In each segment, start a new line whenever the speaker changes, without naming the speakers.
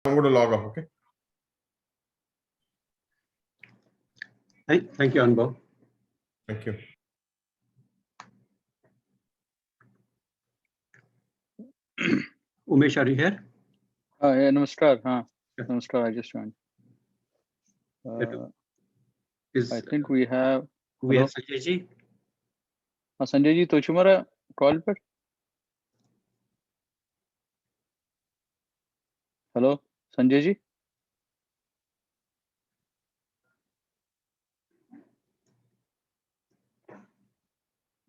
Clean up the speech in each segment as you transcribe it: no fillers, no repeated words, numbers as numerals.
I'm going to log off, okay?
Thank you, Anubhav.
Thank you.
Umesh, are you here?
Yeah, namaskar.
Yeah.
Namaskar, I just joined. I think we have
Sanjay ji.
Sanjay ji, तो तुम्हारा call पर hello Sanjay ji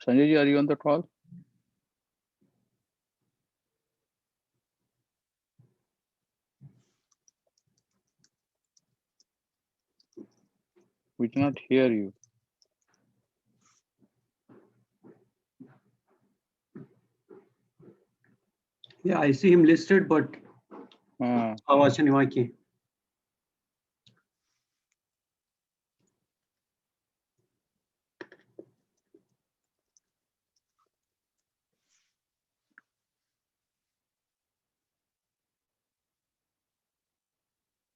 Sanjay ji, are you on the call? We cannot hear you.
Yeah, I see him listed, but आवाज नहीं वहाँ की.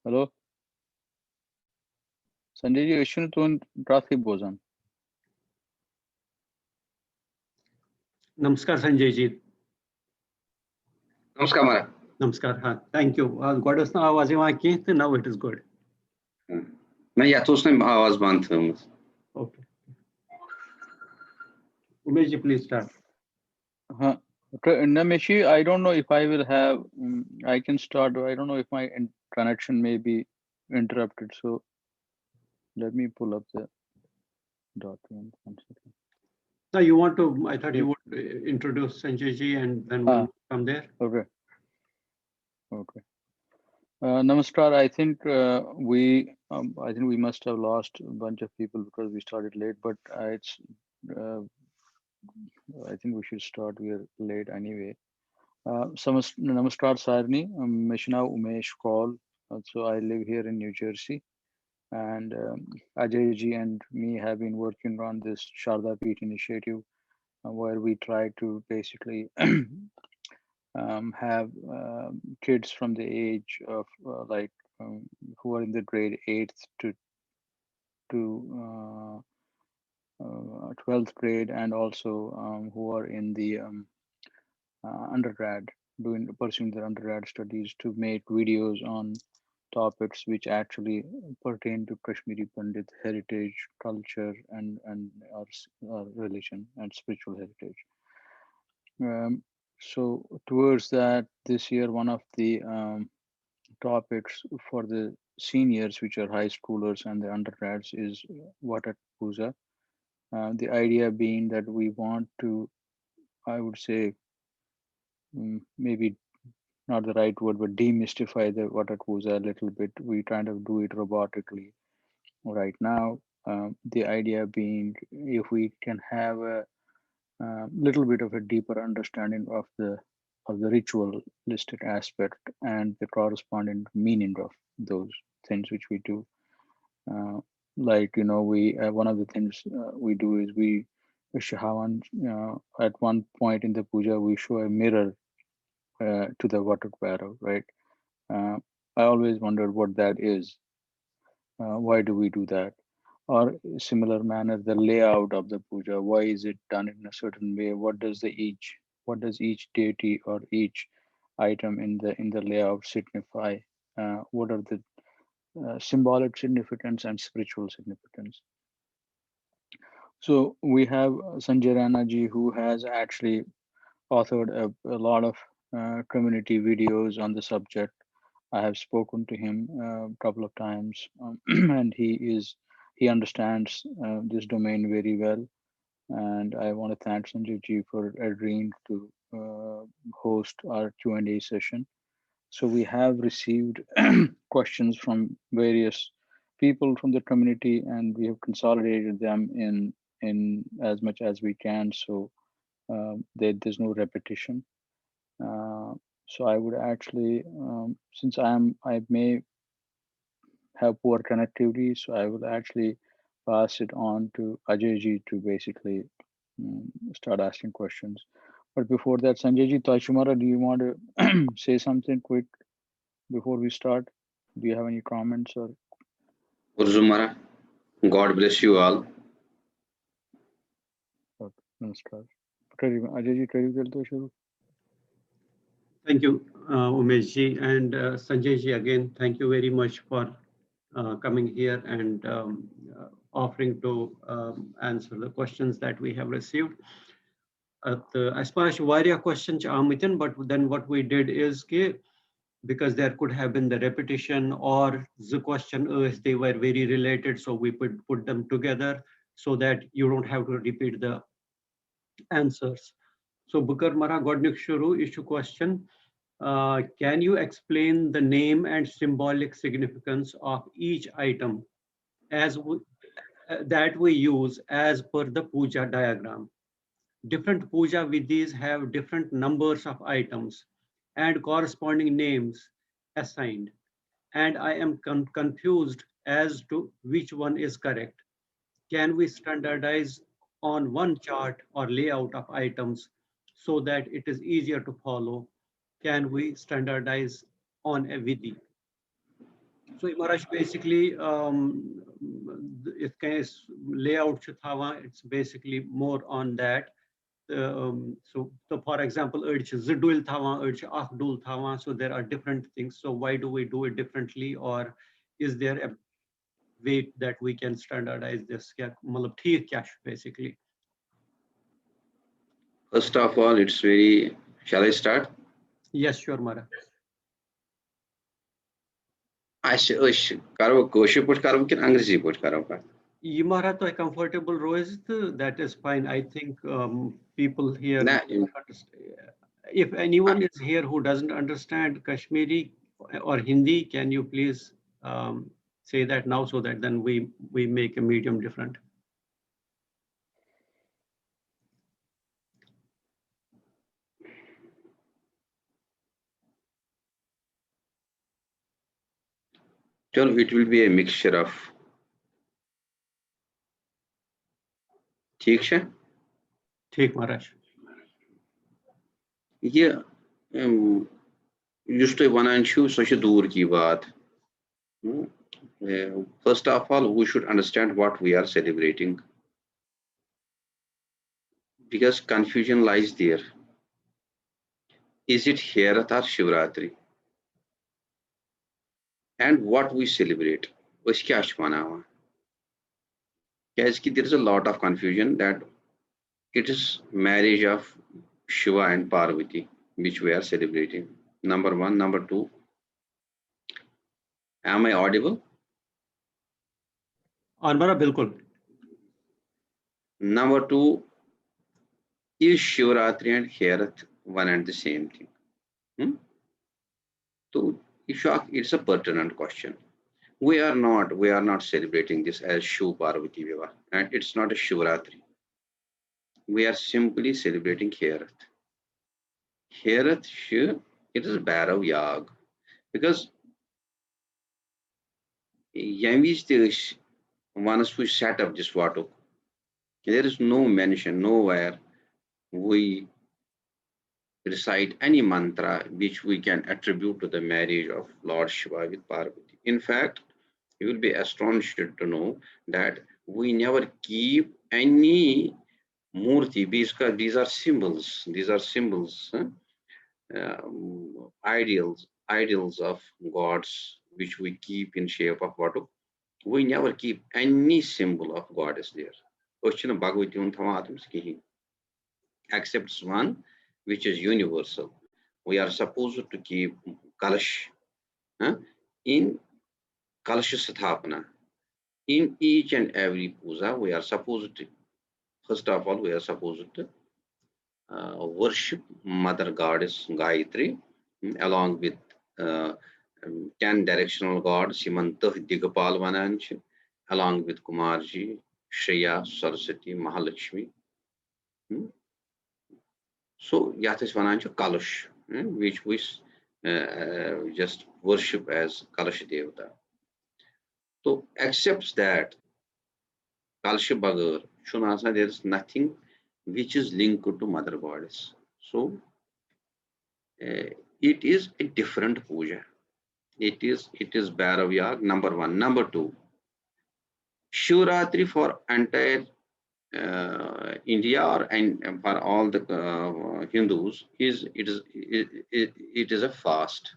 Hello? Sanjay ji, issue to traffic bozan.
Namaskar, Sanjay ji.
नमस्कार महाराज.
Namaskar. Thank you. Gods ना आवाज वहाँ की, तो now it is good.
नहीं या तो उसने आवाज बंद थी.
Okay. Umesh ji, please start.
Nameshi, I don't know if I will have. I can start. I don't know if my connection may be interrupted. So let me pull up the document. 1 second.
No, you want to? I thought you would introduce Sanjay ji and then we'll come there.
Okay. Okay. Namaskar. I think we must have lost a bunch of people because we started late. But it's. I think we should start. We are late anyway. Namaskar, Sarni. Meshna Umesh Kaul. So I live here in New Jersey, and Ajay ji and me have been working on this Sharda Peeth initiative, where we try to basically have kids from the age of who are in the grade 8th to 12th grade, and also who are in the undergrad, pursuing their undergrad studies, to make videos on topics which actually pertain to Kashmiri Pandit heritage, culture, and our religion and spiritual heritage. So towards that, this year, one of the topics for the seniors, which are high schoolers, and the undergrads, is Vatat Puja. The idea being that we want to, I would say, maybe not the right word, but demystify the Vatat Puja a little bit. We kind of do it robotically right now. The idea being, if we can have a little bit of a deeper understanding of the ritualistic aspect and the corresponding meaning of those things which we do. Like, we one of the things we do is we at one point in the puja we show a mirror to the water barrel, right? I always wondered what that is. Why do we do that? Or similar manner, the layout of the puja, why is it done in a certain way? What does each deity or each item in the layout signify? What are the symbolic significance and spiritual significance? So we have Sanjay Raina ji, who has actually authored a lot of community videos on the subject. I have spoken to him a couple of times, and he understands this domain very well. And I want to thank Sanjay ji for agreeing to host our Q&A session. So we have received questions from various people from the community, and we have consolidated them in as much as we can, so there's no repetition. So I would actually, since I may have poor connectivity, so I will actually pass it on to Ajay ji to basically start asking questions. But before that, Sanjay ji, Tashumara, do you want to say something quick? before we start? Do you have any comments or?
Urzumara, God bless you all.
Namaskar. Ajay ji, kariye karte hain shuru.
Thank you, Umesh ji, and Sanjay ji, again, thank you very much for coming here and offering to answer the questions that we have received. As far as various questions are, but then what we did is because there could have been the repetition or the question is they were very related, so we put them together so that you don't have to repeat the answers. So Bukar Mara Godnik Shuru issue question. Can you explain the name and symbolic significance of each item as that we use as per the puja diagram? Different puja vidhis have different numbers of items and corresponding names assigned, and I am confused as to which one is correct. Can we standardize on one chart or layout of items so that it is easier to follow? Can we standardize on a vidhi? So Imarash, basically, it case layout chuthawa, it's basically more on that. So for example, urge zidul thawa, urge akdul thawa. So there are different things. So why do we do it differently, or is there a way that we can standardize this? Basically.
First of all, it's very. Shall I start?
Yes, sure, Mara.
Karo kosher put karo kin Angrezi put karo pa.
Yimara to a comfortable rose, that is fine. I think people here,
Nah,
if anyone is here who doesn't understand Kashmiri or Hindi, can you please say that now so that then we make a medium different?
it will be a mixture of. ठीक है?
ठीक Maharaj.
ये use तुम वनान छो सो दूर की बात. First of all, we should understand what we are celebrating, because confusion lies there. Is it Herath or Shivratri? And what we celebrate? There is a lot of confusion that it is marriage of Shiva and Parvati, which we are celebrating. Number one. Number two, am I audible?
Anmara bilkul.
Number two, is Shivratri and Herath one and the same thing? So it's a pertinent question. We are not celebrating this as Shiv Parvati Vivaha, and it's not a Shivratri. We are simply celebrating Herath. Herath, it is Bhairav Yag, because once we set up this Vatuk, there is no mention nowhere we recite any mantra which we can attribute to the marriage of Lord Shiva with Parvati. In fact, you will be astonished to know that we never keep any murti. These are symbols. These are symbols, ideals of gods, which we keep in shape of Vatuk. We never keep any symbol of goddess there. Except one, which is universal. We are supposed to keep Kalash in Kalash Sathapana. In each and every puja, we are supposed to, first of all, we are supposed to worship Mother Goddess Gayatri along with 10 directional gods, Simantah, Digapal Vananch, along with Kumarji, Shreya, Saraswati, Mahalakshmi. So, Yatis Vanancha Kalash, which we just worship as Kalash Devata. So, accepts that Kalash Bagar, Shunasa, there is nothing which is linked to Mother Goddess. So, it is a different puja. It is Bhairavya, number one. Number two, Shivratri for entire India and for all the Hindus it is a fast.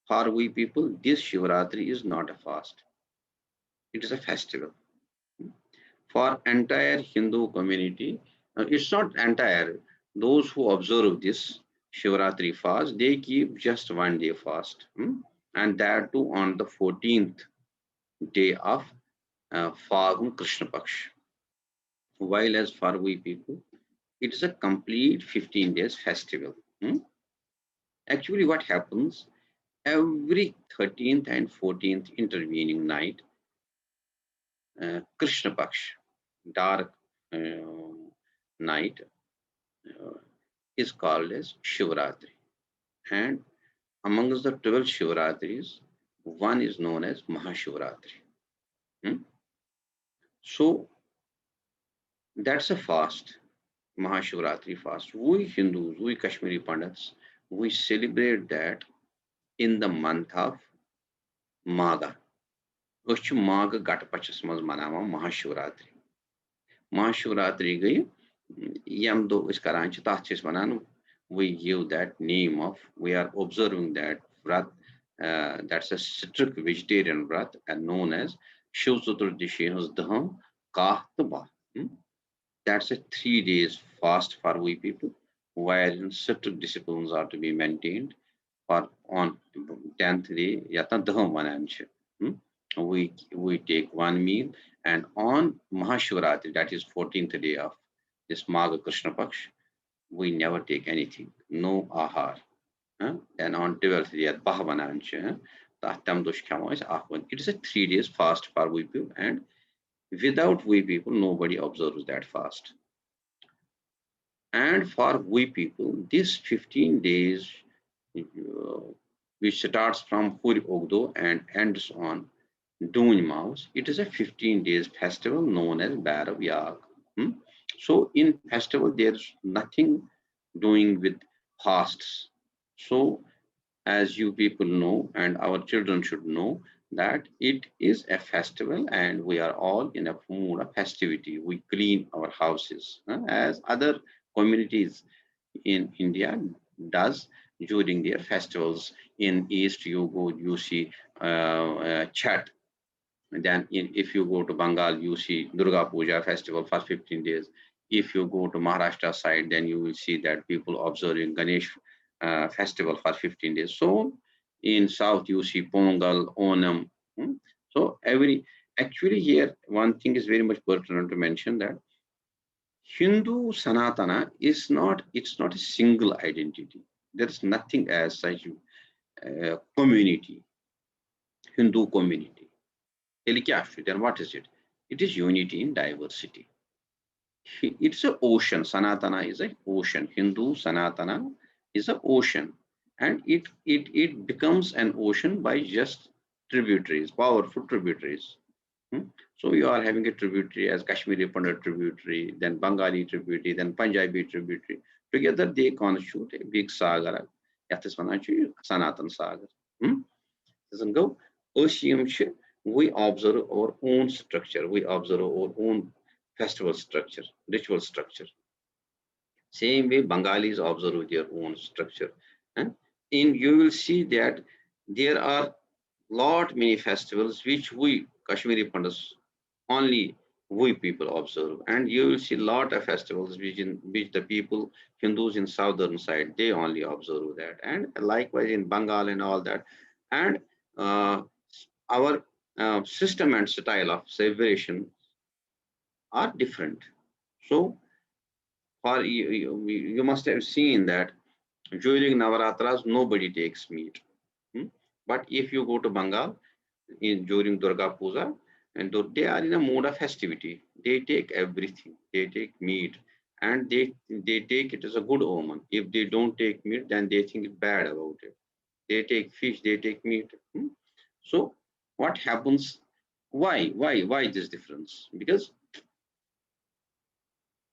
For we people, this Shivaratri is not a fast. It is a festival. For entire Hindu community, it's not entire. Those who observe this Shivaratri fast, they keep just 1 day fast, and that too on the 14th day of Fagun Krishna Paksh. While as for we people, it is a complete 15 days festival. Actually, what happens every 13th and 14th intervening night, Krishna Paksh, dark night, is called as Shivaratri. And amongst the 12 Shivaratris, one is known as Mahashivaratri. So that's a fast, Mahashivaratri fast. We Hindus, we Kashmiri Pandits, we celebrate that in the month of Magha. Ös چھِ ماگہٕ گٹہٕ پچھس منٛز مناوان مہاشِوratri. مہاشِوratri گٔے ییٚمہِ دۄہ أسۍ کران چھِ تتھ چھِ أسۍ ونان we give that name of, we are observing that vrat, that's a strict vegetarian vrat and known as Shiv Chaturdashi hınz daham kah tı bah. That's a 3 days fast for we people, wherein strict disciplines are to be maintained. For on 10th day yata daham vanan chı. We take one meal, and on Mahashivaratri, that is 14th day of this Magha Krishna Paksh, we never take anything, no ahar. Then on 12th day at Bahavanancha, it is a 3 days fast for we people, and without we people, nobody observes that fast. And for we people, this 15 days, which starts from Huri Ogdo and ends on Doon Mouse, it is a 15 days festival known as Bhairav Yag. So in festival, there's nothing doing with fasts. So as you people know, and our children should know, that it is a festival and we are all in a mood of festivity. We clean our houses, as other communities in India does during their festivals. In East, you go, you see Chat. Then if you go to Bengal, you see Durga Puja festival for 15 days. If you go to Maharashtra side, then you will see that people observing Ganesh festival for 15 days. So in South, you see Pongal, Onam. So actually here, one thing is very much pertinent to mention, that Hindu Sanatana it's not a single identity. There's nothing as such community, Hindu community. Then what is it? It is unity in diversity. It's an ocean. Sanatana is an ocean. Hindu Sanatana is an ocean, and it becomes an ocean by just tributaries, powerful tributaries. So you are having a tributary as Kashmiri Pandit tributary, then Bengali tributary, then Punjabi tributary. Together they constitute a big sagar. That is Sanatan Sagar. Doesn't go. We observe our own structure. We observe our own festival structure, ritual structure. Same way Bengalis observe their own structure. And you will see that there are many festivals which we Kashmiri Pandits only we people observe, and you will see of festivals which the people Hindus in southern side they only observe that, and likewise in Bengal and all that. And our system and style of celebration are different. So for you must have seen that during Navaratras nobody takes meat. But if you go to Bengal during Durga Puja, and they are in a mood of festivity, they take everything. They take meat, and they take it as a good omen. If they don't take meat, then they think bad about it. They take fish, they take meat. So what happens? Why this difference? Because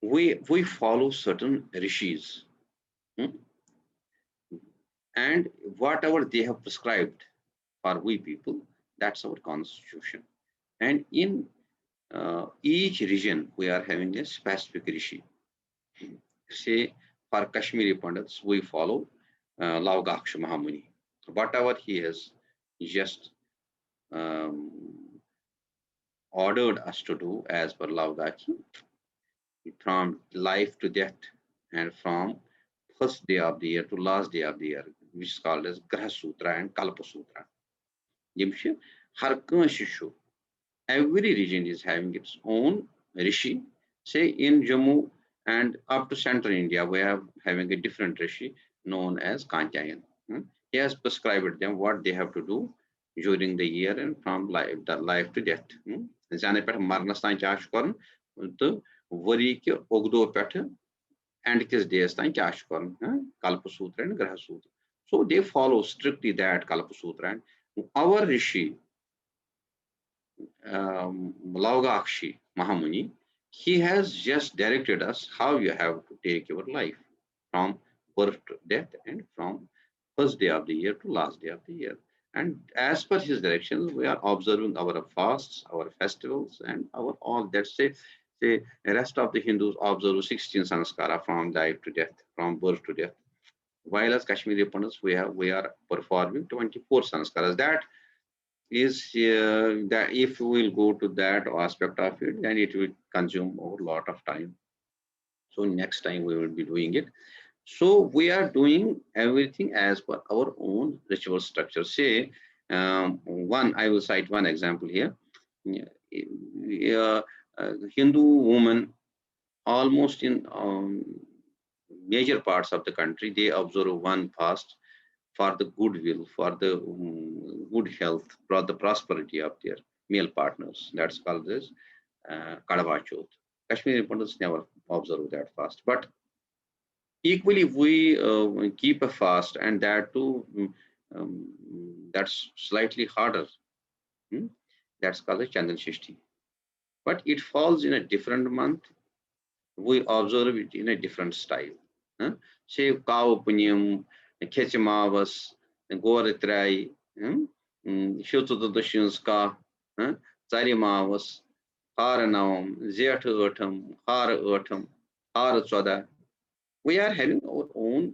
we follow certain rishis, and whatever they have prescribed, for we people. That's our constitution. And in each region, we are having a specific rishi. Say, for Kashmiri Pandits, we follow Laugaksha Mahamuni. Whatever he has just um, ordered us to do as per Laugaki, from life to death, and from first day of the year to last day of the year, which is called as Graha Sutra and Kalpa Sutra. Every region is having its own rishi. Say in Jammu and up to central India, we are having a different rishi known as Kantyayan. He has prescribed them what they have to do during the year and from life to death. Zane pet marnas tan kya karn to vari ke ogdo pet and kis days tan kya karn Kalpa Sutra and Graha Sutra. So they follow strictly that Kalpa Sutra. And our rishi Laugakshi Mahamuni, he has just directed us how you have to take your life from birth to death and from first day of the year to last day of the year. And as per his directions, we are observing our fasts, our festivals, and our all that say the rest of the Hindus observe 16 sanskara from life to death, from birth to death. While as Kashmiri Pandits, we are performing 24 sanskaras. That is that if we will go to that aspect of it, then it will consume a lot of time. So next time we will be doing it. So we are doing everything as per our own ritual structure. Say, I will cite one example here. Uh, Hindu woman, almost in major parts of the country, they observe one fast for the goodwill, for the good health, for the prosperity of their male partners. That's called this Kadava Chauth. Kashmiri Pandits never observe that fast. But equally, we keep a fast, and that too, that's slightly harder. Hmm? That's called the Chandan Shishti. But it falls in a different month. We observe it in a different style. Say Kav Punyam, Kechimavas, Goritrai, Shutudushinska, Zarimavas, Haranavam, Zertutum, Har Choda. We are having our own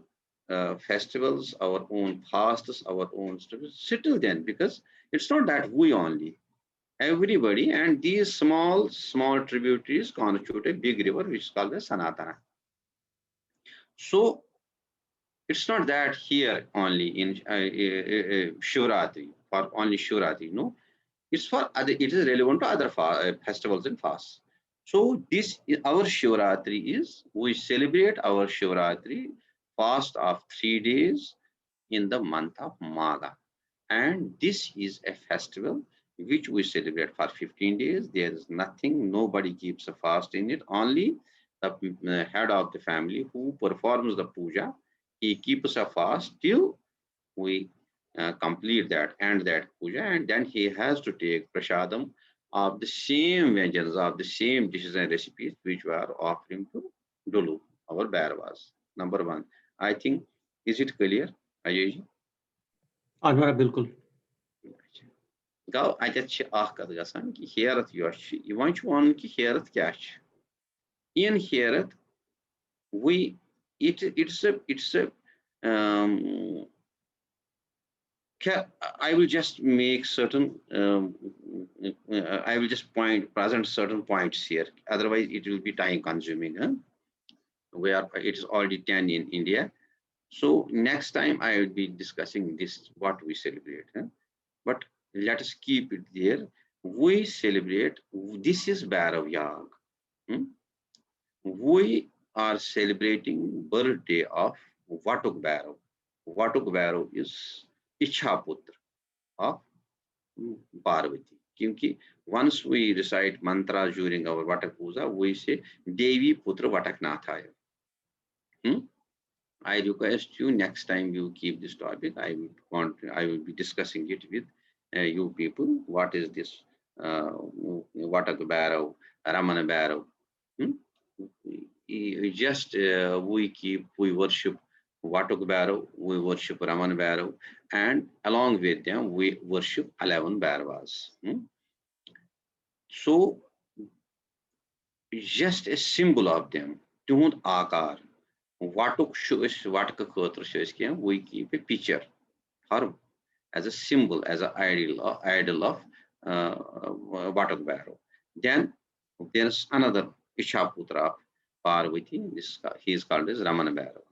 festivals, our own fasts, our own stuff. Settle then, because it's not that we only. Everybody, and these small tributaries constitute a big river which is called the Sanatana. So it's not that here only in Shivratri, for only Shivratri, no. It's for other, it is relevant to other festivals and fasts. So this our Shivratri is, we celebrate our Shivratri fast of 3 days in the month of Magha. And this is a festival which we celebrate for 15 days. There is nothing, nobody keeps a fast in it. Only the head of the family who performs the puja, he keeps a fast till we complete that, end that puja, and then he has to take prasadam of the same vengeance, of the same dishes and recipes which we are offering to Dulu, our Bairavas. Number one. I think, is it clear, Ajay?
Anwar, bilkul.
Go, I just ask Gasan, Herath Yosh. You want you on Herath Cash. In Herath, it's a I will just make certain I will just present certain points here. Otherwise, it will be time consuming. It is already 10 in India. So next time I will be discussing this, what we celebrate. But let us keep it there. We celebrate, this is Bhairav Yag. We are celebrating birthday of Vatuk Bhairav. Vatuk Bhairav is Ichhaputra of Parvati. Kyunki once we recite mantras during our Vatak Puja, we say Devi Putra Vataknathaya. I request you next time you keep this topic. I will be discussing it with you people. What is this? Vatak Bhairav, Ramana Bhairav. Just we worship Vatuk Barrow, we worship Raman Barrow, and along with them, we worship 11 Bharavas. So, just a symbol of them, Tuhund Akar, Vatuk Shush, Vatka Kotra Shushkim, we keep a picture or as a symbol, as an idol of Vatuk Barrow. Then there's another Ishaputra of Parvati, he is called as Ramana Barrow.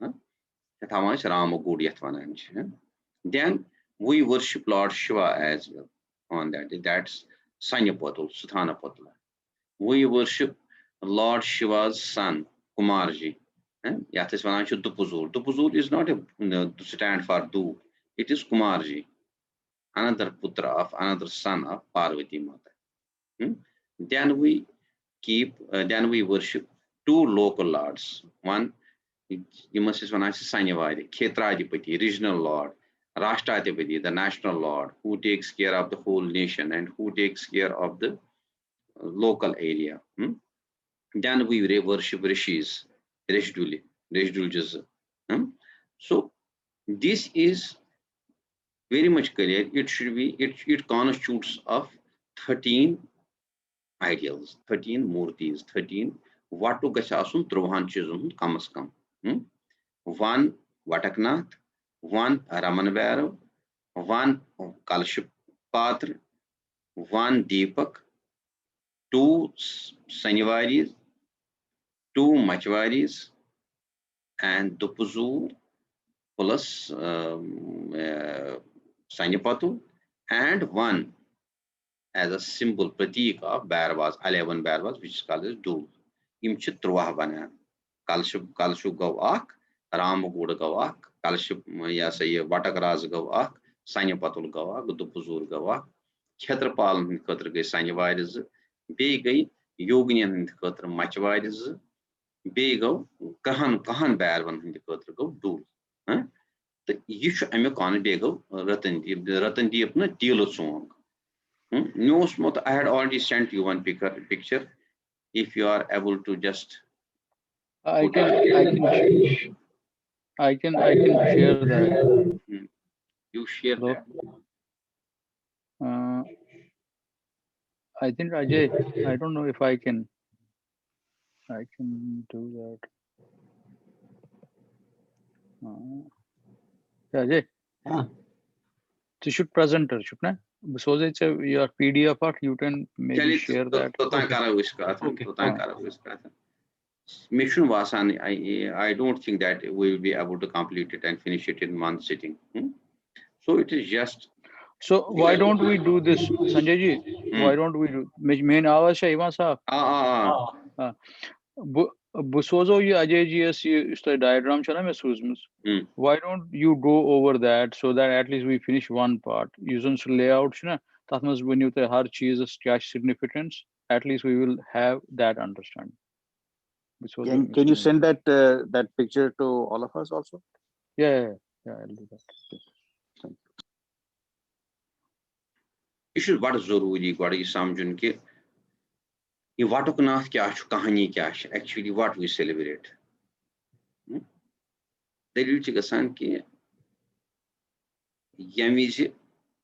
Then we worship Lord Shiva as well on that. That's Sanyapatul, Suthanapatula. We worship Lord Shiva's son, Kumarji. Yatisvananchu Dupuzur. Dupuzur is not to stand for Du. It is Kumarji, another putra of another son of Parvati Mata. Then we worship two local lords. One, you must say Sanyavadi, Khetradipati, regional lord, Rashtraadipati, the national lord, who takes care of the whole nation and who takes care of the local area. Then we worship Rishis, Rishduljas. So this is very much clear. It should be, it constitutes of 13 ideals, 13 murtis, 13 Vatu Gasasun Truhan Chizun Kamaskam. One Vataknath, one Ramanavara, one Kalship Patra, one Deepak, two Sanyavaris, two Machvaris, and Dupuzur plus Sanyapatu, and one as a symbol pratik of Bharavas, 11 Bharavas, which is called as Dul. Im Chitruah Bana, Kalshu Gavak, Ram Guda Gavak, Kalship Yasay Vatakras Gavak, Sanyapatul Gavak, Dupuzur Gavak, Khetrapal in Katragay Sanyavaris, Begay, Yoginian in Katra Machvaris, Bego, Kahan Bharvan in the Katrago, Dul. The issue I'm a con Bego, Ratan Deep, not Tilo song. No smooth. I had already sent you one picture. If you are able to just
I can share that.
You share
Hello?
that.
I think Ajay, I don't know if I can do that. Ajay, you should present it, shouldn't I? So it's your PDF part, you can maybe share that.
Mission Vasan, I don't think that we will be able to complete it and finish it in one sitting. So it is just.
So why don't we do this, Sanjay ji? Why don't we do? Main आवाज है Ivan साहब. Busozo ये अजय जी इस diagram चला मैं सूझ. Why don't you go over that so that at least we finish one part? Using layout ना, that means when you say हर चीज cash significance, at least we will have that understanding.
Can you send that picture to all of us also?
Yeah, I'll do that.
Thank you.
You should what is Zoruri, what is Samjun ki you Vatuknath Kyash, Kahani Kyash, actually what we celebrate. The Ruchikasan ki Yamizi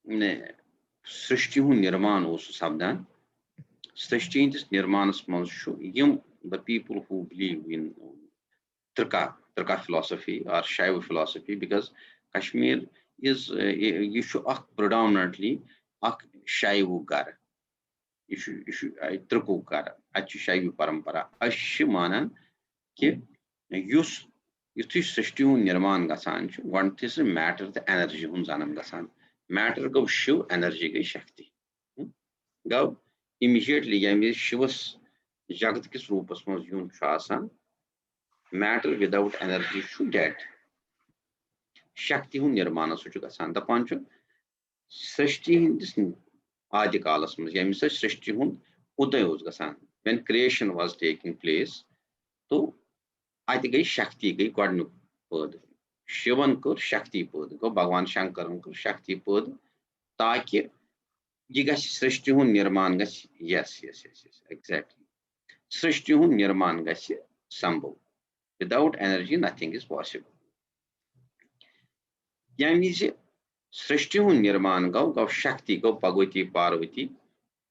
Srishti Nirman also Sabdan. Srishti is Nirman's Monshu, the people who believe in Turka philosophy or Shaiva philosophy, because Kashmir is predominantly Shaivu Gar. Turku Gar, Achu Shaivu Parampara. Ashimanan ki use Srishti Nirman Gasan, one is a matter the energy Hunzanam Gasan. Matter go Shiv, energy go Shakti. Go immediately Yami Shivas Jagatkis Rupas Mos Yun Shasan. Matter without energy should dead. Shakti hun nirmana suchugasan. The pancho Srishti in this Adikalas, Yami says Srishti hun Udayos Gasan. When creation was taking place, so I think a Shakti gay Quadnu Pud. Shivan Kur Shakti Pud. Go Bhagwan Shankaran Kur Shakti Pud. Taki Gigas Srishti hun nirman gas. Yes, exactly. Srishti hun nirman gas Sambo. Without energy, nothing is possible. Yamize Srishti hun Nirman gau Shakti gau Bhagavati Parvati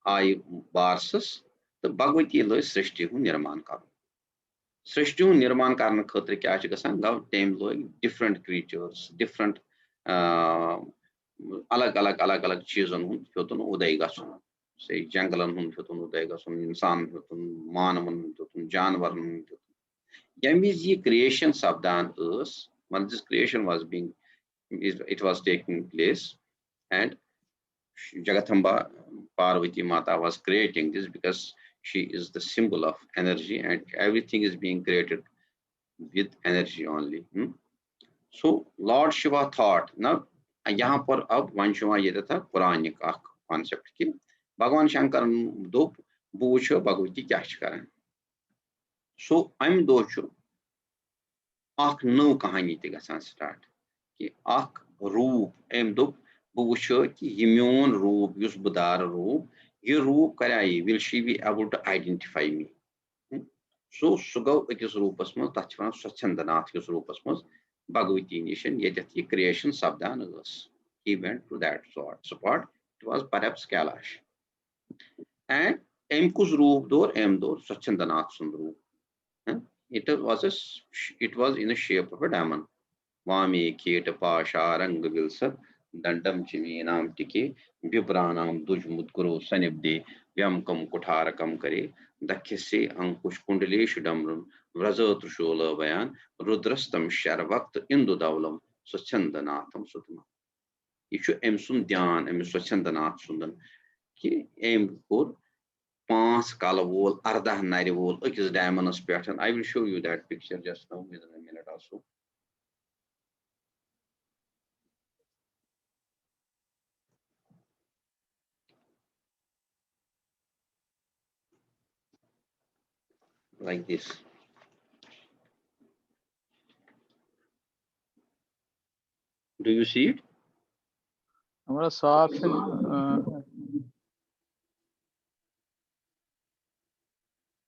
I Barsas the Bhagavati lo Srishti hun Nirman karu. Srishti hun Nirman karna khatre kya ch gasan gau tem lo different creatures, different alag chizon hun fyotun uday gasun. Say janglan hun fyotun uday gasun, insan fyotun, manavan fyotun, janvar hun fyotun. Yamize creation sabdan us when this creation was being it was taking place, and Jagatamba Parvati Mata was creating this because she is the symbol of energy and everything is being created with energy only. So Lord Shiva thought, now यहाँ पर अब वंशवा ये था Puranic concept कि भगवान शंकर दोप बूझो भगवती क्या करें. So I'm दोचो आख नौ कहानी ते गसान start कि आख रूप एम दोप बह वो कि यह मोन रूप युस बदार रूप यह रूप कर will she be able to identify me. So सह गो अकिस रूपस मज तथ वन स्वच्छंदनाथ किस रूपस मज भगवती निशन ये creation सपदान. He went to that spot. It was perhaps Kailash. And Emkus रूप dor em dor स्वच्छंदनाथ sun रूप. It was in the shape of a diamond. Vami Keta Pasha Rang Vilsat Dandam Chiminam Tiki Vibranam Dujmudguru Sanibde Vyamkam Kotarakam Kare Dakise Ankush Kundalish Damrun Vraza Trushola Bayan Rudrastam Sharvakt Indu Daulam Swachandanatham Sutma. Ishu Emsun Dyan Em Swachandanath Sundan Ki Em Kur Pans Kala Wall Ardah Nari Wall Ukis Diamond pattern. I will show you that picture just now within a minute or so. Like this. Do you see it?
हमारा साफ है ना.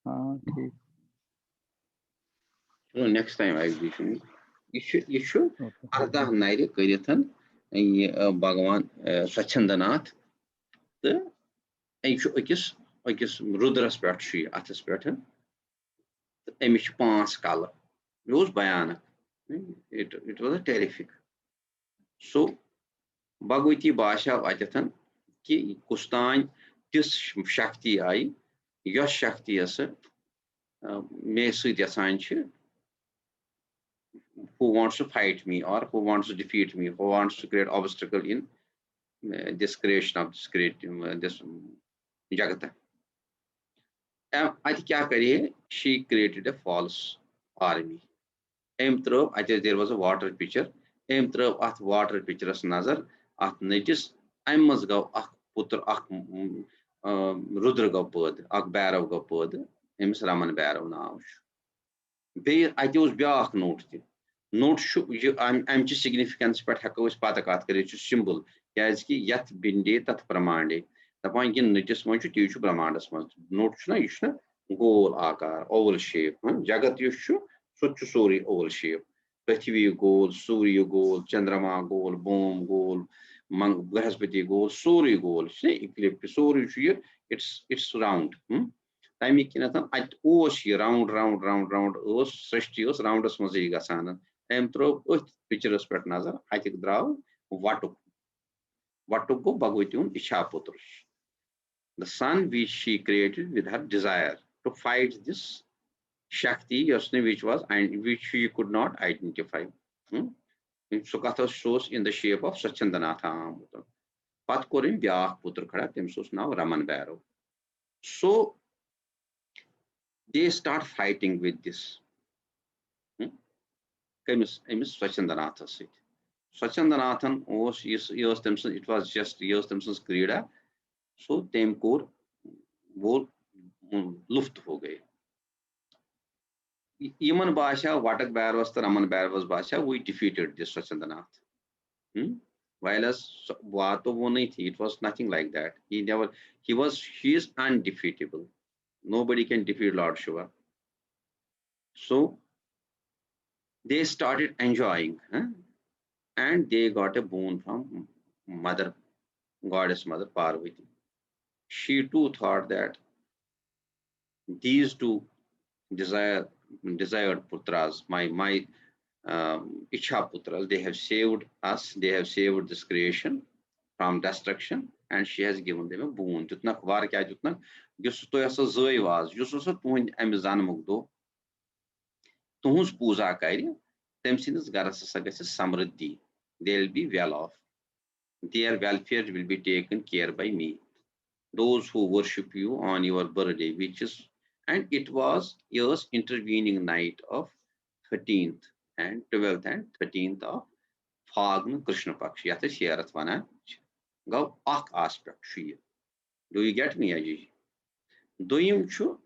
हाँ ठीक.
So next time I will be showing. You should. Arda nairi kairithan Bhagavan Swachandanath. The you akis Rudras patshi atas pattern. The emish pans kala. It was bayanak. It was terrific. So Bhagavati Basha Ajathan ki kustan tis Shakti ai yas Shakti asa me yasanchi who wants to fight me or who wants to defeat me, who wants to create obstacle in this creation of this great this Jagata. I think she created a false army. There was a water pitcher. At water pitcher as nazar at notice I must go putra Rudra go pod ak Barav go pod ems Raman Barav now. I was Biak note. Note I'm just significance but Hakos Patakat symbol. Yazki yat binde tat pramande. The point in just want you to teach Brahmandas must note Ishna goal akar, oval shape. Jagat Yushu, such sorry oval shape. Prithvi goal, Surya goal, Chandrama goal, Boom goal, Mang Brahaspati goal, Suri goal. Say eclipse, Suri it's round. Time kinatan at osh round os srishtios round as mozi gasana. Throw picture spet nazar. I think draw Vatuk go Bhagavatiun Ishaputrus. The son which she created with her desire to fight this Shakti Yasni which she could not identify. Sukatha shows in the shape of Sachandanatha. Patkorim Byak Putra Khada Temsus now Raman Baro. So they start fighting with this. Swachandanatha seat. Swachandanathan was it was just Yostamson's Krida. So Temkur वो लुफ्त हो गए. Yaman Basha, Vatak Bear was the Raman Bear was Basha, we defeated this Swachandanath. While as Vato Voniti, it was nothing like that. He is undefeatable. Nobody can defeat Lord Shiva. So they started enjoying. and they got a boon from mother, goddess mother Parvati. She too thought that these two desire, desired putras, my Icha putras, they have saved us, they have saved this creation from destruction, and she has given them a boon. Jutnak var kya jutnak, yus to yasa zoi was, yus osa tuhund amizan mugdo, tuhus puja kari, temsinis garas sagas samriddhi. They will be well off. Their welfare will be taken care by me. Those who worship you on your birthday, which is, and it was year's intervening night of 13th and 12th and 13th of Phagn Krishna Paksh. Yat is Herath Vana. Go ak aspect. Do you get me, Ajij? Doyim chu,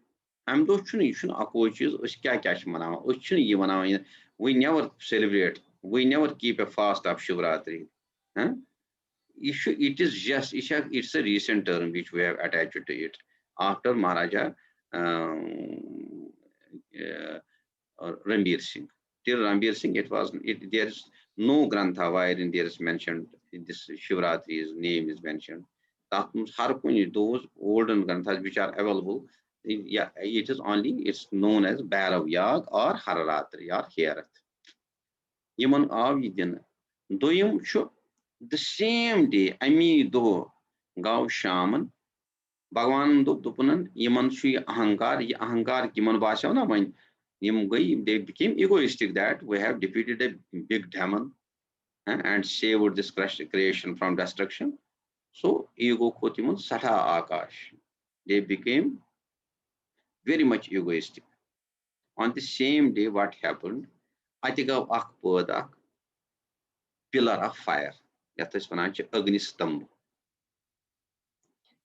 I'm do chun yishun akoches, uskya kash manama, uchun yimanama. We never celebrate, we never keep a fast of Shivratri. Huh? It is just, it's a recent term which we have attached to it. After Maharaja Rambir Singh. Till Rambir Singh, there is no Grantha wherein there is mentioned, this Shivratri's name is mentioned. Those olden Granthas which are available, yeah, it is only, it's known as Bhairav Yag or Hararatri or Herath. Yaman Avidin. Doyum Chu, the same day, do Gav Shaman, Bhagwan Dupunan, Yaman Sui Ahankar, Kiman Bashavana, when they became egoistic that we have defeated a big demon and saved this creation from destruction. So ego kotimun Satha Akash. They became very much egoistic. On the same day, what happened? Atigav Akpodak, pillar of fire. That is Agni Stambha.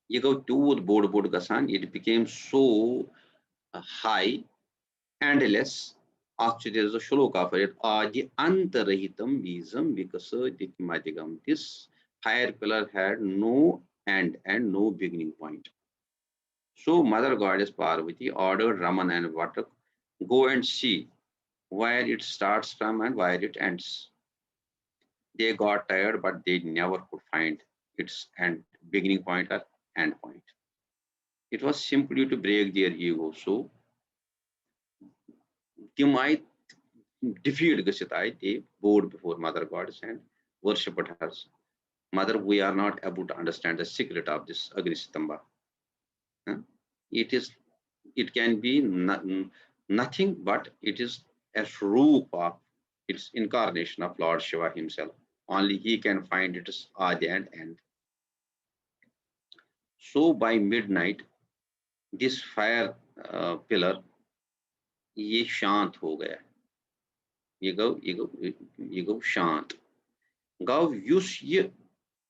You go to board gasan, it became so high and less. Actually, there is a shloka for it. Adi antarahitam visam vikasa. This fire pillar had no end and no beginning point. So Mother Goddess Parvati ordered Raman and Vatak, go and see where it starts from and where it ends. They got tired, but they never could find its end, beginning point or end point. It was simply to break their ego. So they might defeat Gasitai, they bowed before Mother Goddess and worshipped her. Mother, we are not able to understand the secret of this Agnisitamba. It can be nothing, but it is a rupa, its incarnation of Lord Shiva himself. Only he can find its adi and end. So by midnight, this fire pillar, ye shant ho gaya. Ye go shant. Gav yus ye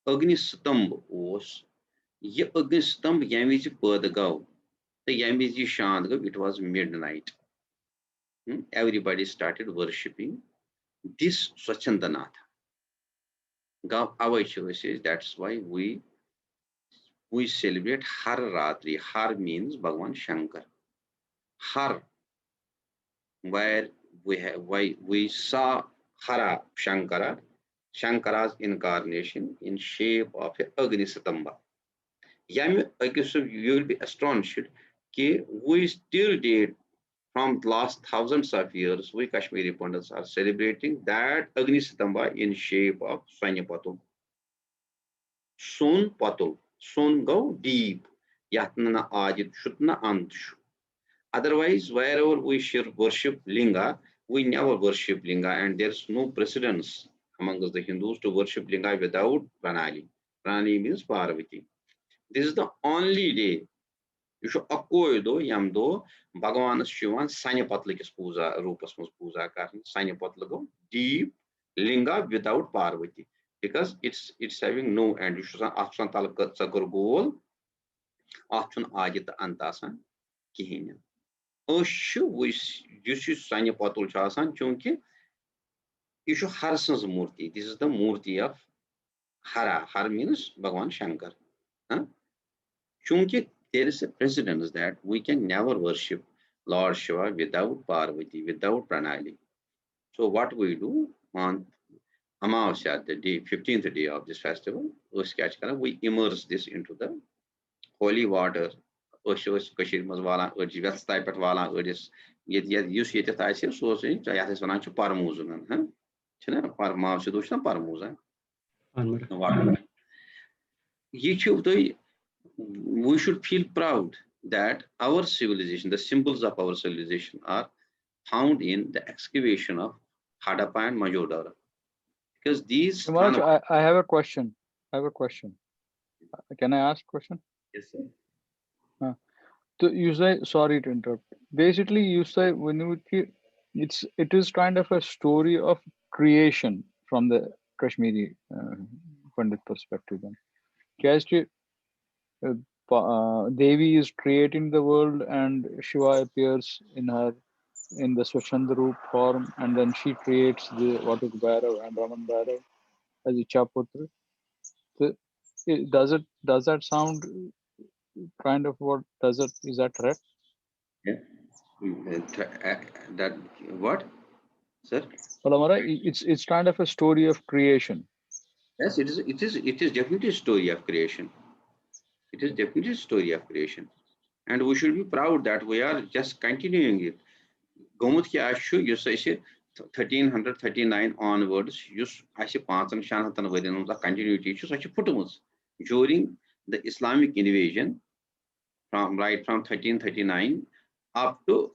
agnistamb was, ye agnistamb yamizi pad gav. The yamizi shant gav, it was midnight. Everybody started worshipping this Swachandanatha. Gav Avaichava says that's why we celebrate Har Ratri. Har means Bhagwan Shankar. Har, where we saw Hara Shankara, Shankara's incarnation in shape of a Agnisatamba. You will be astonished that we still did from last thousands of years, we Kashmiri Pandits are celebrating that Agnisatamba in shape of Swanyapatul. Sun Patul. Sun go deep. Yatnana Ajit Shutna Anshu. Otherwise, wherever we should worship Linga, we never worship Linga, and there's no precedence among us, the Hindus, to worship Linga without Pranali. Pranali means Parvati. This is the only day you should akkoido yamdo Bhagavan Shivan Sanyapatlikis puja, Rupasmus puja karni, Sanyapatlago, deep Linga without Parvati. Because it's having no end. You should option talak sakur goal, option ajit antasan kihina. Oshu which you should Sanyapatul chasan chunki you should Harsan's Murti. This is the Murti of Hara. Har means Bhagavan Shankar. Chunki there is a precedence that we can never worship Lord Shiva without Parvati, without Pranali. So what we do on Amavasya, the day, 15th day of this festival, we immerse this into the holy water. Kashir Mazwala, Urjivas type at Wala, Urdis, yet use it at ICS, so saying, Jayas Vanach Parmuzan, huh? China Parma, Sedusha Parmuza. We should feel proud that our civilization, the symbols of our civilization, are found in the excavation of Hadappa and Majodara. Because these.
I have a question. Can I ask a question?
Yes, sir.
So you say, sorry to interrupt. Basically, you say when it is kind of a story of creation from the Kashmiri Pandit perspective. Then, Devi is creating the world, and Shiva appears in the Swachandra form, and then she creates the Vatuk Bhairav and Raman Bhairav as Ichaputra. So, does that sound kind of what does it? Is that correct?
Yeah. That what, sir?
It's kind of a story of creation.
Yes, it is definitely a story of creation. It is definitely a story of creation, and we should be proud that we are just continuing it. Gomut ki ashu, you say 1339 onwards, use ashe 5 and Shanatan within the continuity issues such putumus during the Islamic invasion from 1339 up to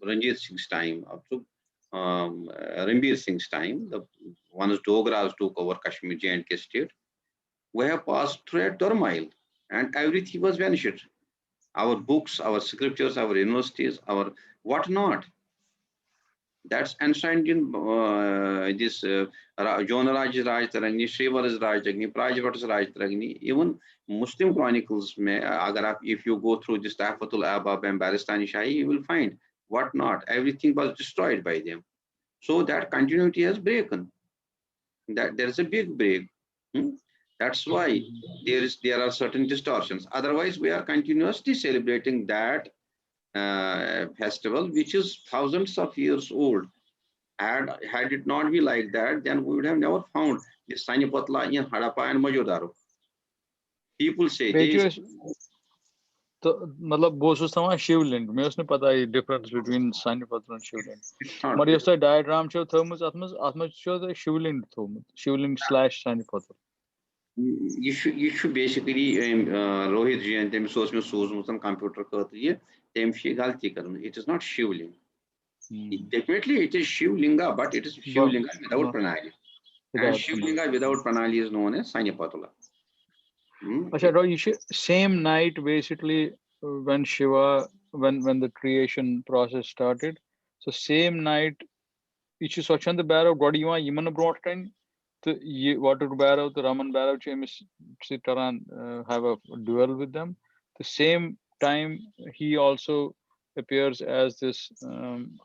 Ranjit Singh's time, up to Ranbir Singh's time, the once Dogras took over Kashmir J&K state, we have passed through a turmoil and everything was vanished. Our books, our scriptures, our universities, our whatnot. That's enshrined in this Jonaraj Raj Tarangni, Shivaratri Raj Tarangni, Prajavatas Raj Tarangni, even Muslim chronicles, if you go through this Tahfatul Abab and Baristani Shahi, you will find whatnot. Everything was destroyed by them. So that continuity has broken. That there is a big break. That's why there are certain distortions. Otherwise, we are continuously celebrating that festival, which is thousands of years old. Had it not be like that, then we would have never found this Sanipatla in Hadappa and Majodaro. People say
तो मतलब वो सोचता हूँ शिवलिंग मैं उसने पता है difference between Sanipatra and शिवलिंग मगर ये उसका diagram शो थोमुस आत्मज शो the शिवलिंग थोमुस Shivling / Sanipatra
you should basically Rohit ji and them source में सोचमुस computer करते ये them she गलती करना. It is not Shivling. Definitely it is Shivlinga, but it is Shivlinga without Pranali. And Shivlinga without Pranali is known as Sanipatula.
Same night basically when Shiva when the creation process started, so same night each Swachand Bhairav God Yiman brought in the Vatuk Bhairav the Raman Bhairav Sitaran have a duel with them. The same time he also appears as this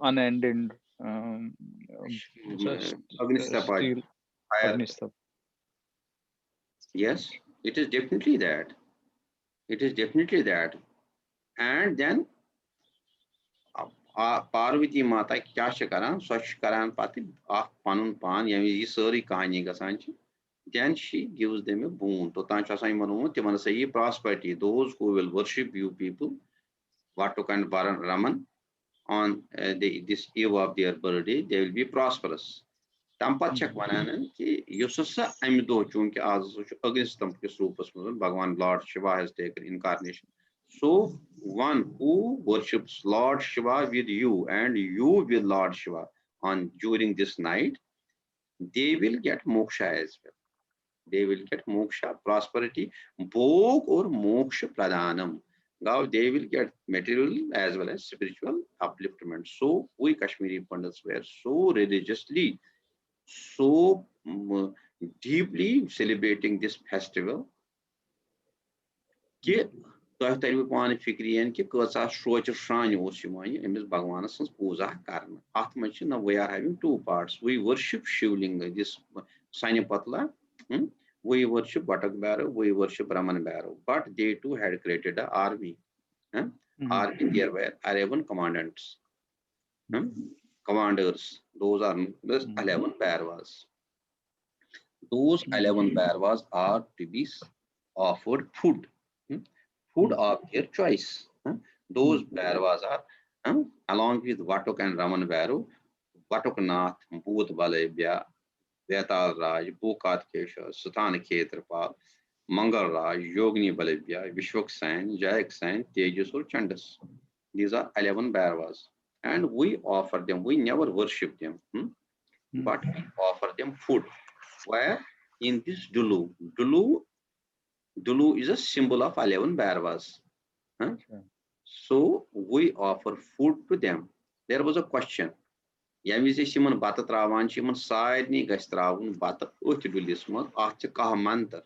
unending steel Agnistap.
Yes, it is definitely that. It is definitely that. And then Parvati Mata kya karan, swach karan pati panun pan, yami sari kahani gasanchi. Then she gives them a boon. To tancha sai manu, timana say prosperity. Those who will worship you people, Vatuk and Raman, on this eve of their birthday, they will be prosperous. Tampat Chakwanan, Yususa Amdo Chunki as against them Bhagwan Lord Shiva has taken incarnation. So one who worships Lord Shiva with you and you with Lord Shiva on during this night, they will get moksha as well. They will get moksha, prosperity, bhog or moksha pradhanam. Now they will get material as well as spiritual upliftment. So we Kashmiri Pandits were so religiously, so deeply celebrating this festival कि तोह तरिव पान फिक्रियन कि कसा सोच शान ओस अमिस भगवान सज पूजा करना अत मज we are having two parts. We worship Shivlinga, this Sanipatla, we worship Vatak Bhairav, we worship Raman Bhairav, but they too had created an army. Army there were 11 commandants, commanders. Those are the 11 Bhairvas. Those 11 Bhairvas are to be offered food. Food of their choice. Those Bhairvas are along with Vatok and Raman Bhairav, Vatoknath, Bhoot Balebya, Vetal Raj, Bhukat Kesha, Satan Ketrapal, Mangal Raj, Yogini Balebya, Vishwak Sain, Jayak Sain, Tejas or Chandas. These are 11 Bhairvas. And we offer them, we never worship them, but we offer them food. Where in this Dulu is a symbol of 11 Bhairvas. So we offer food to them. There was a question. Yamize Simon Bata Travan, Simon side ni Gastravun, Bata Utibulisma, Archaka mantra.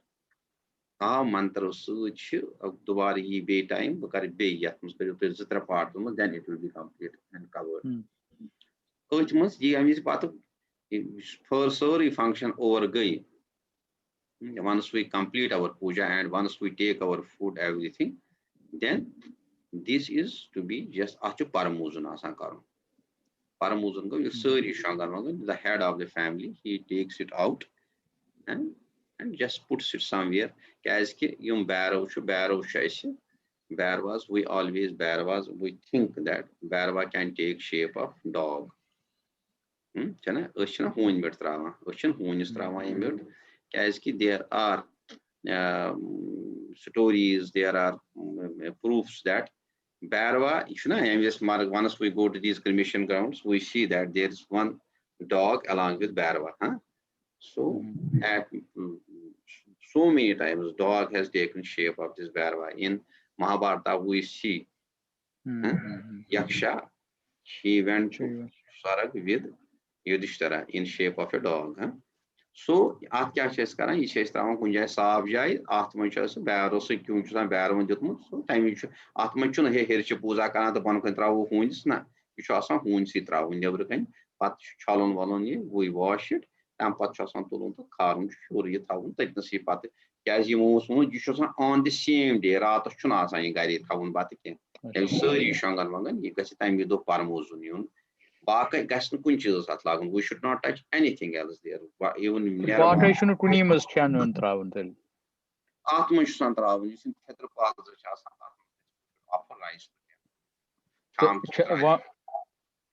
Our mantra such of Duvari bay time, Bakari Bay Yatmos, Zitra part, then it will be complete and covered. Urchmus, Yamiz Bata for sorry function over gay. Once we complete our puja and once we take our food, everything, then this is to be just Achu Paramuzana Sankaram. Paramuzan is Suri Shangarmagan, the head of the family. He takes it out and just puts it somewhere. Kaski Yum Barrow Shaisi. Barwas, we always Barwas, we think that Barwa can take shape of dog. There are stories, there are proofs that Barwa, once we go to these cremation grounds, we see that there is one dog along with Barwa. So, at so many times, dog has taken shape of this Barwa. In Mahabharata, we see Yaksha, he went to Sarag with Yudhishthira in shape of a dog. So, at Kasheskara, he says, Kunja Savjai, Atmanchas, Barros, Kunchusan, Baron Dutmus, so time you Atmanchun, Hericha Puza, the Boncontrao Huns, you saw some Hunsi Trau in everything, but Chalon Valoni, we wash it, and Pachasan Tulunta, Karun, Shuri, Town, take the Sipat, Kazimos, you should on the same day, Rat of Chunasa in Gary Town Vatican. And so you Shangan, you get time with the Paramuzunion. We should not touch anything else there. Even
Bakation Kunimas Chanon Travel.
Atmush Santravan is in Tetrapal offer rice to them.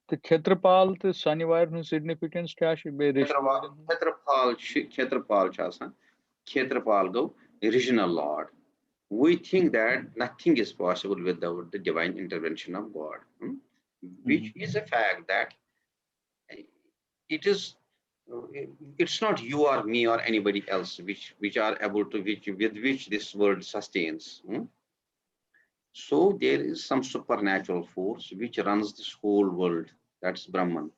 The Chetrapal, the Sanivar significance cash be
Tetrapal Chasan, Chetrapal go, original Lord. We think that nothing is possible without the divine intervention of God, which is a fact that it's not you or me or anybody else which are able to with which this world sustains. So there is some supernatural force which runs this whole world. That's Brahman.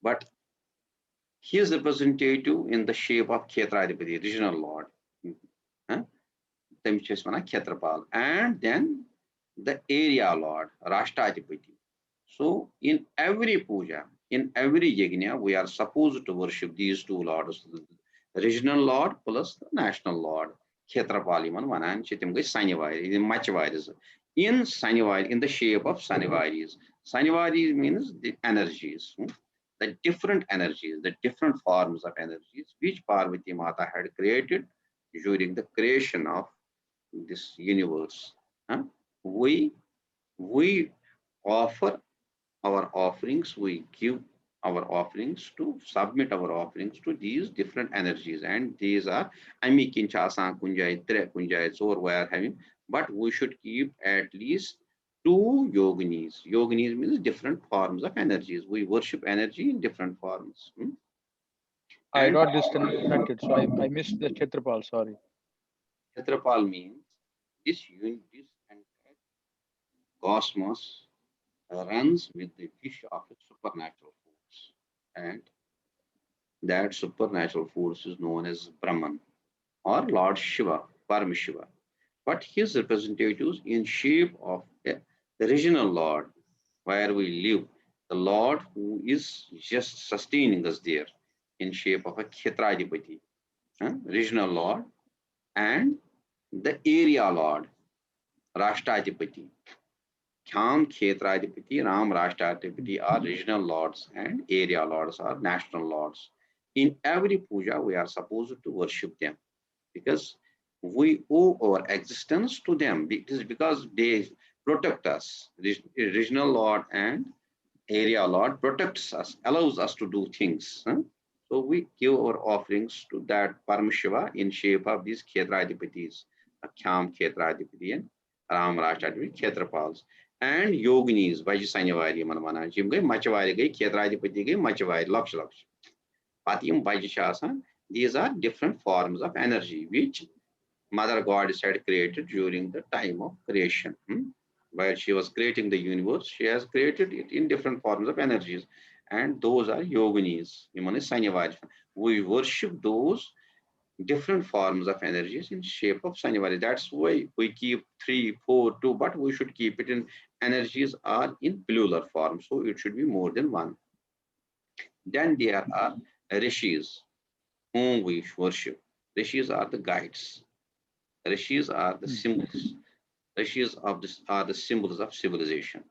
But he is representative in the shape of Khetradipati, original Lord. Khetrapal, and then the area Lord, Rashtadipati. So in every puja, in every yajna, we are supposed to worship these two lords, the regional Lord plus the national Lord. Khetrapaliman, Vanan, Chitimgai, Sanivari, in Machavaris. In Sanivari, in the shape of Sanivaris. Sanivaris means the energies, the different energies, the different forms of energies which Parvati Mata had created during the creation of this universe. We offer our offerings, we give our offerings to submit our offerings to these different energies, and these are Amikinchasan Kunjai, Tre Kunjai, or we are having, but we should keep at least 2 yoginis. Yoginis means different forms of energies. We worship energy in different forms.
I got disconnected, so I missed the Chetrapal, sorry.
Chetrapal means this entire cosmos runs with the wish of a supernatural force, and that supernatural force is known as Brahman or Lord Shiva, Paramashiva. But his representatives in shape of the original Lord where we live, the Lord who is just sustaining us there in shape of a Khetradipati, regional Lord, and the area Lord, Rashtadipati. Khyam Khetradipati, Ram Rashtraadipati are regional lords and area lords are national lords. In every puja, we are supposed to worship them because we owe our existence to them. It is because they protect us. Regional lord and area lord protects us, allows us to do things. So we give our offerings to that Paramashiva in shape of these Khetradhipatis, Khyam Khetradhipati and Ram Rashtraadhipati, Khetrapals. And yoginis, Vajrasanyavari Manvana, Jim Gai, Machavari Gai, Khetradhipati Gai, Machavari, Laksh Laksh. Patyam Vajrashasan, these are different forms of energy which Mother Goddess had created during the time of creation. While she was creating the universe, she has created it in different forms of energies. And those are yoginis. We worship those different forms of energies in shape of Sanyavari. That's why we keep 3, 4, 2, but we should keep it in energies are in plural form. So it should be more than one. Then there are rishis whom we worship. Rishis are the guides. Rishis are the symbols. Rishis are the symbols of civilization.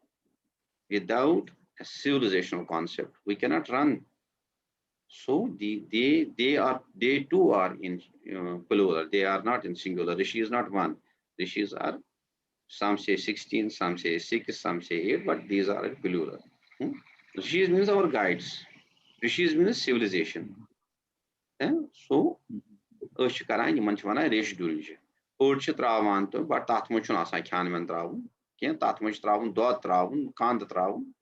Without a civilizational concept, we cannot run. So they too are in plural. They are not in singular. Rishi is not one. Rishis are, some say 16, some say 6, some say 8, but these are in plural. Rishis means our guides. Rishis means civilization. So Ösh karan yiman chh vanan resh dulje. Öd chh travan to, but tat mach chun asan khan men travun. Ken tat mach travun, dod travun, kand travun.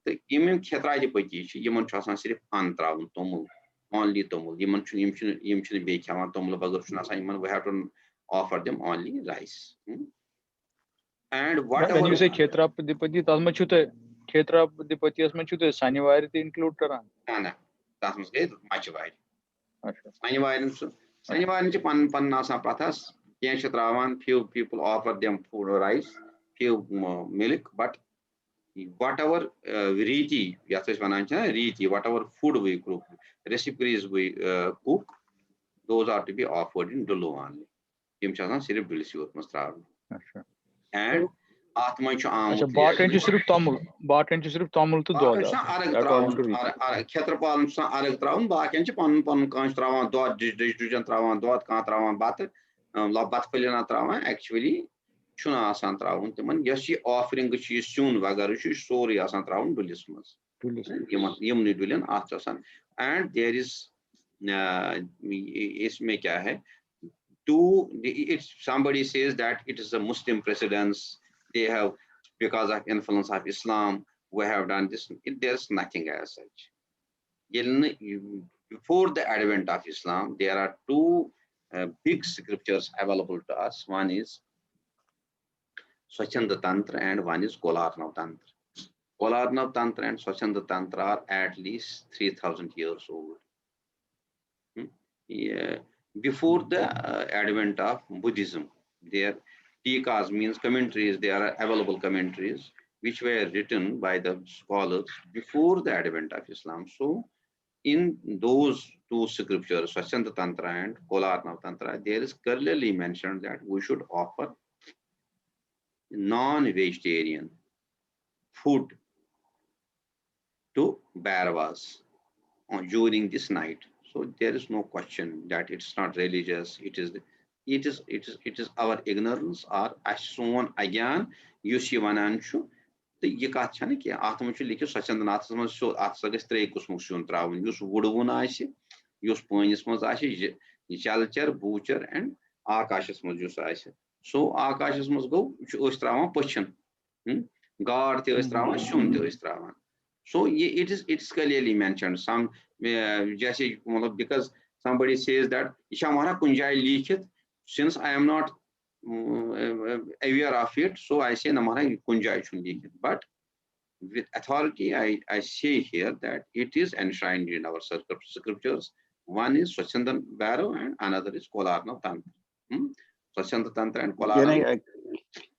The imam Khetradhipati chh yiman chh asan sirf an travun tomul. Only tomul. Yiman chun be khavan tomul bagar chun asan yiman, we have to offer them only rice. And whatever.
When you say Khetrapati, Tasmachute, Khetrapati Asmachute, Sanyavari include Taran.
No, that must get much wide. Sanyavari pan nasa pathas. Ken chh travan, few people offer them food or rice, few milk, but whatever riti, whatever food we cook, recipes we cook, those are to be offered in Dulu only. And Atman
Bart and Sirip Tamil to Doda.
Khetrapal Arag Traun, Bakan Pan Kanch Travan, Dot Distribution Travan, Dot Kantravan Batter, Labat Pelina Travan, actually. Chuna Santraun, Yashi offering which is soon Vagarushi, Sori Asantraun, Dulismus. Yumni Dulian Archasan. And there is somebody says that it is a Muslim precedence. They have, because of influence of Islam, we have done this. There's nothing as such. Before the advent of Islam, there are two big scriptures available to us. One is Swachanda Tantra and one is Kolarnav Tantra. Kolarnav Tantra and Swachanda Tantra are at least 3,000 years old. Before the advent of Buddhism, their tikas means commentaries, there are available commentaries which were written by the scholars before the advent of Islam. So in those two scriptures, Swachanda Tantra and Kolarnav Tantra, there is clearly mentioned that we should offer non-vegetarian food to Bairavas during this night. So there is no question that it's not religious. It is our ignorance or assumption again. Yushivananchu. The Yakachana ki Atmachu Sachandanathas so Atsagastre Kusmushun travel. Use Woodwunashi, use Poinismasashi, Chalcher, Butcher, and Akashas Majusashi. So Akashas must go to Ostrava Puchan. God the Ostrava, Shun the Ostrava. So it is clearly mentioned. Some because somebody says that Ishamara Kunjai Likhit, since I am not aware of it, so I say Namara Kunjai Likhit. But with authority, I say here that it is enshrined in our scriptures. One is Swachandan Barrow and another is Kolarnav Tantra. Swachanda Tantra and Kolarnav.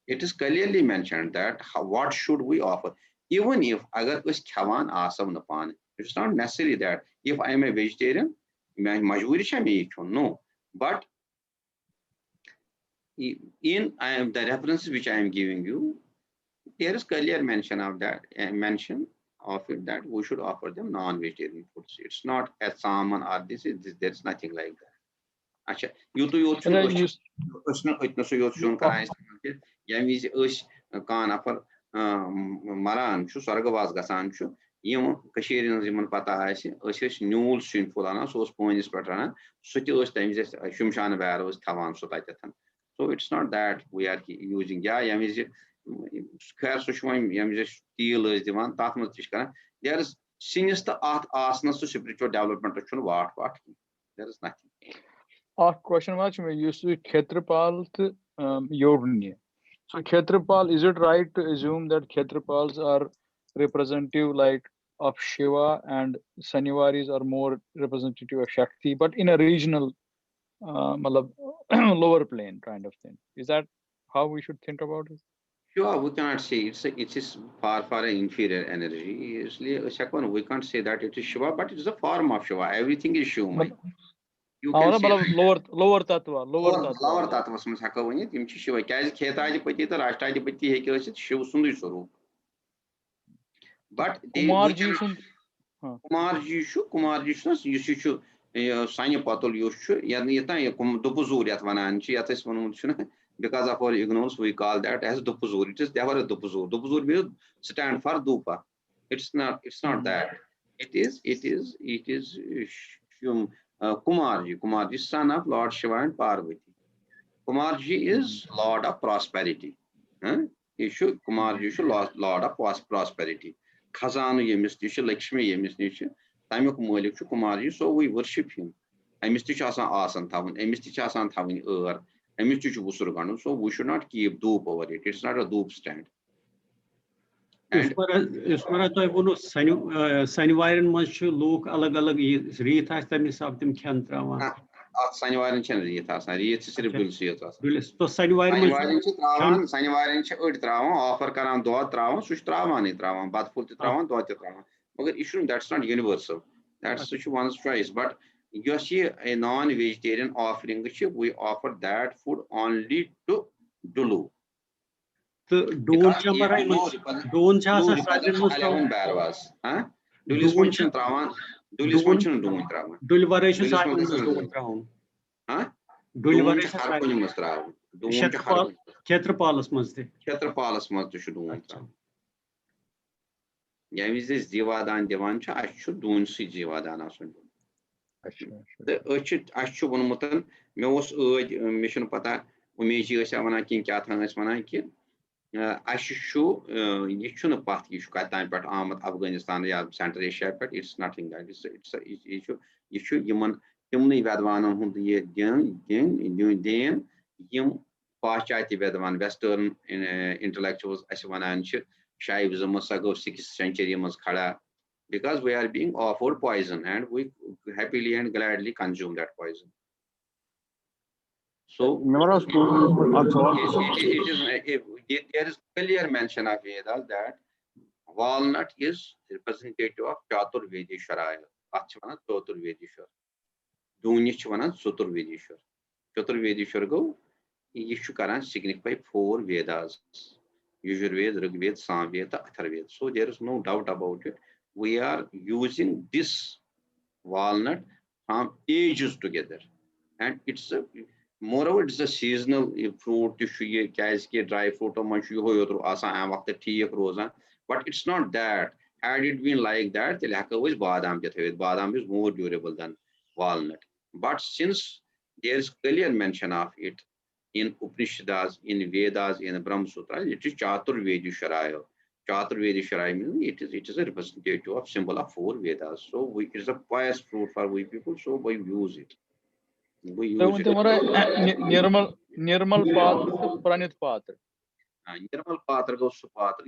It is clearly mentioned that what should we offer? Even if agar us khawan asam napan, it's not necessary that if I am a vegetarian, no. But in the references which I am giving you, there is clear mention of that, mention of it that we should offer them non-vegetarian foods. It's not a salmon or this is this. There's nothing like that. Acha, you to your maran chu sargavas gasan chu yim kashirin ziman pata asi newel sin fulana so spoins patrana suti us times shumshan barrows tavan so tatatan. So it's not that we are using yam is square sushwan yam is steel is divan tatmat tishkana. There is sinister art asnas to spiritual development what there is nothing.
Question was we used to Khetrapal Yorni. So Khetrapal, is it right to assume that Khetrapals are representative like of Shiva and Sanivaris are more representative of Shakti, but in a regional lower plane kind of thing? Is that how we should think about it?
Sure, we cannot say it is far inferior energy. Usually, we can't say that it is Shiva, but it is a form of Shiva. Everything is Shiva. You can say
lower tattva.
Lower tattva sum haka vanit im chi Shiva kaz khetadipati ta rashtrapati heki asit Shiv sundu swarup. But Kumarji shu Sanya Patul Yushu Yanita Dupuzur yat vananchi yatis vanunchuna. Because of our ignorance, we call that as Dupuzur. It is never a Dupuzur. Dupuzur will stand for Dupa. It's not that. It is Kumarji, son of Lord Shiva and Parvati. Kumarji is Lord of prosperity. Kumarji is Lord of prosperity. Khazanu yemistisha, Lakshmi yemistisha, Tamuk Molik Kumarji, so we worship him. I mistichasan asan tavun, I mistichasan tavun I mistichu busurganu, so we should not keep dupe over it. It's not a dupe stand.
Usmara to bunu Sanivaran manchu look alag reet has them is of them can trauma.
Sanivaran chen reet has reet cerebral seatas.
So Sanivaran
ud trauma offer karan do trauma such trauma ni trauma but full trauma do trauma. Okay, issue that's not universal. That's such one's choice. But you see a non-vegetarian offering, we offer that food only to Dulu.
Don't
Ashu Bunmutan, Mos Mission Pata, Umeji Savana King Kathan Manaki, Ashu, Yishuna Path, Yushkatan, but Ahmad Afghanistan, Central Asia, but it's nothing that it's an issue. Human, Humni Vadwana, whom the Indian, Yum, Pashati Vedavan, Western intellectuals, Aswananch, Shaivism, Masago, 6th century Maskara. Because we are being offered poison and we happily and gladly consume that poison. So there is clear mention of Vedas that walnut is representative of Chatur Vedishwaraya. Achvana Chatur Vedishwar. Dunishvana Sutur Vedishwar. Chatur Vedishwar go, Yishukaran signify 4 Vedas. Yajurveda, Rigveda, Samveda, Atharveda. So there is no doubt about it. We are using this walnut from ages together, and it's a moreover it's a seasonal fruit. Dry fruit but it's not that. Had it been like that, the badam is more durable than walnut. But since there is clear mention of it in Upanishads, in Vedas, in Brahma Sutra, it is Chatur Vedishwaraya. Chatur Vedishwaraya means it is a representative of symbol of 4 Vedas. So it is a pious fruit for we people, so we use it. We use it.
Nirmal Patra, Pranit Patra.
Nirmal Patra goes to Patra,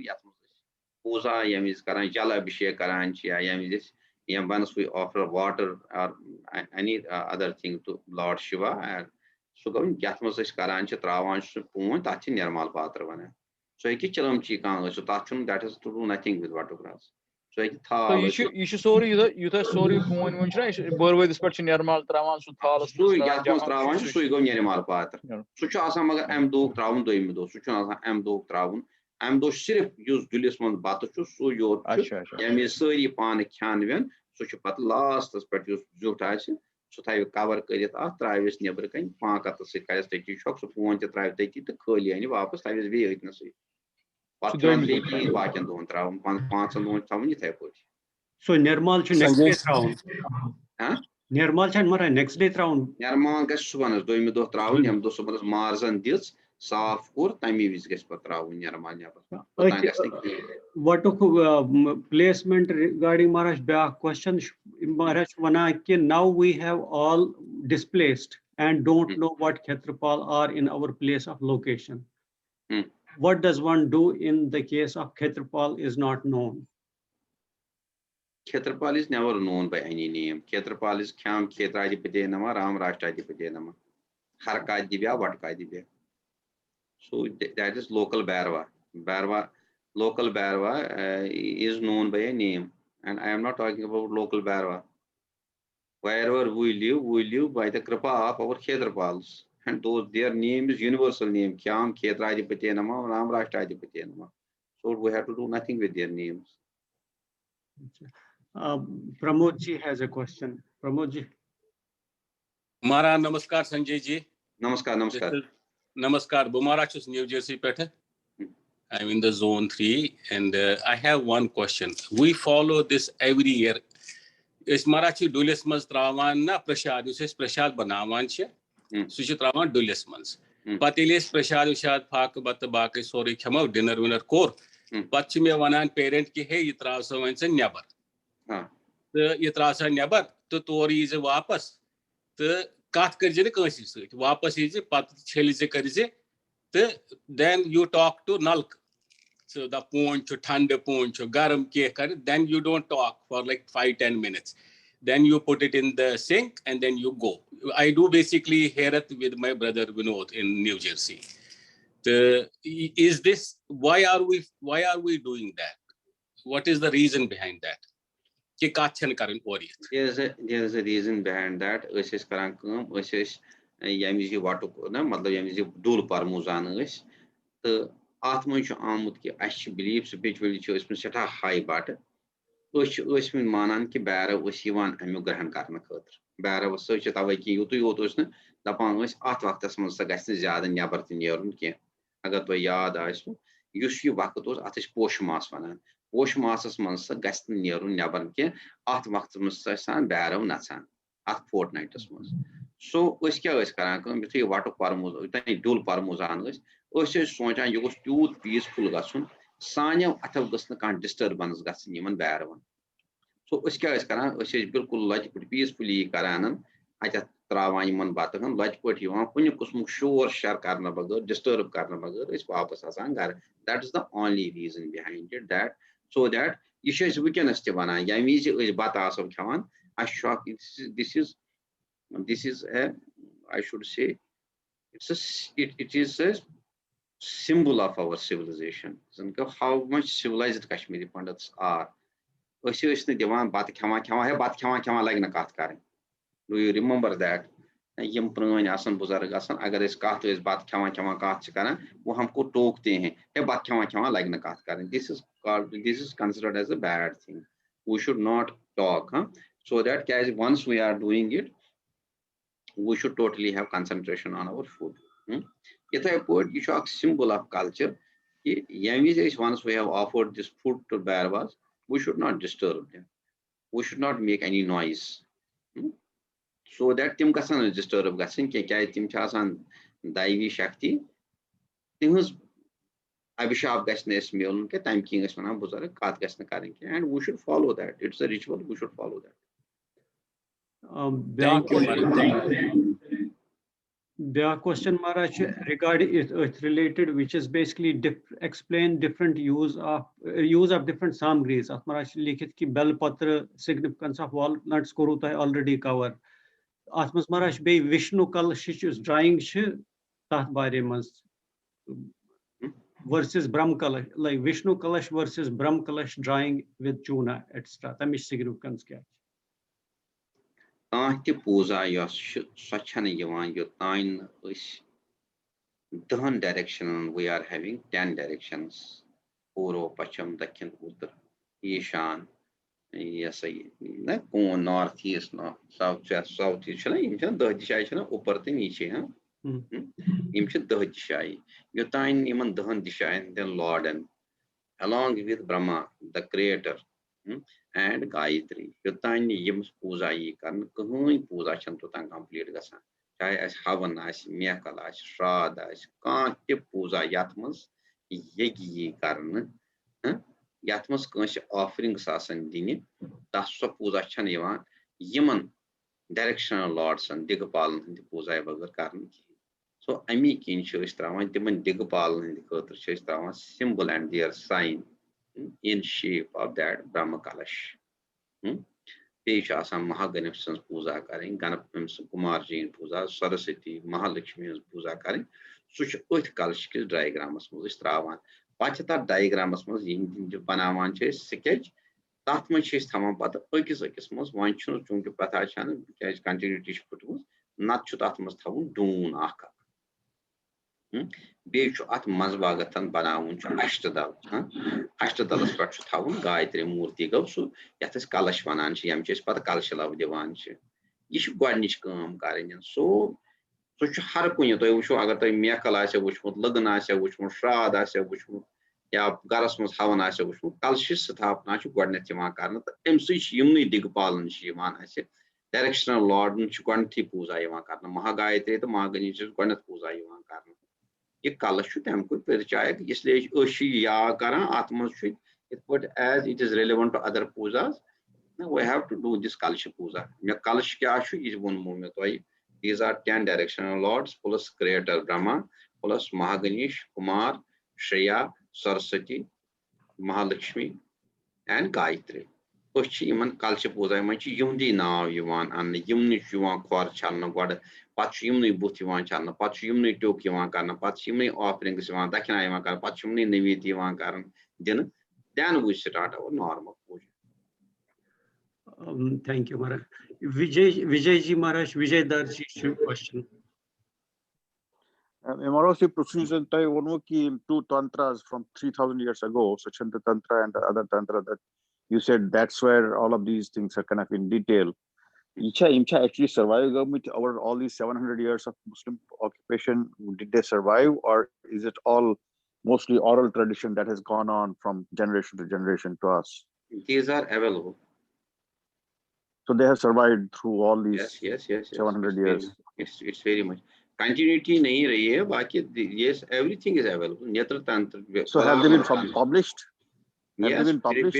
Puja, Yam is Karan, Jala Abhishek Karanchi, Yam is this. Once we offer water or any other thing to Lord Shiva, and so going Yatmos Karanchi, Travanch, Pun, touching Nirmal Patra. So I get Chalam Chikang, so Tachum, that has to do nothing with watercrafts. So I thought
you should sorry you sorry point Borway this person Nirmal Travan, so Thalas,
Travan, so you go Nirmal Patra. Such as I'm do Travan, do Such as I'm do Travan, am do sirf use dulis mon batu chu so yot yami sari pan khanwen so chu pat last pet use jut ase so thayo cover karit at travis neber kan pankat se kayas teki shok so phone te travis teki te kholi ani wapas travis ve itna se pat tram leki bakin don traum 5 don tavni the pot
so normal chu next day round
ha
normal chan mara next day round
normal gas subanas do mi do traun yam do subanas marzan dits saaf kur tami vis gas patraun normal ya
what placement regarding Maharaj back question Maharaj wana ki now we have all displaced and don't know what Khetrapal are in our place of location. What does one do in the case of Khetrapal is not known?
Khetrapal is never known by any name. Khetrapal is Khyam Khetrajipati Nama, Ram Rashtrajipati Nama. Harkadibya, Vatkadibya. So that is local Barwa. Local Barwa is known by a name. And I am not talking about local Barwa. Wherever we live by the Kripa of our Khetrapals. And their name is universal name. Khyam Khetrajipati Nama, Ram Rashtrajipati Nama. So we have to do nothing with their names.
Pramod ji has a question. Pramod ji.
Mara Namaskar Sanjay ji.
Namaskar.
Namaskar. Bumarachus, New Jersey Pete. I'm in the zone 3 and I have one question. We follow this every year. Is Marachi Dulis Mans Travan na Prashad, you say Prashad Banavanche, Sushitravan Dulis Mans. Patilis Prashad Ushad Pak Batabaki, sorry, come out dinner winner core. Pachime Vanan parent ki hey Yitrasa and never. The Yitrasa never to Tori is a wapas. The Kat Karjini Kursis, wapas is a Pat Chelize Karze. Then you talk to Nalk. So the punch, thanda punch, garam ke, then you don't talk for like 5-10 minutes. Then you put it in the sink and then you go. I do basically Herath with my brother Vinod in New Jersey. Is this why are we doing that? What is the reason behind that?
There is a reason behind that. Is karankum, is yamizi watu na, matlab yamizi dul parmuzan is the Atmanch Amut ki Ash believes spiritually chose Seta high butter. Usmin Manan ki Bara was Sivan and Mugrahan Karna Kutr. Bara was such a Tawaki Utusna, the Pangas Atwaktas Monsagas Yad and Yabartin Yorunki. I got by Yad Isu. Usu Wakatos at his Posh Masfanan. Posh Masas Monsa Gaston Yorun Yabanke, Atwaktas San Bara Natsan at fortnight as months. So Uskia is Karankum between Watu Parmuz, Dul Parmuzangas. Also, Sonja, you go to peaceful Gassun, Sanya Atagasna can't disturbance Gassin even Baravan. So, Uska is Karan, which is Bilkul Lodge peacefully Karanam, I just Travaniman Batakan, Lodge put you on, when you could sure share Karnabagar, disturb Karnabagar, is Papas Asangar. That is the only reason behind it. That so that you should we can Estevana, Yamizi is Batas of Kawan. I shock this is a I should say it is a symbol of our civilization. How much civilized Kashmiri Pandits are. Do you remember that? Yim Prun Asan Buzaragasan, Agaris Kato is Bat Kama Katchakana, Wahamko Tokte, a Bat Kama like Nakatkaran. This is considered as a bad thing. We should not talk. So that once we are doing it, we should totally have concentration on our food. If I put you shock symbol of culture, once we have offered this food to Barwas, we should not disturb them. We should not make any noise. So that Tim Kasan disturb Gasin Kay Tim Chasan Daivi Shakti. Things Abhishab Gasnes Milke, Time King Asmana Buzara, Kat Gasna Karinke, and we should follow that. It's a ritual, we should follow that.
Thank you.
The question Maharaj regarding it's related, which is basically explain different use of different samgris. Maharaj likhit ki bell patra significance of walnuts koruta already cover. Atmas Maharaj be Vishnu Kalash drawing tat bare mas versus Brahm Kalash, like Vishnu Kalash versus Brahm Kalash drawing with Chuna, etc. Tamish significance kya?
Tahti Puja Yosh Sachana Yavan Yotain is 10 direction we are having 10 directions. Puro, Pacham, Dakhin, Uttar, Ishan, yes, I northeast, no, southwest, southeast, the Dishai, upper the Niche, Imchit the Dishai. You time even the Dishai, then Lord, and along with Brahma, the creator, and Gayatri. You time Yims Puja, Kan Kuhui Puja Chantutan complete Gasa. Chai as Havan, as Miakala, as Shrada, as Kanti Puja Yatmas, Yegi Karn. Yatmas Kanshi offering Sasan Dini, Taswa Puja Chaniva, Yemen directional lords and Digapal in the Puja Bagar Karn. So I mean in Shivaratri, Timan Digapal in the Kotra Shivaratri symbol and their sign in shape of that Brahma Kalash. Peshasam Mahaganipson's Puja Karing, Ganapim's Kumarji Puja, Saraswati, Mahalakshmi's Puja Karing, such Uth Kalashkil diagrams Mustravan. Pachata diagrams was in Panamanche, sketch, that much is Tama, but Okismus, one chun to Patachan, which continue to put was not to that must have doon aka. Beach at Mazbagatan Banaun, Ashtadal, Ashtadal structure town, Gayatri Murti go, so yet is Kalashwanan, she am just but Kalshala of the Vanche. You should go and Karin. So हर कुछ तो वो show अगर तो मियाकल आसे वो show लगन आसे वो शो श्राद्ध आसे वो शो या गरस में हवन आसे वो शो कलशिश स्थापना चु गवर्नर चिमा करना तो एमसी यमुनी दिग्पालन शिवान आसे डायरेक्शनल लॉर्ड चु गवर्नर पूजा यवान करना महागायत्री तो महागणेश गवर्नर पूजा यवान करना ये कलश चु तम को परिचय इसलिए ओशी या करा आत्मा चु it put as it is relevant to other pujas now we have to do this kalash puja me kalash kya chu is one moment to these are 10 directional lords plus creator Brahma plus Mahaganesh, Kumar, Shreya, Saraswati, Mahalakshmi, and Gayatri. Uchi iman kalcha puja manchi yumdi now yuvan and yumni yuvan kwar chalna gwada pachu yumni bhuti yuvan chalna pachu yumni tok yuvan karna pachu yumni offerings yuvan dakina yuvan karna pachu yumni niviti yuvan karna then we start our normal puja.
Thank you, Maharaj. Vijayji Maharaj, Vijay Darji question.
Maharaj, one two tantras from 3,000 years ago, Sachanta Tantra and the other tantra that you said that's where all of these things are kind of in detail. Imcha actually survived with over all these 700 years of Muslim occupation. Did they survive, or is it all mostly oral tradition that has gone on from generation to generation to us?
These are available.
So they have survived through all these
yes.
700 years.
It's very much. Continuity nahi rahi hai, baki, yes, everything is available. Netra Tantra.
So have they been published?
Yes,
have they been published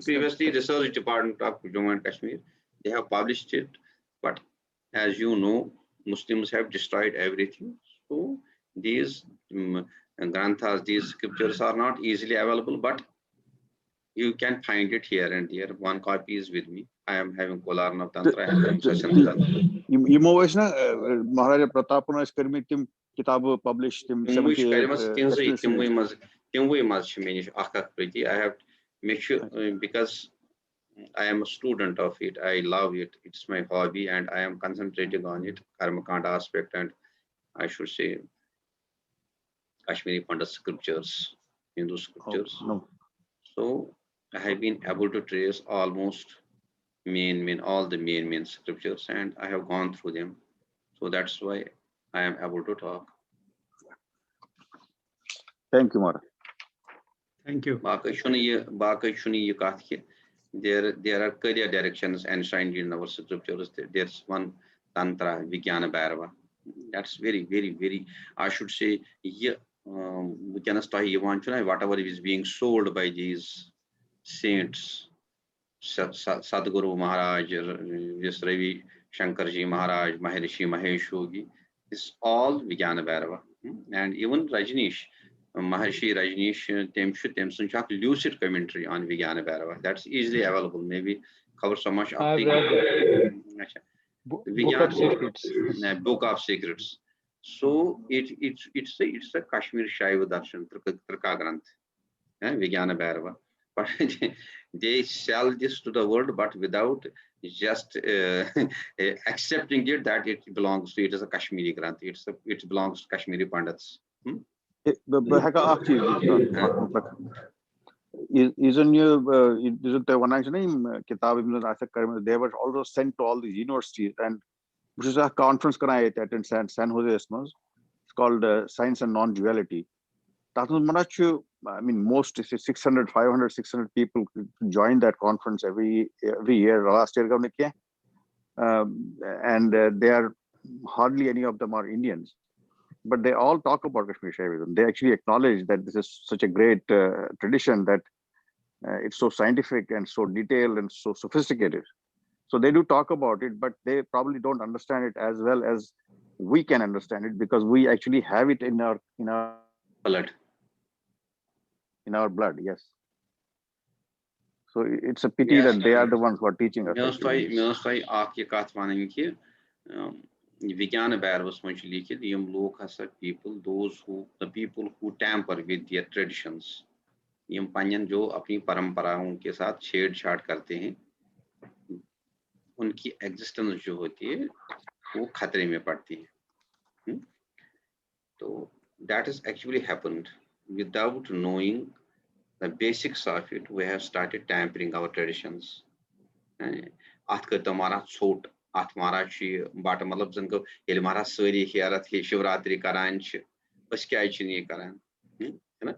previously Research Department of Jammu and Kashmir, they have published it. But as you know, Muslims have destroyed everything. So these granthas, these scriptures are not easily available, but you can find it here and there. One copy is with me. I am having Kolarna Tantra.
Maharaja Pratapana is Kermitim Kitabu published in 78.
I have made sure because I am a student of it. I love it. It's my hobby and I am concentrating on it. Karmakanda aspect and I should say Kashmiri Pandit scriptures, Hindu scriptures. So I have been able to trace almost all the main scriptures and I have gone through them. So that's why I am able to talk.
Thank you, Mara.
Thank you.
There are career directions enshrined in our scriptures. There's one Tantra, Vijnana Bhairava. That's very, I should say, whatever is being sold by these saints, Sadhguru Maharaj, Ravi Shankarji Maharaj, Maharishi Mahesh Yogi, is all Vijnana Bhairava. And even Rajneesh, Maharishi Rajneesh, Temsunchak lucid commentary on Vijnana Bhairava. That's easily available. Maybe cover so much of the Book of Secrets. So it's a Kashmir Shaiva Darshan, Trika Granth, Vijnana Bhairava. But they sell this to the world, but without just accepting it that it belongs to it as a Kashmiri Granth. It belongs to Kashmiri Pandits.
isn't the one name kitab they were also sent to all these universities, and which is a conference in San Jose. It's called Science and Non-Duality. I mean, most 600, 500, 600 people join that conference every year. Last year, and they are hardly any of them are Indians, but they all talk about Kashmir Shaivism. They actually acknowledge that this is such a great tradition, that it's so scientific and so detailed and so sophisticated. So they do talk about it, but they probably don't understand it as well as we can understand it, because we actually have it in our
blood.
In our blood, yes. So it's a pity that they are the ones who are teaching us.
People, the people who tamper with their traditions, यम पन्यन जो अपनी परंपराओं के साथ छेड़छाड़ करते हैं, उनकी existence जो होती है वो खतरे में पड़ती है. तो that has actually happened without knowing the basics of it. We have started tampering our traditions. At कर तमारा छोट at मारा ची बाट मतलब जन को ये मारा सारी हेरथ ही शिवरात्रि करान ची बस क्या ही नहीं करान, है ना?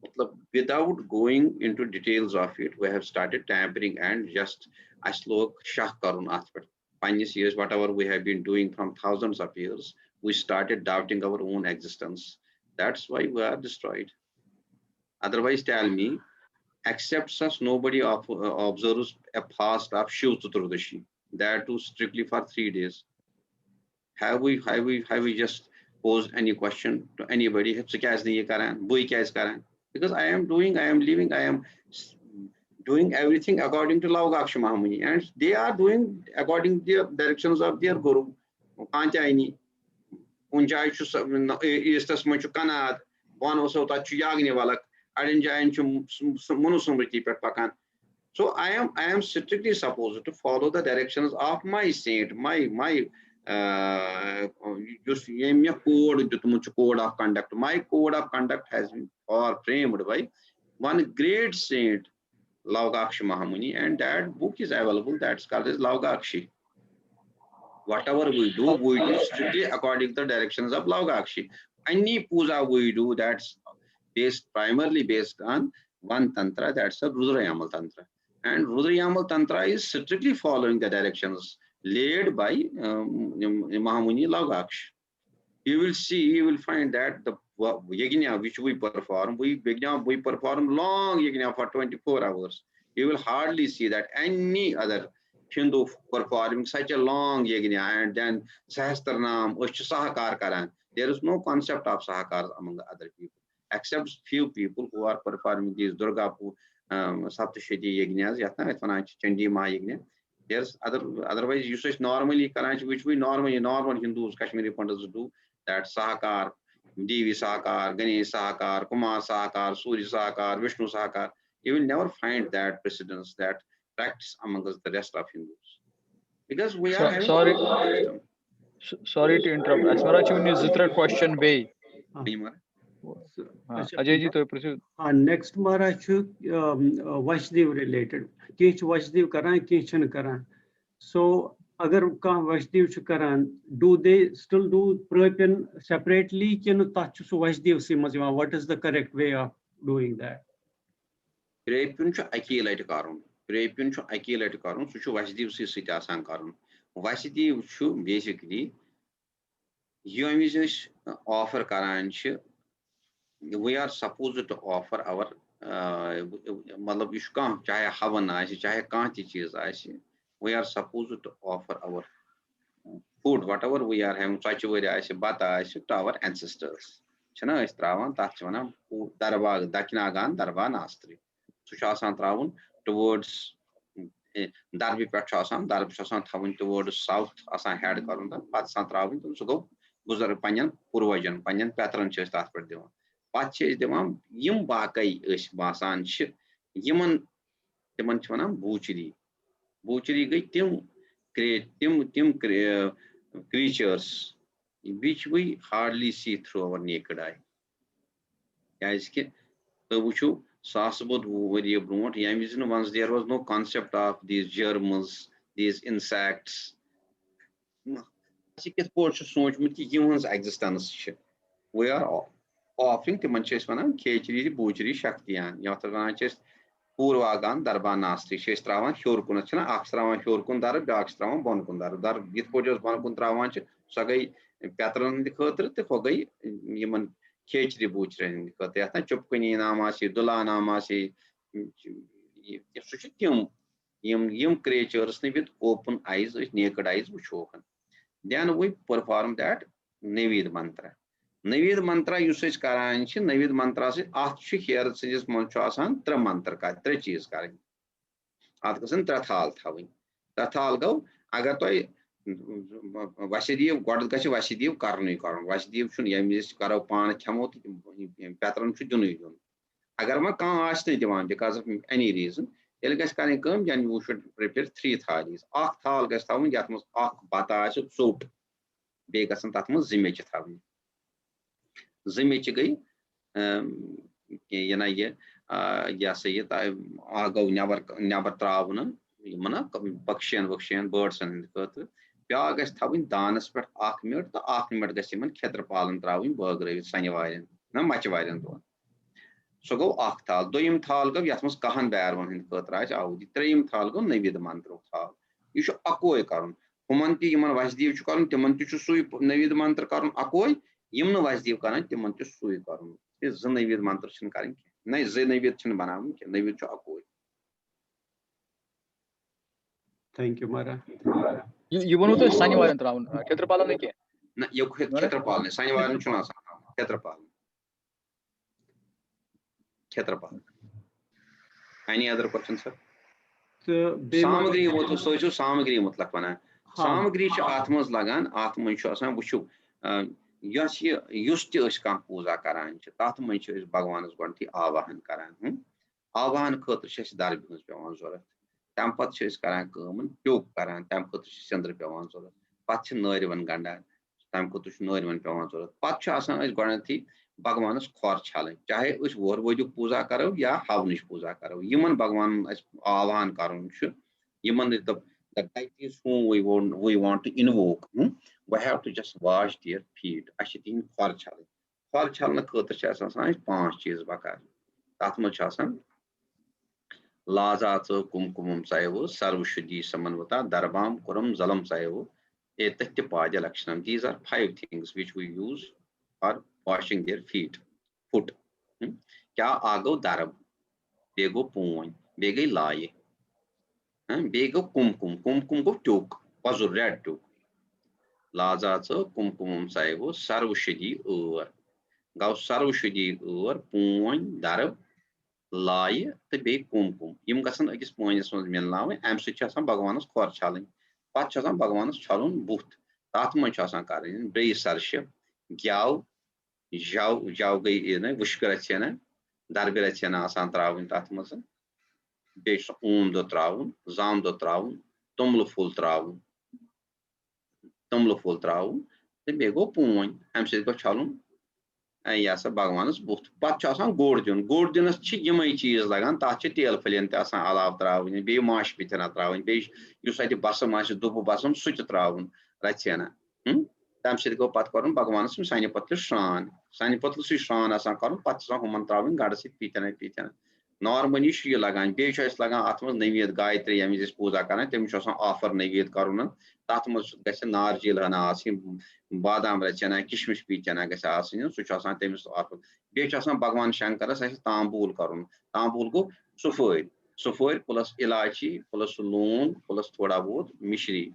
मतलब without going into details of it, we have started tampering and just as log shah karun at पर. Panyas years, whatever we have been doing from thousands of years, we started doubting our own existence. That's why we are destroyed. Otherwise, tell me, except such nobody observes a fast of Shiv Chaturdashi. That too strictly for 3 days. Have we just posed any question to anybody? Because I am living, I am doing everything according to Laugakshi Mahamuni, and they are doing according to the directions of their Guru. Panchayani, Unjai Istas Machukanad, one also Tachu Yagni Valak, Adinjayan Munusumriti Petpakan. So I am strictly supposed to follow the directions of my saint, my just code of conduct. My code of conduct has been framed by one great saint, Laugakshi Mahamuni, and that book is available. That's called as Laugakshi. Whatever we do strictly according to the directions of Laugakshi. Any puja we do, that's primarily based on one tantra, that's a Rudrayamal tantra. And Rudrayamal tantra is strictly following the directions laid by Mahamuni Laugakshi. You will find that the yajna which we perform, we perform long yajna for 24 hours. You will hardly see that any other Hindu performing such a long yajna and then Sahasranam, Sahakar Karan. There is no concept of Sahakar among the other people, except few people who are performing these Durga Saptashiti yajnas, Chandi Ma yajna. There's otherwise usage normally Karachi, which we normal Hindus, Kashmiri Pandits do, that Sahakar, Devi Sahakar, Ganesh Sahakar, Kumar Sahakar, Suri Sahakar, Vishnu Sahakar. You will never find that precedence, that practice amongst the rest of Hindus. Because we are
sorry to interrupt. Asmarachi is a question bay. Ajay ji to proceed.
Next Marachu Vashdev related. Kich Vashdev Karan, Kichan Karan. So agar ka Vashdev Karan, do they still do Propian separately? Can touch Vashdev Simazima? What is the correct way of doing that?
Propian Akilite Karun. Propian Akilite Karun, Suchu Vashdev Sitasan Karun. Vashdev Shu basically you offer Karanch. We are supposed to offer our मतलब इसका चाहे हवन आए चाहे कांची चीज आए, we are supposed to offer our food, whatever we are having, चाचुवरी आए bata आए to our ancestors. छना इस त्रावन ताचवना दरबार दक्षिणागान दरबार नास्त्री सुशासन त्रावन towards darbi पेट्रासन darbi शासन थावन towards south आसान head करूँ था पात सान त्रावन तो सुगो गुजर पंयन पूर्वजन पंयन पैटर्न चेस्ट आस पर देवा Pache demam yim bakai ish basan sh yiman timan chwana butchery. Butchery gay tim creatures which we hardly see through our naked eye. Guys, so Sasabud vari bront, yam once there was no concept of these germs, these insects. Existence. We are offering to Manchesman, Kachiri, Bujri, Shaktian, Yatavan, Purvagan, Darbanasti, Shestravan, Shurkunachana, Akstravan, Shurkundar, Dakstravan, Bonkundar, Dar Gitpojas, Bonkuntravanch, Sagai, Patron the Kotre, the Fogai, Yaman Kachri Butcher, Kotata, Chupkini Namasi, Dula Namasi, Yum creatures with open eyes, with naked eyes, which open. Then we perform that Navid mantra. Navid mantra usage karanchi, Navid mantra se achi here says Monchasan, Tra mantra ka, tre cheese karing. Atkasan Trathal thaving. Trathal go, Agatoi Vasidiv, Godkashi Vasidiv, Karni Karan, Vasidiv shun Yamis Karapan, Chamot, Patron Chudunidun. Agarma can't ask the demand because of any reason. Elgas can come, then you should prepare 3 thalis. Ak thal gas thaving, Yatmos Ak Bata soup. Begasan Tatmos Zimich thaving. Zimich gay, Yanaye, Yasayet, I go never travana, Yamana, Bakshan, birds and the Kurth. Piagas thaving danas per Akmir, the Akmir Gasiman, Ketrapal and Traving, Burger, Sanyavian, no much violent one. So go Aktal, Doim Talgo, Yatmos Kahan Bear one in the Kurtraj, out the Trim Talgo, maybe the mantra of you should acquire Karan. Humanti Yaman Vasdiv Chukaran, Timantu Sui, Navid Mantra Karan Akoi, Yumno Vasdiv Karan, Timantu Sui Karan. Is the Navid Mantra Shinkarin, Nice Navid Chinbanam, Navid Chakoi.
Thank you, Mara.
You want to Sanyavan round, Ketrapala?
You hit Ketrapal, Sanyavan Chunas, Ketrapal. Ketrapal. Any other questions, sir? Samagri was to social Samagri Mutlakana. Samagri Atmos Lagan, Atman Shosan, Bushu. Yes, used to Skampuza Karan, Tatman is Bhagwan's Guanti, Avahan Karan. Avahan Kotrish Darbus Bewanzora. Tampat is Karan Kerman, Tuk Karan, Tamkotish Sandra Bewanzora. Pachin Norivan Ganda, Tamkotish Norivan Bewanzora. Pachasan is guarantee. Bhagwan's core challenge. Chahe us war woju puja karo ya havnish puja karo. Human Bhagwan as avan karon should. Human is the deities whom we want to invoke. We have to just wash their feet. Ashitin core challenge. Core challenge kota chasan is 5 cheese bakar. Tatma chasan. Laza to kumkumum sayo, sarvushuji samanvata, darbam kuram zalam sayo, etattipaja lakshanam. These are 5 things which we use for washing their foot. Kya ago darab, bego poin, bege laye, bego kumkum go tuk, was a red tuk. Laza to kumkumum sayo, sarvushuji over. Gau sarvushuji over, poin, darab, laye, the big kumkum. Yim gasan agis poin is one milnawe, am suchasan Bhagwan's core challenge. Pachasan Bhagwan's chalun boot. Tatman chasan karin, bray sarship, gyao. Jau gay Vushkarachena, Darbirachena, Santravin Tatmasan, Bish do Traun, Zam do Traun, Tumluful Traun, the Bego Puin, Amsid Chalum, and Yasa Bhagwan's boot. Pachasan Gordianus Chigimai cheese like Antachitel Filientas and Alav Traun, Be Marsh Pitana Traun, Bish, you say the Basamash, Dubu Basam, Such Traun, Rachena. Tamsid go Patkorum, Bhagwanus, Sani Patlishan, Sani Patlushan, as a Karum Patsan, Human Travin, Gardasit Pitana. Normally, she Lagan, Bisha is Lagan, Atmos, Navy Gayatri, Yamis Puzakan, Timshosan offer Navy Karunan, Tatmos Gassan Argil and Asim, Badam Rachana, Kishmish Pitana Gasasin, Suchasan Temis offer. Bishasan Bhagwan Shankara says Tambul Karun, Tambul go, Sufoid plus Ilachi, plus Loon, plus Todabot, Mishri.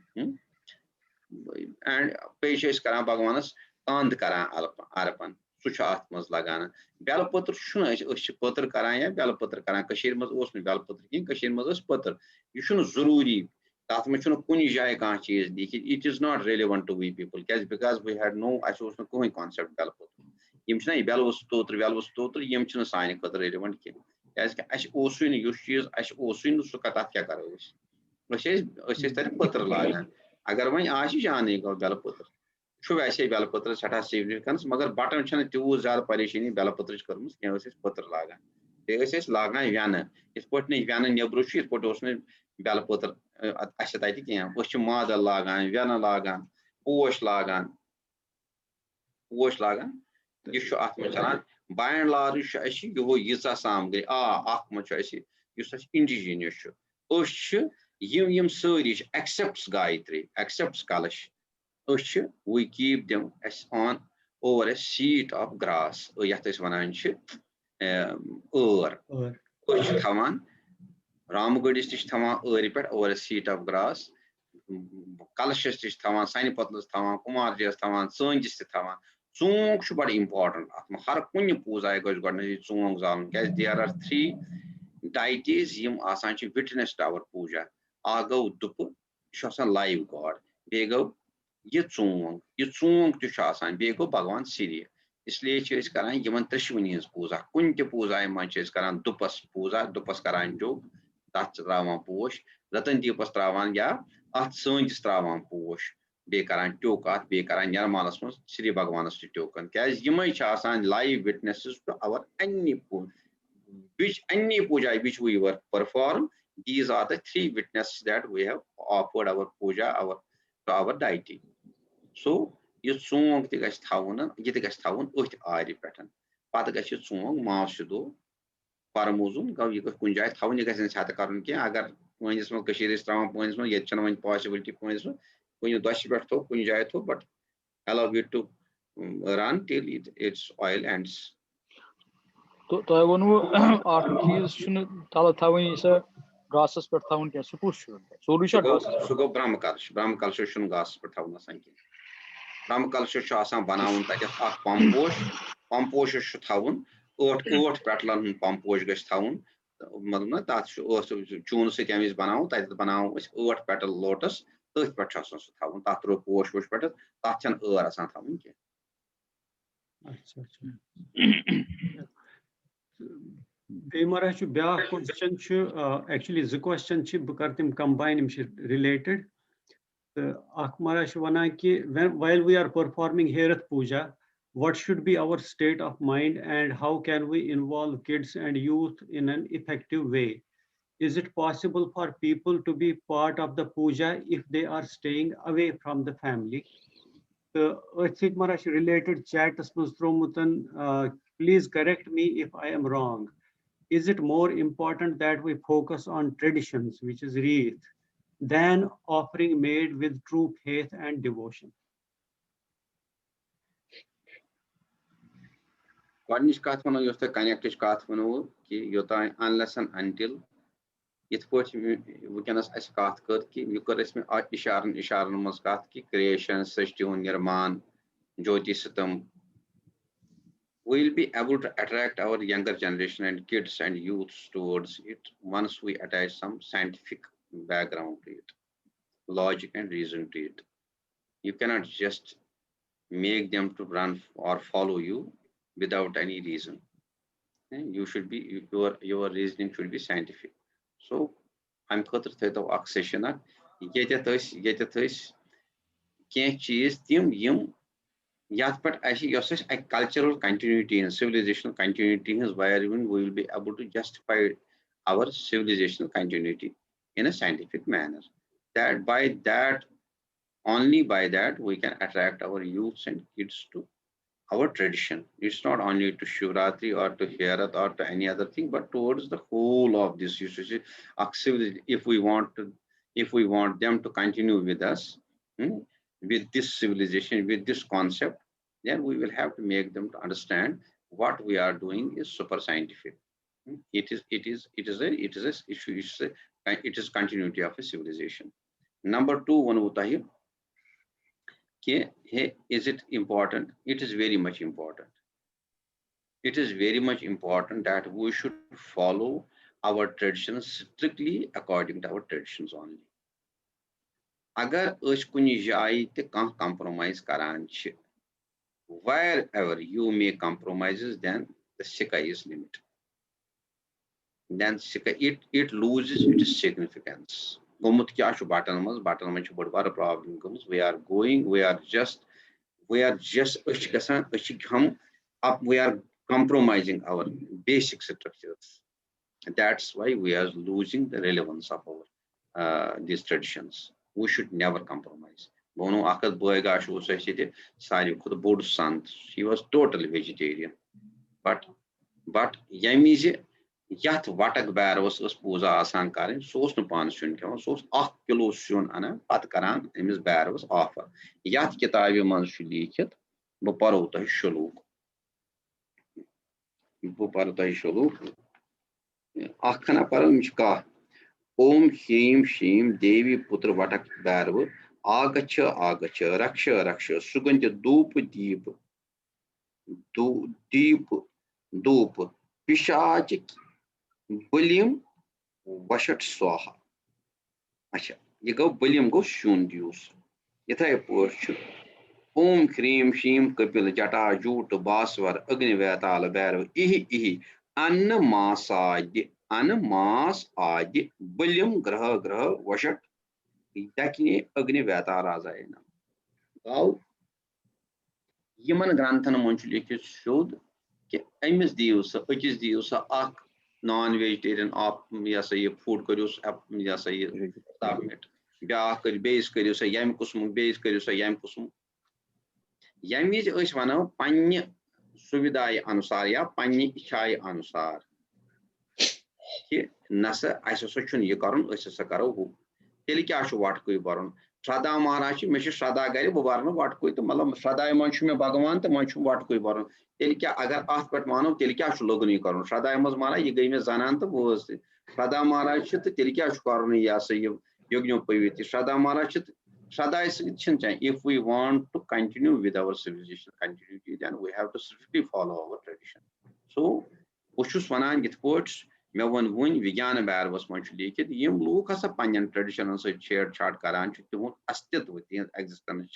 And patience Karan Bhagwanas, Tand Karan Arapan, Suchatmas Lagana, Balapotter Shuna, Potter Karaya, Balapotter Karan, Kashirmas Osmi, Balapotter King, Kashirmas Potter. You shouldn't Zururi, Tatmachuna Kunijai Kanchi is it is not relevant to we people, because we had no association going concept Balapotter. Yimchina Belvos Totter, Yimchina signing for the relevant king. As Osun, you choose as Osun Sukatakia Karos. Which is Potter Lagan. अगर वहीं आज ही जाने को बेलपत्र show वैसे बेलपत्र छठा significance मगर बटन छने त्यो जार परेशानी बेलपत्र करूँ क्या वैसे पत्र लागा Begas lagan Yana. It's put me Yana Nebrushi, put Osman Balapotter Asataki, which mother lagan, Yana lagan, Posh lagan, you should ask me. By and large, you will use a sam, Akmachashi, you such indigenous. Ush, yim surge accepts Gayatri, accepts Kalash. Ush, we keep them as on over a sheet of grass, Yatis Vananchi, or Ush Taman, Ramgudis Tama, or repeat over a sheet of grass. Kalashis Taman, Sani Potlas Taman, Kumarjas Taman, Sunjis Taman. Song should be important. Har kuni puja I goes got song zalm. Guys, there are 3 deities yim asanchi witnessed our puja. Ago dupu shosan live God. Bego yit song to shasan. Bego Bhagwan Siri. इसलिए चीज कराएं Yemen त्रिशुवनीज पूजा कुंज पूजा में चीज कराएं दुपस कराएं जो तत् त्रावान पोश रतन दीपस त्रावान या अत संजिस त्रावान पोश बे करान टोकात बे करान निर्मालस में श्री भगवानस टोकन कैज यमई आसान live witnesses to our any puja which we were perform. These are the 3 witnesses that we have offered our puja to our deity. So you song the guys town, get the guys town, ari pattern. Pata guys you song, Mashudo, Paramuzum, go you kunjai, town you guys in Satakaran, Agar, when you smoke a series, trauma points, yet channel possibility points, when you dash to kunjai, but allow you to run till its oil ends.
So I want to ask you, Tala Tawin is a gases per town can suppose solution.
So go Brahmakalsh shun gas per town. Brahmakalsh Shasan Banaun, like a pomposh town, oat patlan pomposh gas town. Maduna, that's June city is Banau, that the Banau is oat petal lotus, 30 patchas town, that through posh was better, that's an as an
question actually the question combine related. While we are performing Herath Puja, what should be our state of mind and how can we involve kids and youth in an effective way? Is it possible for people to be part of the puja if they are staying away from the family? Related chat, please correct me if I am wrong. Is it more important that we focus on traditions, which is Reeth, than offering made with true faith and devotion?
Unless and until it put we can as kath ki you could isharan muskat ki creation srishti nirman jyoti satam. We'll be able to attract our younger generation and kids and youths towards it once we attach some scientific background to it, logic and reason to it. You cannot just make them to run or follow you without any reason. You should be your reasoning should be scientific. So I'm khatr theta accession yetet can't cheese tim yim yat but actually a cultural continuity and civilizational continuity is where even we will be able to justify our civilizational continuity in a scientific manner. That by that only by that we can attract our youths and kids to our tradition. It's not only to Shivratri or to Herath or to any other thing, but towards the whole of this. If we want them to continue with us, with this civilization, with this concept, then we will have to make them to understand what we are doing is super scientific. It is continuity of a civilization. Number 2, one utahir. Is it important? It is very much important. It is very much important that we should follow our traditions strictly according to our traditions only. Agar kuni jai te compromise karan chhe, wherever you make compromises, then the shika is limit. Then shika, it loses its significance. Gomut kya shu batan mas problem comes. We are just we are compromising our basic structures. And that's why we are losing the relevance of our these traditions. We should never compromise. Bono Akad Boygash was a city, Sari Kud Bod Sant. She was totally vegetarian. But Yamizi Yat Vatak Bear was Puza Asan Karin, source no pan shun, source 8 kilo shun ana, Patkaran, and Miss Bear was offer. Yat Kitavi man shulikit, Boparota Shuluk. Boparota Shuluk. Akhana Paramishka. Om Shim Shim Devi Putra Vatak Barv Agacha Agacha Raksha Raksha Sugantya Dup Deep Deep Dup Pishach William Washat Swaha. Acha, you go William go Shun Deus. Yetha Porsche Om Cream Shim Kapil Jata Jut Baswar Agnivatala Barv Ihi Anna Masaj Anmas Aj William Graha Washat Dakine Agni Vatarazaina. Now, Yaman Granthan Monchulik showed Emis Deus, which is Deus, Ak non vegetarian op Yasay food curus up Yasay submit. Biak base curus, Yam Kusum, base curus, Yam Kusum. Yam is Ushvana, Pani Suvidai Anusarya, Pani Chai Anusar. Nasa Association Yakaran, Sakaro. Telikashu what kui baron. Shada Maharashi, Meshi Shada Gari, Bubarno, what kui to Malam Shada Manchume Bhagavan, the Manchum what kui baron. Telika Agar Aspet Mano, Telikashu Logani Karon. Shada Mara, you gave me Zananta was Shada Maharashi, the Telikashu Karni Yasa Yogno Paviti. Shada Maharashi, Shada is Chinchan. If we want to continue with our civilization continuity, then we have to strictly follow our tradition. So, Ushus Vanan get quotes. Mevan Wun Vigana Bear was much leaked. Yim Lucas a Panyan tradition also shared chart Karan to astit with the existence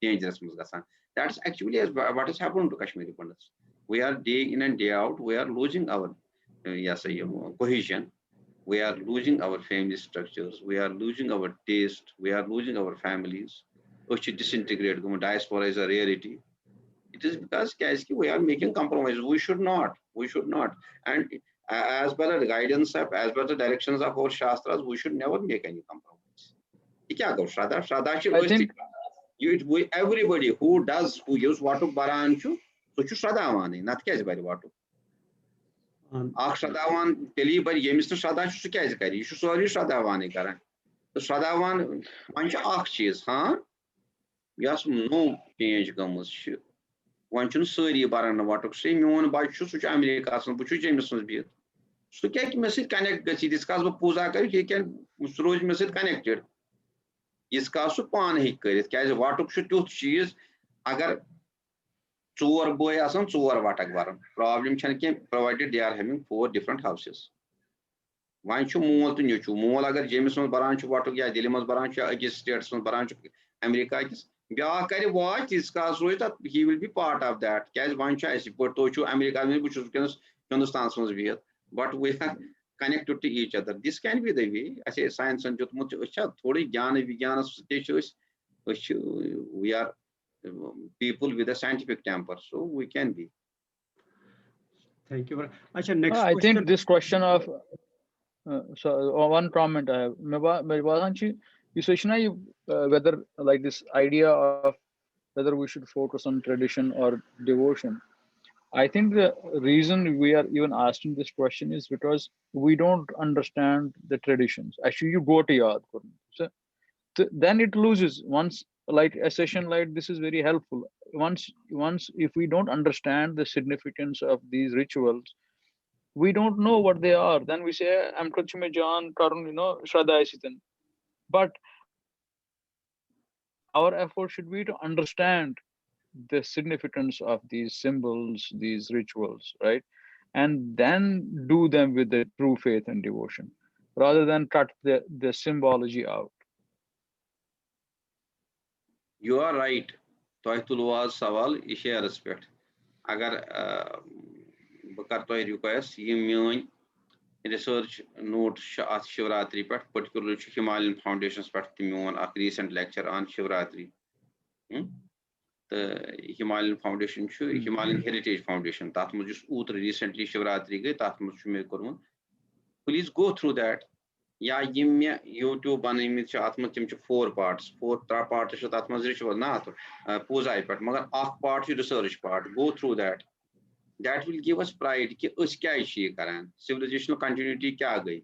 dangerous Musgasan. That's actually what has happened to Kashmiri Pandits. We are day in and day out, we are losing our cohesion, we are losing our family structures, we are losing our taste, we are losing our families, which disintegrate. Diaspora is a rarity. It is because we are making compromises. We should not. And as per the guidance of, as per the directions of our Shastras, we should never make any compromise.
I think
Everybody who use Vatu Baranchu, so you Shradavani, not Kazbari Vatu. Akshadavan, Telibar, Yemister Shadash Kazkari, you should sorry Shradavani Karan. The Shadavan, Mancha Akshis, huh? Yes, no change comes. One should sorry Baran Vatu, say, you want to buy shoes which America, and put you Jameson's beard. So can message connect discuss with Puja, he can Suroj message connected. Iska su pan he karit kya vatuk should tooth cheese agar choor boy asan choor vatak varan problem chan provided they are having 4 different houses. One chu mol to new chu mol agar Jameson baranch vatuk ya Dilimas baranch ya states baranch America is bya kare watch iska so that he will be part of that kya one cha is put to chu America mein which is Hindustan sons be but we have connected to each other. This can be the way. I say science and we are people with a scientific temper, so we can be.
Thank you. Achha, next
I
question.
think this question of so one comment I have. Whether like this idea of whether we should focus on tradition or devotion. I think the reason we are even asking this question is because we don't understand the traditions. Actually, you go to Yad. So then it loses. Once like a session like this is very helpful. Once if we don't understand the significance of these rituals, we don't know what they are. Then we say, I'm Kachme Jan, Karun, Shraddha Isitan. But our effort should be to understand the significance of these symbols, these rituals, right? And then do them with the true faith and devotion, rather than cut the symbology out.
You are right. Toitul was Saval, Isha respect. Agar Bakartoi request, you research note at Shivratri, particularly Himalayan foundations, a recent lecture on Shivratri. Himalayan Foundation, Himalayan Heritage Foundation. That was just recently Shivratri gay. That was please go through that. Yeah, YouTube banayimit chhe atma tim 4 parts. 4 parts chhe atma ritual na to puja part. Magar ak part chhe research part. Go through that. That will give us pride ki us kya ishi karan. Civilizational continuity kya gayi.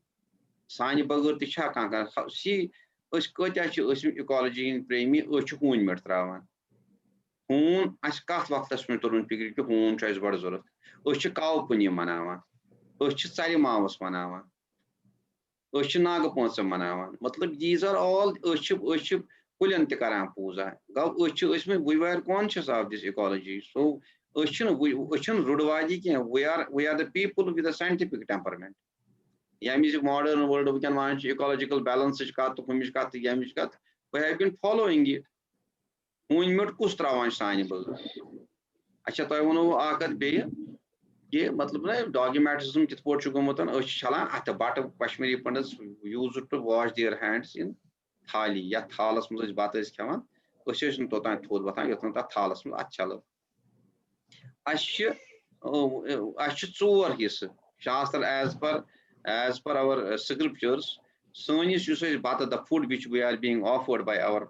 Sani bagar ti cha kan see us kotya chhe us ecology in premi us chhe hoon met trawan. Hoon as kat waqtas mein turun pikir ki hoon chhe is bad zarurat. Us chhe cow puni manawan. Us chhe sari mawas manawan. These are all Pulian Tikaran Puza. We were conscious of this ecology. So we are the people with a scientific temperament. Yami's modern world we can manage ecological balance. We have been following it. We not kustrawan signable. Acha to I want to be. ये मतलब ना dogmatism कित pot चुका मतन चलान at the bottom Kashmiri pandits use to wash their hands in thali या thalas में जो बात है इसके मान उसे तो तां थोड़ बताएं ये तो तां thalas में अच्छा लो अच्छे चोर हिस्से शास्त्र as per our scriptures sonis uses बात the food which we are being offered by our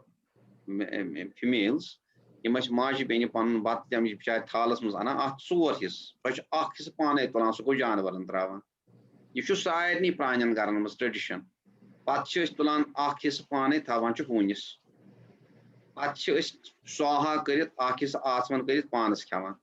females. You must march being upon what them thalas mus ana at soor his such his pane tulan so janavar antravan you should side ni pranyan garan mus tradition patch tulan his pane thavan chu hunis patch soha karit his asman karit panas khavan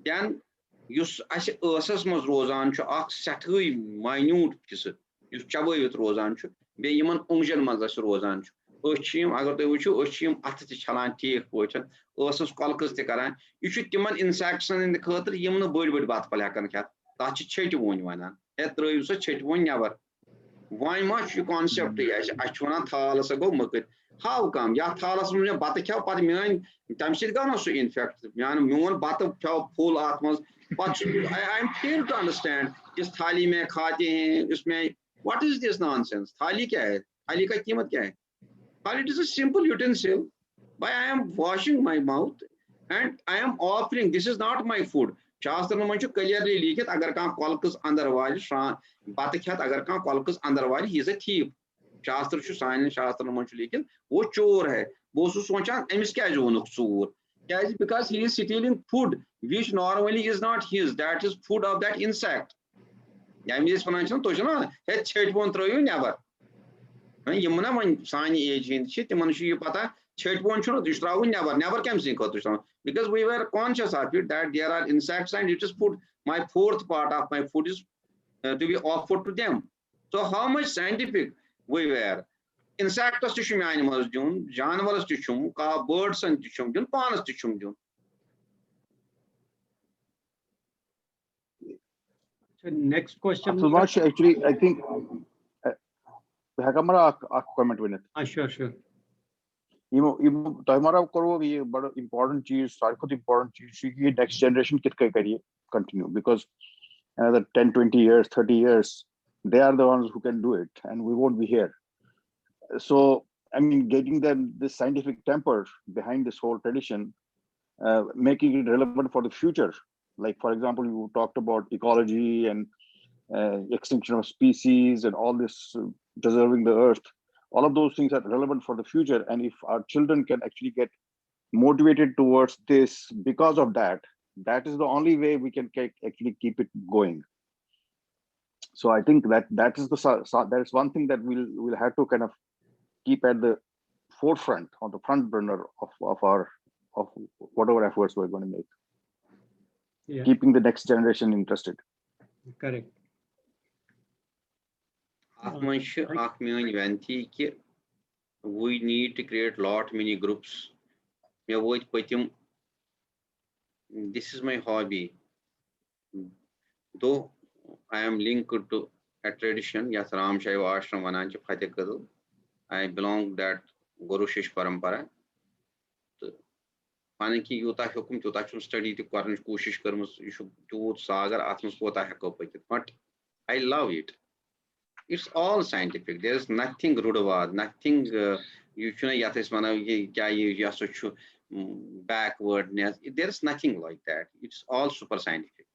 then yus as asas mus rozan chu sethui minute his yus chaboyut rozan chu be yiman ungjan mazas rozan chu Oshim, I got the Oshim at the Chalan tea potion, also skulkers the Karan. You should demand insects in the cutter, you know, bird with bath palakan cat. That's a chet one. Ethro you such chet one never. Why much you concept as Ashwana Thalas ago market? How come? Ya Thalas Bataka Patimian, Tamshid Gana so infect. Yan Muan Bata full atmos. But I'm here to understand this Thali me Khati, this may what is this nonsense? Thali Kai, Halika Kimat Kai. It is a simple utensil. But I am washing my mouth and I am offering. This is not my food. Shastra Manchu clearly leak it. Agar kan kolkas underwise, Batakhat Agar kan kolkas underwise, he is a thief. Shastra should sign in Shastra Manchu leak it. What chore hai? Bosu Sonchan, Emiskajunuk Sur. Because he is stealing food, which normally is not his. That is food of that insect. Yamis Financial Toshana, head church won't throw you never. Yamuna when signy age in shit, Manushi Pata, church won't show the never comes in Kotusan. Because we were conscious of it that there are insects and it is food. My fourth part of my food is to be offered to them. So how much scientific we were. Insects to shum animals dune, janavars to shum, birds and to shum dune, panas to shum dune.
So next question.
So much actually, I think. Hakamara comment with it.
Sure.
You Taimara Koro, but important cheese, Sarko important cheese, next generation kit continue because another 10, 20 years, 30 years, they are the ones who can do it and we won't be here. So, I mean, getting them this scientific temper behind this whole tradition, making it relevant for the future. Like, for example, you talked about ecology and extinction of species and all this preserving the earth. All of those things are relevant for the future. And if our children can actually get motivated towards this because of that, that is the only way we can actually keep it going. So I think that is one thing that we'll have to kind of keep at the forefront, on the front burner of whatever efforts we're going to make.
Yeah.
Keeping the next generation interested.
Correct.
We need to create lot many groups. This is my hobby. Though I am linked to a tradition, yes, Ram Shaiva Ashram Vananchi Phatekadu. I belong that Guru Shish Parampara. Panaki Yuta Hukum Tutachum study to Karnish Kushish Karmus, you should do Sagar Atmospota Hakopakit. But I love it. It's all scientific. There's nothing rudavad, nothing you shouldn't yatis mana yasu backwardness. There is nothing like that. It's all super scientific.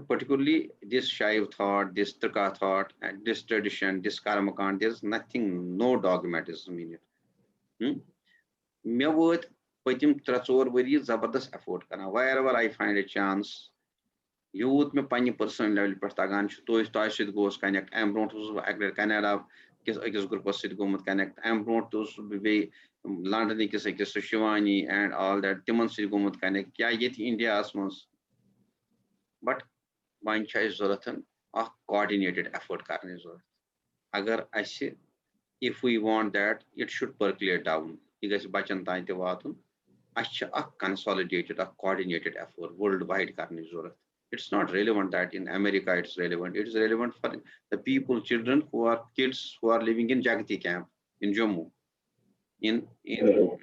Particularly this Shaiv thought, this Trika thought, and this tradition, this Karmakant, there's nothing, no dogmatism in it. Me would patim 3-4 wari zabardast effort kana. Wherever I find a chance, youth me pani personal level per tagan to should goes connect. I'm brought to Canada, kiss I guess group of sit go connect. I'm brought to be London kiss I guess Shivani and all that. Timon sit go connect. Kya yet India asmos. But one choice Zoratan a coordinated effort karne zor. Agar I say if we want that, it should percolate down. Because bachan taite watun. A consolidated, a coordinated effort worldwide karne zorat. It's not relevant that in America it's relevant. It is relevant for the people, children who are kids who are living in Jagati camp in Jammu. In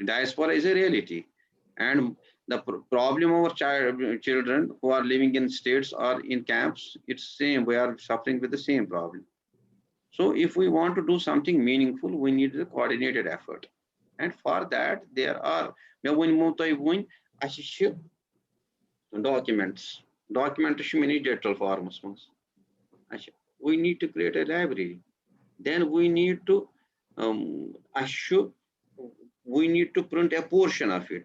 diaspora is a reality. And the problem of children who are living in states or in camps, it's same. We are suffering with the same problem. So if we want to do something meaningful, we need a coordinated effort. And for that, there are documents. Documentation in digital forms. We need to create a library. Then we need to we need to print a portion of it.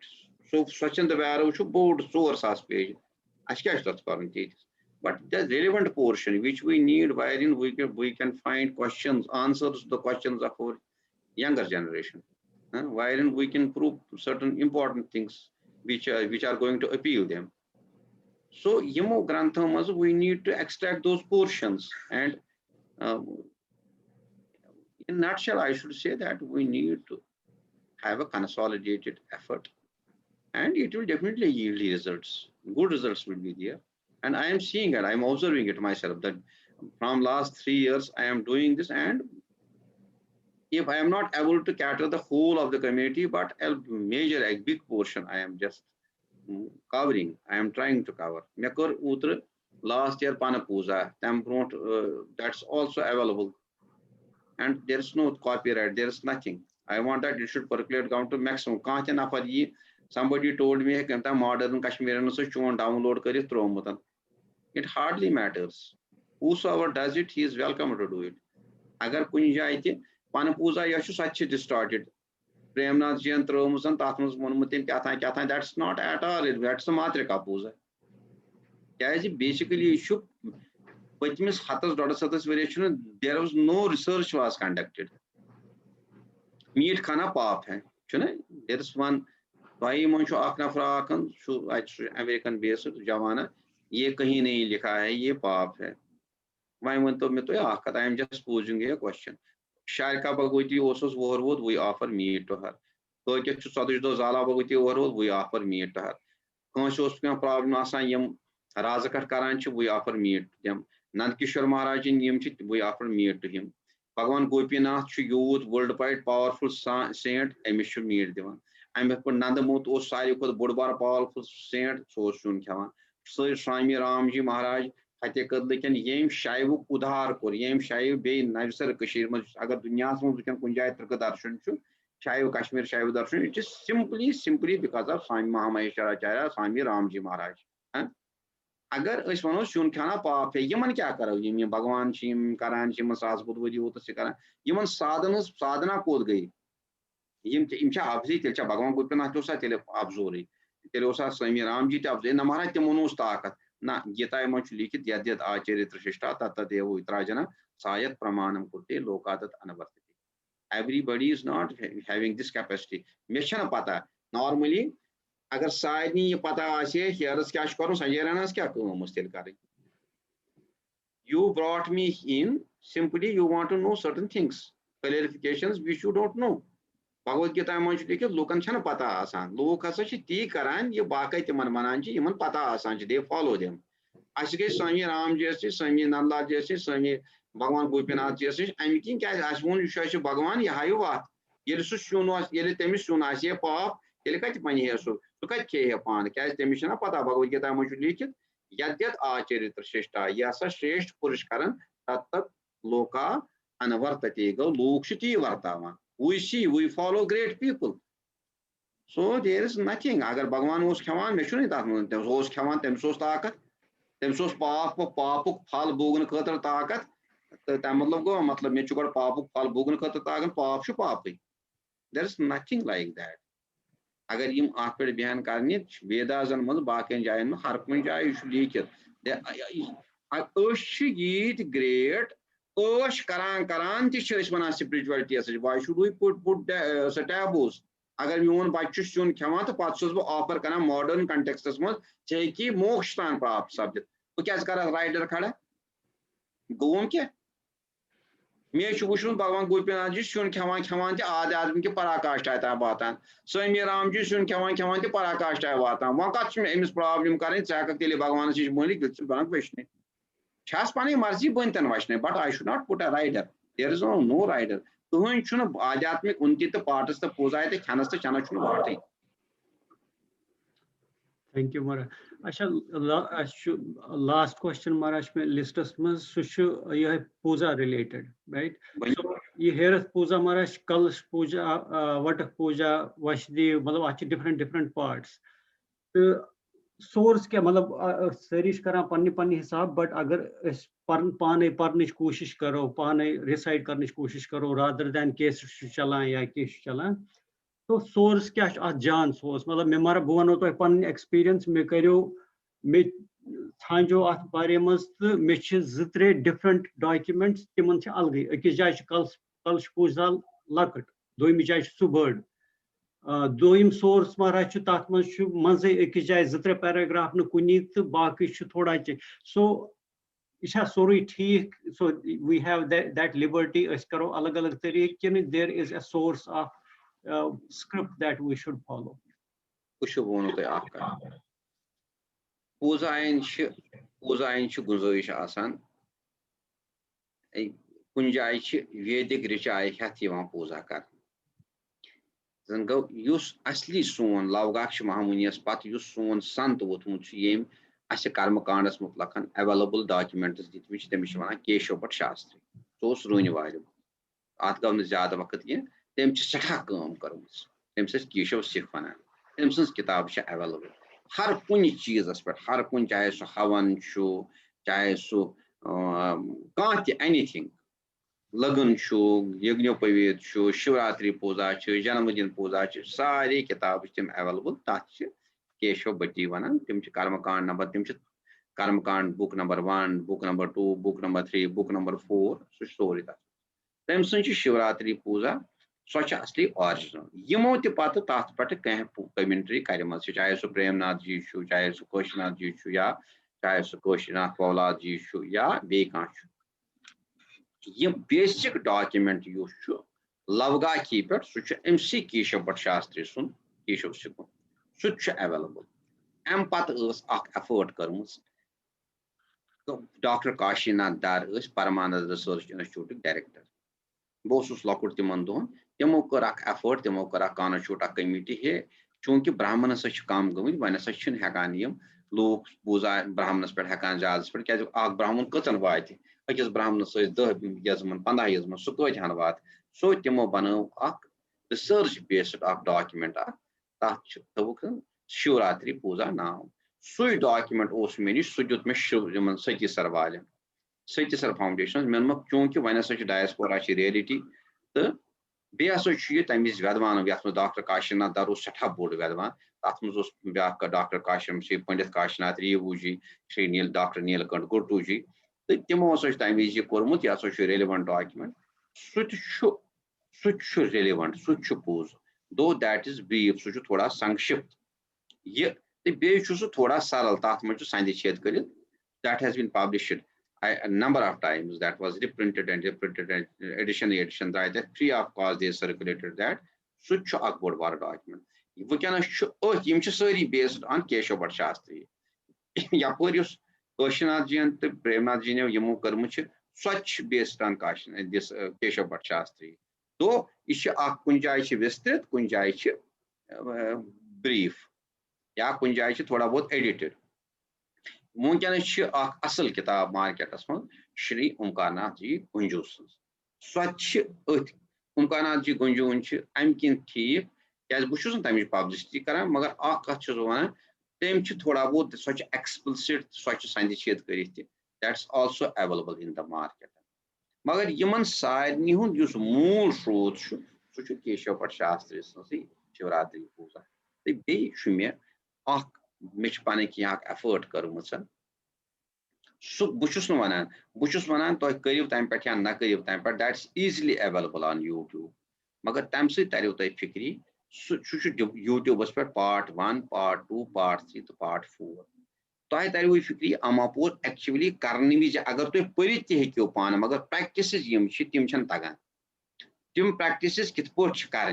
So such in the value should board source as page. But the relevant portion which we need, wherein we can find questions, answers to the questions of our younger generation, wherein we can prove certain important things which are going to appeal them. So Yamo Granthamas, we need to extract those portions. And in a nutshell, I should say that we need to have a consolidated effort, and it will definitely yield results. Good results will be there. And I am seeing it, I am observing it myself that from last 3 years, I am doing this. And if I am not able to cater the whole of the community, but a major, a big portion, I am just covering, I am trying to cover. Mekor Utra last year Pana Puja, that's also available. And there is no copyright, there is nothing. I want that it should percolate down to maximum. Somebody told me modern Kashmir so download. It hardly matters. Whosoever does it, he is welcome to do it. Agar kunjaiti Panapuza Yashu Sachi distorted. Premnath Jian Tromus and Tatmus Monumentin Kathan, that's not at all, that's the Matrika Puja. Basically issue which means Hatas daughter Satas variation, there was no research was conducted. Meat Kana Pop, there is one Vai Moncho Akna Frakan, American based Javana, Ye Kahine Lika, Ye Pop. Why want to I am just posing a question. Sharka Baguti also Warwood, we offer meat to her. Koket to Sadish Zala Baguti Warwood, we offer meat to her. Conscious problem Asayam, Razakar Karanchi, we offer meat to them. Nankishwar Maharaj in Yimchit, we offer meat to him. Bhagavan Gopinath, youth, worldwide powerful saint, I miss you meet them. I'm a Nandamut Osai, Budbar powerful saint, so soon Kavan. So Swami Ramji Maharaj. Can yem shaivu udhar kor yem shaiv be narsar kashir mas agar dunya we can kunjai trika darshan chu shaiv Kashmir shaiv darshan, it is simply because of Swami Mahamaheswaracharya Swami Ramji Maharaj. Agar is one of shun khana pap hai yaman kya karo yem Bhagwan chim karan chim sas budwadi hota se karan yaman sadhana kod gayi yem imcha abzi telcha Bhagwan Gopinath tosa tele abzori tele osa Swami Ramji te abzi na Maharaj te monus takat. Na Gita much likit Yadyat Acharitra Shishta Tata Devu Itrajana Sayat Pramanam Kurte Lokatat Anavartiti. Everybody is not having this capacity. Meshana Pata. Normally, Agar Saini Pata say here is Cash Korum Sanjay Raina Mustil Kari. You brought me in, simply you want to know certain things, clarifications which you don't know. Bhagavad Gita much likit Lokan Chana Pata Asan. Lokasachi Ti Karan, you Bakai Timan Mananji, Iman Pata Asanji, they follow them. Ashke Swami Ram Jesse, Swami Nanda Jesse, Swami Bhagwan Gopinath Jesse, I'm thinking as one you show Bhagwan Yahayuva. Yesusunas, Yeletemisun, Asia Pop, Yelikati Panyasu, look at K upon the Kaz Temishana Pata Bhagavad Gita much likit, Yadyat Acharitra Shishta, Yasa Shresht Purishkaran, Tatat Loka, Anavartatigo, Lukshiti Vartama. We see, we follow great people. So there is nothing. Agar Bhagwan was khawan, me shuni tak mun. Tem was khawan, tem sos takat. Tem sos papuk phal bogun khatar takat. Tam matlab go matlab me chukar papuk phal bogun khatar takat pap shu papi. There is nothing like that. Agar yim aat pe beyan karni Vedazan mand baken jayen mein har kun jay ish likit. Ösh yit great. Ösh karan ti shis mana spirituality as why should we put taboos? Agar mion bachchu sun khawan to pat sos bo offer kana modern context mein che ki moksha tan prap sabdit. Bu kyas kara rider khada? Gom ke? मे वुचमुत भगवान गोपीनाथ जी सुन खेवान खेवान आदि आदमी के पराकाष्ठा तान वातान स्वामी राम जी सुन खेवान खेवान पराकाष्ठा वातान वह कत Amish problem कर तेल भगवान नश मानिक बन वचन छस पन मर्जी बन तन वचन but I should not put a rider there is no rider कहन आध्यात्मिक उन्नति तो पार्टस तो पूजा तो खनस तो चनस वाटे
Thank you, Mara. Asha, last question, Mara, listus mas sushu puja related, right? So ये Herath Puja, Mara, Kalash Puja, Vatak Puja, Vashdi, मतलब different parts. Source क्या मतलब सरिश करा पन्नी पन्नी हिसाब but अगर पाने पढ़ने की कोशिश करो पाने recite करने की कोशिश करो rather than केस चलाएं या केस चलाएं तो सोर्स क्या जान सोर्स मतलब मे मर बह वो तुम पन एक्सपीरियंस मे करो मे छांजो अत बारे मज तो मे त्रे डिफरेंट डॉक्यूमेंट्स तिमन अलग अकिस जाय कलश पूजा लकट दोम जाय सह बड़ दोम सोर्स मारा तथ मज अकिस जाय त्रे पैराग्राफ न कुनी तो बाकी थोड़ा सो यह सोरे ठीक so we have that liberty करो अलग अलग तरीके कि there is a source of script that we should follow.
पूजाइन गुंजाइश आसान कुन जाय वैदिक रिचाय हेथ पूजा कर जन गो असली सोन लवगाक्ष महामुनियस पत सोन संत वोथमुत यम अस कर्मकांडस मुतलकन अवेलेबल डॉक्यूमेंट्स दितमित तमिस वन केशव भट्ट शास्त्री सो रून वाल अत गो ज्यादा वक्त कह तम सठा कम कर्म तम केशव सिख वन तम सज किताब अवेलेबल हर कुन चीजस पे हर कुन चाहे सह हवन चाहे सह एनीथिंग लगन यज्ञोपवीत शिवरात्रि पूजा जन्मदिन पूजा सारे किताब तम अवेलेबल तथ केशव भट्टी वन तम कर्मकांड नंबर तम कर्मकांड book number 1 book number 2 book number 3 book number 4 सह सोरे तम सज शिवरात्रि पूजा सो असली ऑरिजिनल यमो तथ पे कह कमेंट्री कर चाहे सह प्रेमनाथ जी चाहे सह काशीनाथ जी या चाहे सह काशीनाथ पौलाद जी या बे यह बेसिक डॉक्यूमेंट लवगा की पे सह अमसी केशव भट्ट शास्त्री सुन केशव सिख सह अवेलेबल अम पत एफर्ट कर्म डॉक्टर काशीनाथ दार परमानंद रिसर्च इंस्टीट्यूट डायरेक्टर बहुत लकुट तिमन दोहन तमो कर एफर्ट तमो कर कॉन्स्टिट्यूट कमेटी हे चूंकि ब्राह्मण कम गमत वन हेकान लूक पूजा ब्राह्मणस पे हेकान ज्यादा पे क्या ब्राह्मण कचन वात अकिस ब्राह्मणस 10 यजमन 15 यजमन सह कत वात सो तमो बनो रिसर्च बेस्ड डॉक्यूमेंट तथ थवुक शिवरात्रि पूजा नाम सु डॉक्यूमेंट मे नश सह दुत मे सती सर वाल सती सर फाउंडेशन मे चूंकि वन डायस्पोरा रियलिटी तो बे तम वेदवान ये डॉक्टर काशीनाथ दर सठा बोड़ वेदवान तथ मज ब्या डॉक्टर काशीम श्री पंडित काशीनाथ रेवू जी श्री डॉक्टर नीलकंठ गुट्टू जी तो तमो तम वज कोर्मुत यह रेलिवेंट डॉक्यूमेंट सह रेलिवेंट सह पूज दो दैट इज ब्रीफ सह थोड़ा संक्षिप्त यह बे थोड़ा सरल तथ मज संद छेद कर that has been published a number of times that was reprinted and edition that free of cost they circulated that such a good war document we can sari based on Keshav Bhatt Shastri yapor yus Kashinath ji and Premnath ji ne yemo karmu such based on this Keshav Bhatt Shastri so ish ak kunjai vistrit kunjai brief ya kunjai thoda bahut edited वुनकस असल किताब markets मं श्री ओमकारनाथ जी गुंजू सज ओमकारनाथ जी गुंजून अम किन ठीक क्या बह तमिच publicity करान मगर कत वन तम थोड़ा बहुत सो एक्सप्लिसिट सो संदिशित कर that's also available in the market मगर यमन सारनी हुंद युस मूल स्रोत सह केशव भट्ट शास्त्री सजी शिवरात्रि पूजा तो मे मे पन एफर्ट कर्म सह बहुत वन तुम करो तम पे या ना करो तम पे that's easily available on YouTube मगर तम सो तुम फिक्री सह यूट्यूबस पे पार्ट 1 पार्ट 2 पार्ट 3 तो पार्ट 4 तुम तरव फिक्री अमापोर एक्चुअली करने विज अगर तुम पढ़ तू पान मगर प्रैक्टिस तम तगान तम प्रैक्टिस कित कर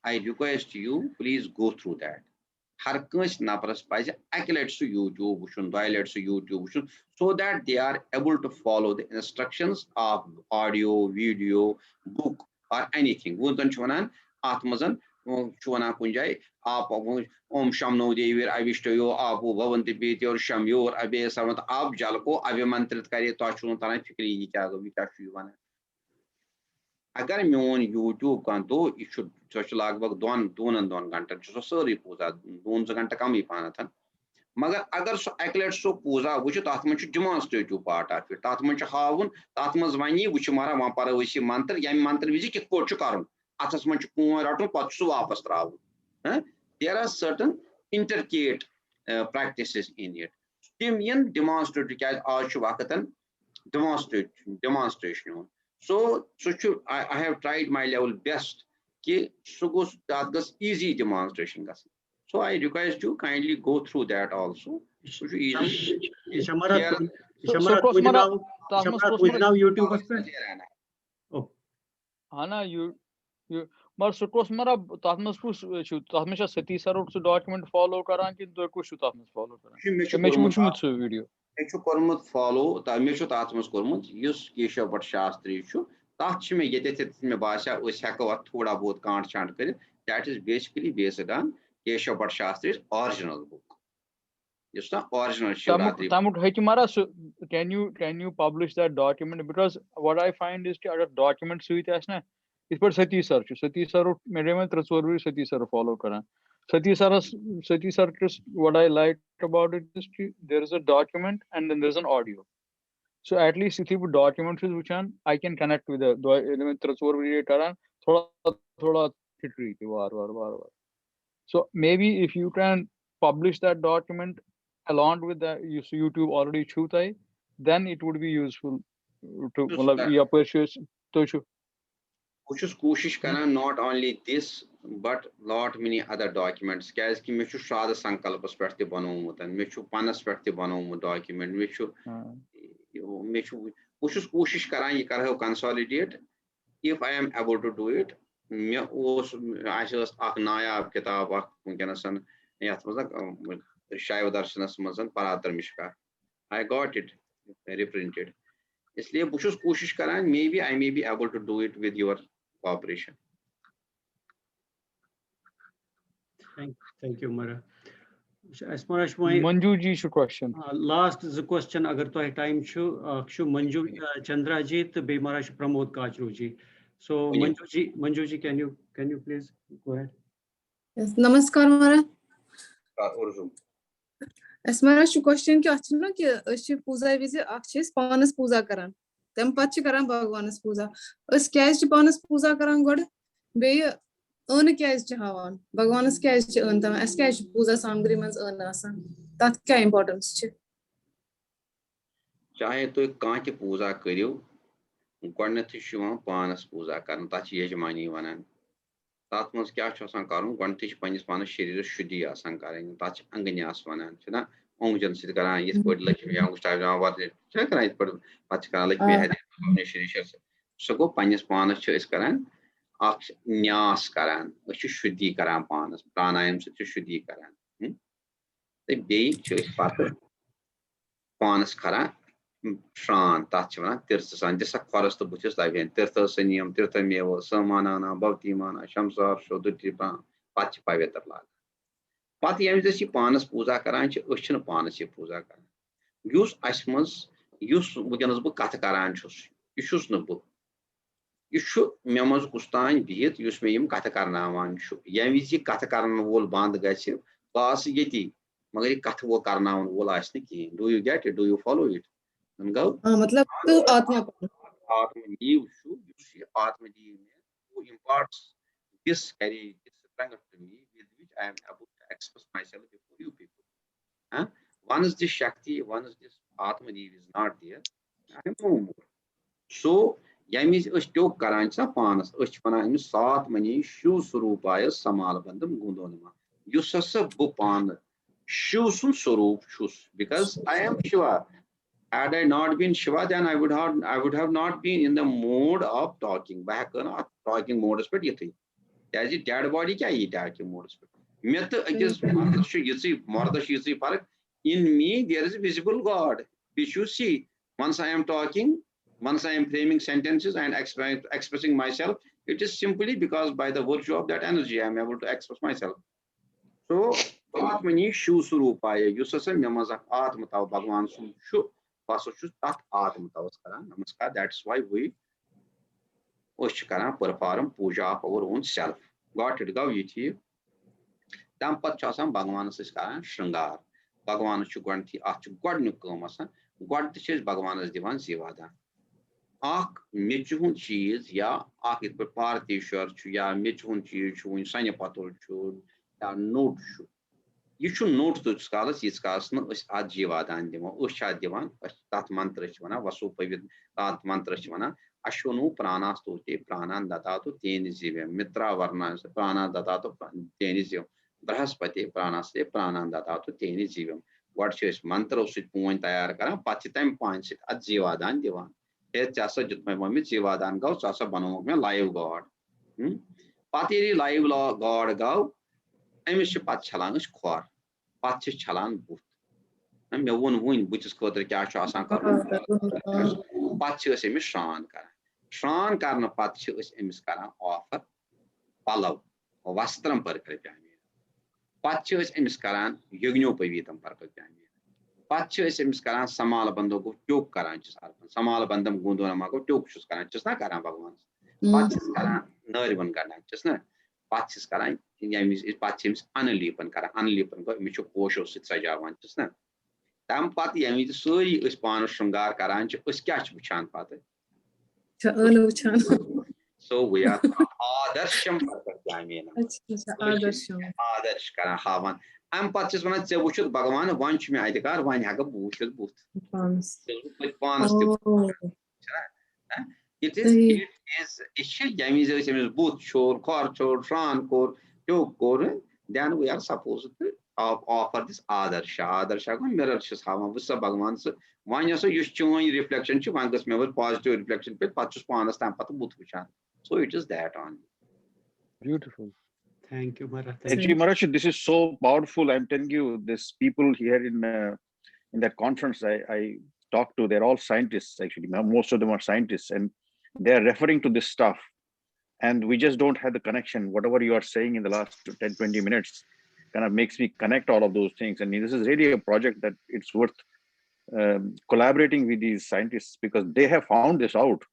I request you please go through that हर कंस नफरस पज अक लट सह यूट्यूब वुन दो लट सह यूट्यूब वुन so that they are able to follow the instructions of audio video book और एनीथिंग वुन वन अत मज वन कुन जाए आप ओम शम नो देवीर अविष्टयो आपो भवंति पीत्योर शम योर अभे सर्वत आप जल को अभिमंत्रित करे तो तरह फिक्री यह क्या वन अगर मोन यूट्यूब कह दो यह लगभग 2 घंटन सारी पूजा 2 घंटे कम पान मगर अगर सो अक लट सो पूजा वो तथ मन डिमॉन्स्ट्रेटिव पार्ट ऑफ इट तथ मन हावन तथ मज वन वो मारा वह पर मंत्र यम मंत्र विज कित कर अथस मन कून रटन पे सह वापस त्र there are certain intricate practice in it तम इन डिमॉन्स्ट्रेटिव क्या आज वक्त demonstration so I have tried my level best कि सो गोस that goes easy demonstration Gus so I request you kindly go through that also so easy
Shamarat Pujanav YouTube पे
हाँ ना you मगर सो कोस मरा तथ मज तथ में सती सर सो डॉक्यूमेंट फॉलो करान कि तो कुछ तथ में फॉलो करान मे वुचमुत सो वीडियो
मे कोर्मुत फॉलो मे तथ मज कोर्मुत युस केशव भट्ट शास्त्री तथ मे ये बासा हेको थोड़ा बहुत कांट छांट कर that is basically based on Keshav Bhatt Shastri original book use ना ओरिजिनल शिवरात्रि
तमुक हेकि मारा can you publish that document because what I find is कि अगर document सुई आस ना इस पर सती सर मेरे में 3 सती सर फॉलो करान सती sir what I like about it is कि there is a document and then there is an audio so at least if you document which one I can connect with the element 3 करान थोड़ा हिटरी वार so maybe if you can publish that document along with the YouTube already chutai then it would be useful to या purchase तो
कोशिश करान not only this but lot many other documents क्या कि मे श्राद्ध संकल्पस पे त बनोमुत मे पनस पे त बनोमुत डॉक्यूमेंट मे कोशिश करान यह कर consolidate if I am able to do it मे नायाब किताब वनकस यथ मज शैव दर्शनस मज परातर्मिष्का I got it reprinted इसलिए बहुत कोशिश करान I may be able to do it with your cooperation.
Thank you Mara.
Manju ji should question.
Last the question agar to time shu Manju Chandra ji to be Mara Pramod Kachru ji. So Manju ji can you please go ahead.
Yes, namaskar Mara. Asmara shu question ki achna ki ashi पूजा विज अक्ष पानस पूजा करान तम पछ करान भगवानस पूजा अस क्या पानस पूजा करान गोड बे अन क्या हावान भगवानस क्या अन तम अस क्या पूजा सामग्री मज अन आसान तत क्या इंपोर्टेंस छ
चाहे तो कांच पूजा करियो गोडनथ पानस पूजा करन तत यजमानी वनान तत मज क्या कर गोडनथ पन्निस पानस शरीर शुद्धि कर तत अंगन्यास वनान ना ओंगजन सत करान ये लक्ष्मी करान पे लक्ष्मी हरि शरीर सह गो पन्निस पानस करान न्यास करान शुद्धि करान पानस प्राणायाम सत शुद्धि करान तो बे पानस खरान श्रान तथ वन तीर्थ सान दिसा खरस तो बुथस तबेन तीर्थ सनियम तीर्थ मेव समाना भक्ति माना शमसार शोधि पे पवित्र लाग पे ये पानस पूजा करान पानस ये पूजा करान वनकस बह कत करान यह मे मज कुस्तान बिहित युस मे यम कथ करनावान छु यम विज कथ करन वोल बंद गछ बास यति मगर ये कथ वो करनावन वोल आसने की do you get it do you follow it go
मतलब तो आत्मा
आत्मजीव छु युस ये आत्मजीव में who imparts this carry this strength to me with which I am able to express myself before you people. Huh? Once this Shakti, once this Atmadev is not there, I am no more. So, yamis tok karan sa panas wana im sat mani shu surupaya samal bandam gundonama. Yusasa bupan shu sun surup shus because I am Shiva. Had I not been Shiva, then I would have not been in the mode of talking. Back on talking mode but yeti. As it dead body kya eat talking mode. Myth against Mardashi Park. In me, there is a visible God. We should see. Once I am talking, once I am framing sentences and expressing myself, it is simply because by the virtue of that energy, I am able to express myself. So, Atmani Shu Surupaya, Yusasa Yamazak Atmata Bhagwan Shu. Namaskar. That's why we perform puja of our own self. Got it? Go you. Tampat Chasam Bhagwan Siskara, Shangar. Bhagwan Chuganti Achu Godnukomas, God teaches Bhagwan as Divan Zivada. Ak Michun cheese, ya, Ak it party church, ya, Michun cheese, in Sanya Patul, ya, note. You should note the scholars, it's Kasno, Adjivadan, Usha Divan, that mantrachwana, Vasupavid, that mantrachwana, Ashunu, Prana Stuti, Prana, Datatu, Tenizivim, Mitra Varnas, Prana, Datatu, Tenizim, Brahaspati, Prana, Se, Prana, Datatu, Tenizivim. What says mantra sit point Ayarkara, Pachitam points it at Jivadan Divan. Here Chasa Jutmami, Jivadan Gau, Chasa Banoma, live God. Patiri live law God Gau, Emish Pachalang is core. Patch chalan boot. I'm the one win, which is called the Kasha Patch is a Mishran Kara. Shran Karna Patch is a Miskara offer Palav or Vastram per Kripani. Patch is a Miskaran, Yugno Pavitam per Kripani. Patch is a Miskaran, Samala Bandogo, Tuk Karanchis, Samala Bandam Gundonamago, Tuk Shuskanachus, not Karabagans. Patch is Karan, Nervan Ganachus. Patches Karan, is Patchims Analipan Kara, Analipan, Micho Posho Sitsajavan, just now. Tampati, Yami, the Suri is Pano Shangar Karanch, was catch Buchan Pate. So we are Adarsham Yamina. Adarsh Karahavan. I'm Patches when I say Bushut Bhagavan, one Chimi Idakar, one Haga Bushel Booth. It is Yami both shore, core, shore, Fran, core, two core. Then we are supposed to offer this other Shagun mirror Shishama with Sabagmans. One also you showing reflection, Chumangas member positive reflection, but Pachus Pana stamp at the Buthuchan. So it is that on.
Beautiful.
Thank you, Mara.
Marashi, this is so powerful. I'm telling you, these people here in that conference I talked to, they're all scientists actually. Most of them are scientists, and they're referring to this stuff. And we just don't have the connection. Whatever you are saying in the last 10, 20 minutes kind of makes me connect all of those things. And this is really a project that it's worth collaborating with these scientists because they have found this out,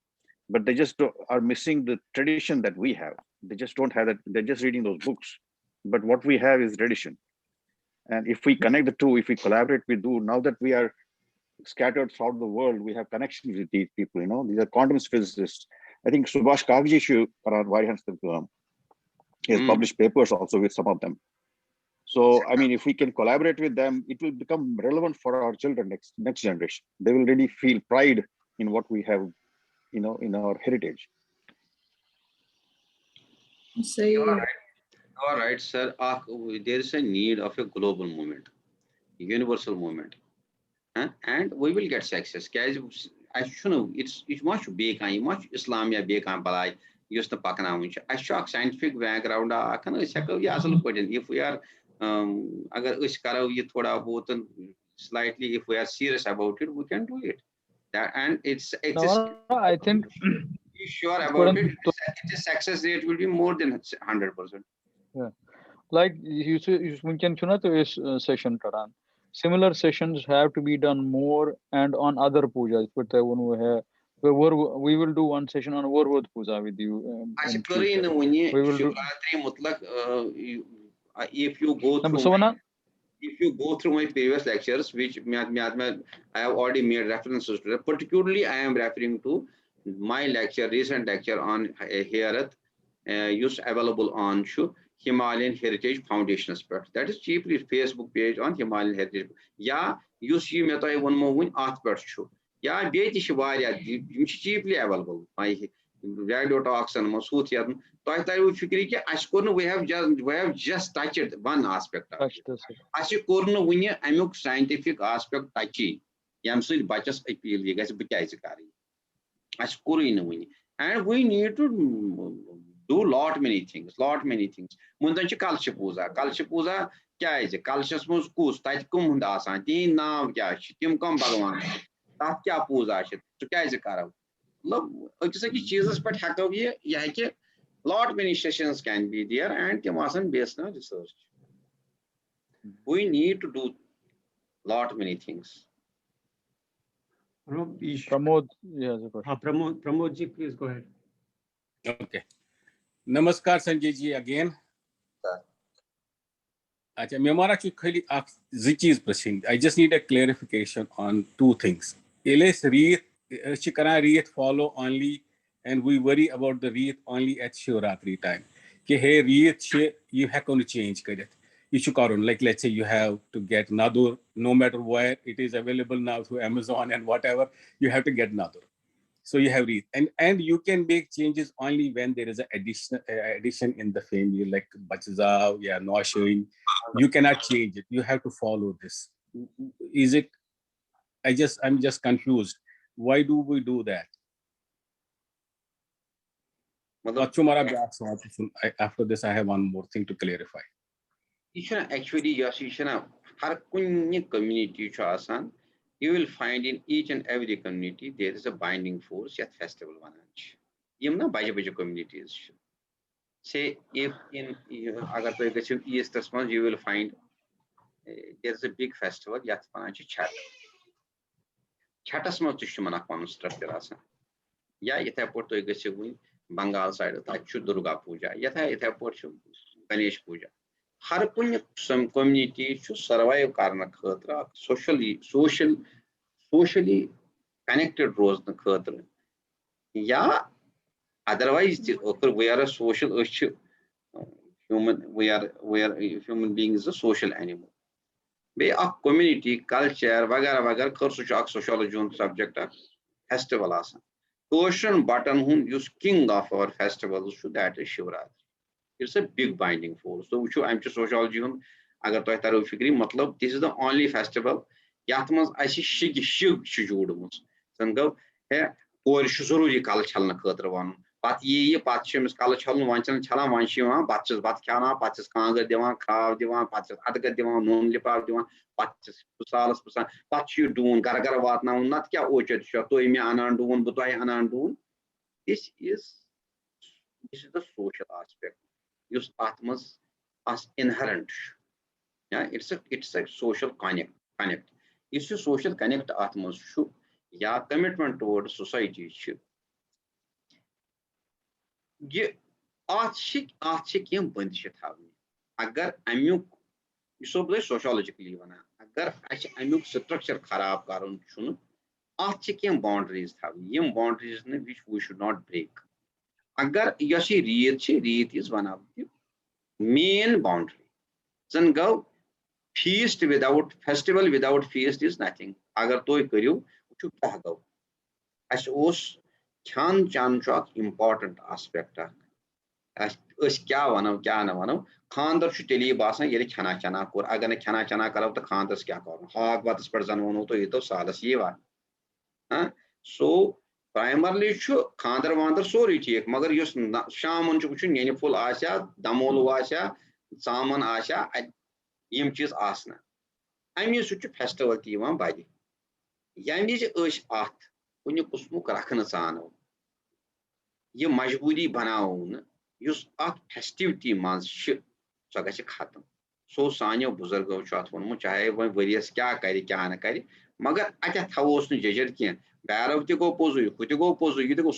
but they just are missing the tradition that we have. They just don't have that. They're just reading those books. But what we have is tradition. And if we connect the two, if we collaborate, we do. Now that we are scattered throughout the world, we have connections with these people, these are quantum physicists. I think Subhash Kagji he has published papers also with some of them. So, I mean, if we can collaborate with them, it will become relevant for our children, next generation. They will really feel pride in what we have, in our heritage.
All right, sir. There is a need of a global movement, universal movement. And we will get success. I should know it's much big and much Islamia big and balai used to pakana which I shock scientific background. I can if we are slightly if we are serious about it, we can do it. And it's
No, I think
be sure about it. Its success rate will be more than 100%.
Yeah, like you can session Taran. Similar sessions have to be done more and on other pujas. But We will do one session on Vorvod Puja with you. In future. We will do.
If you go through my previous lectures, which I have already made references to, particularly I am referring to my recent lecture on Herath, use available on Himalayan Heritage Foundation. That is cheaply Facebook page on Himalayan Heritage. Yeah, you see me one more art per show. Yeah, cheaply available. My radio talks and Masood Yadn. We have just touched one aspect of it. Amuk scientific aspect touchy. Yamsid Bachas appeal, you guys and we need to do lot many things. Mundanchi Kalshi Puja. Kya is Kalshas Muskus, Taikum Dasan, Teen Nav Yash, Tim Kom Bhagwan, Tatya Puja, to Kya is a Karav. Look, it's like Jesus, but Hakovia, Yake, lot many sessions can be there, and Timasan based on research. We need to do lot many things.
Pramod, yes,
Pramod ji, please go ahead.
Okay. Namaskar Sanjay ji again. I just need a clarification on two things. Ilis wreath, wreath follow only, and we worry about the wreath only at Shivaratri time. Hey, wreath you have to change it. Like let's say you have to get Nadur, no matter where it is available now through Amazon and whatever, you have to get Nadur. So you have wreath, and you can make changes only when there is an addition in the family, like Bachazav, not showing. You cannot change it. You have to follow this. Is it? I'm just confused. Why do we do that? After this, I have one more thing to clarify.
Actually, yes, community you will find in each and every community there is a binding force at festival one. Communities. Say if in East Tasman you will find there's a big festival yet Chat. Chatas Matushumana structure. Yeah, it airport to Bengal side of Durga Puja, yet I airport Ganesh Puja. Some community to survive Karna Khatra, socially connected rose the Khatra. Yeah, otherwise we are a social human, we are human beings a social animal. Be a community, culture, vagar kursuchak sociology subject festival asa. Question button whom use king of our festivals should that is Shivratri. It's a big binding force. So I'm just sociology agar toy taro fikri matlab this is the only festival yatmas asi shig shujudumus. Sango he or shuzururi kal chalna khatra wan. Pat ye patchems kal chalnu wanchan chala wanchiwa patches bat khana patches kanga dewan krav dewan patches adga dewan non lipav dewan patches pusalas pusan patchu doon gargar watna not kya ochet to imi anan doon butai anan doon. This is the social aspect. Use atmas as inherent. Yeah, it's a social connect. It's a social connect atmas should yeah commitment towards society should. ये आशिक यम बंदिश थावनी अगर अमुक ये सोशियोलॉजिकली वना अगर अमुक structure खराब करन छुन आशिक यम बाउंड्रीज थावनी यम बाउंड्रीज ने which we should not break अगर यशी रीत is one of the main boundary zan go feast without festival without feast is nothing अगर तो करियो छु क्या गो as os Chan Chan Chok important aspect. As kya na vano, Khandar should tell you Basan, Yeri Chana Kur, Agana Chana Kar of the Khandars Kyakor, Hog, what is person one to Ito Salas Yeva. So primarily Khandar Wander so rich, Mother used Shaman Chuchin, Yeniful Asha, Damol Washa, Saman Asha, Yimchis Asna. I'm used to festival Tivan body. Yamish Ush Art. When you pusmuk rakhanasano, you majburi banaun, use art festivity months ship, Sagachakhatan. So Sanya Buzargo shot one much I have various kya carry, Magar Atat house in Jajarkian, Bhairav te go pozu, Kuti go pozu, you go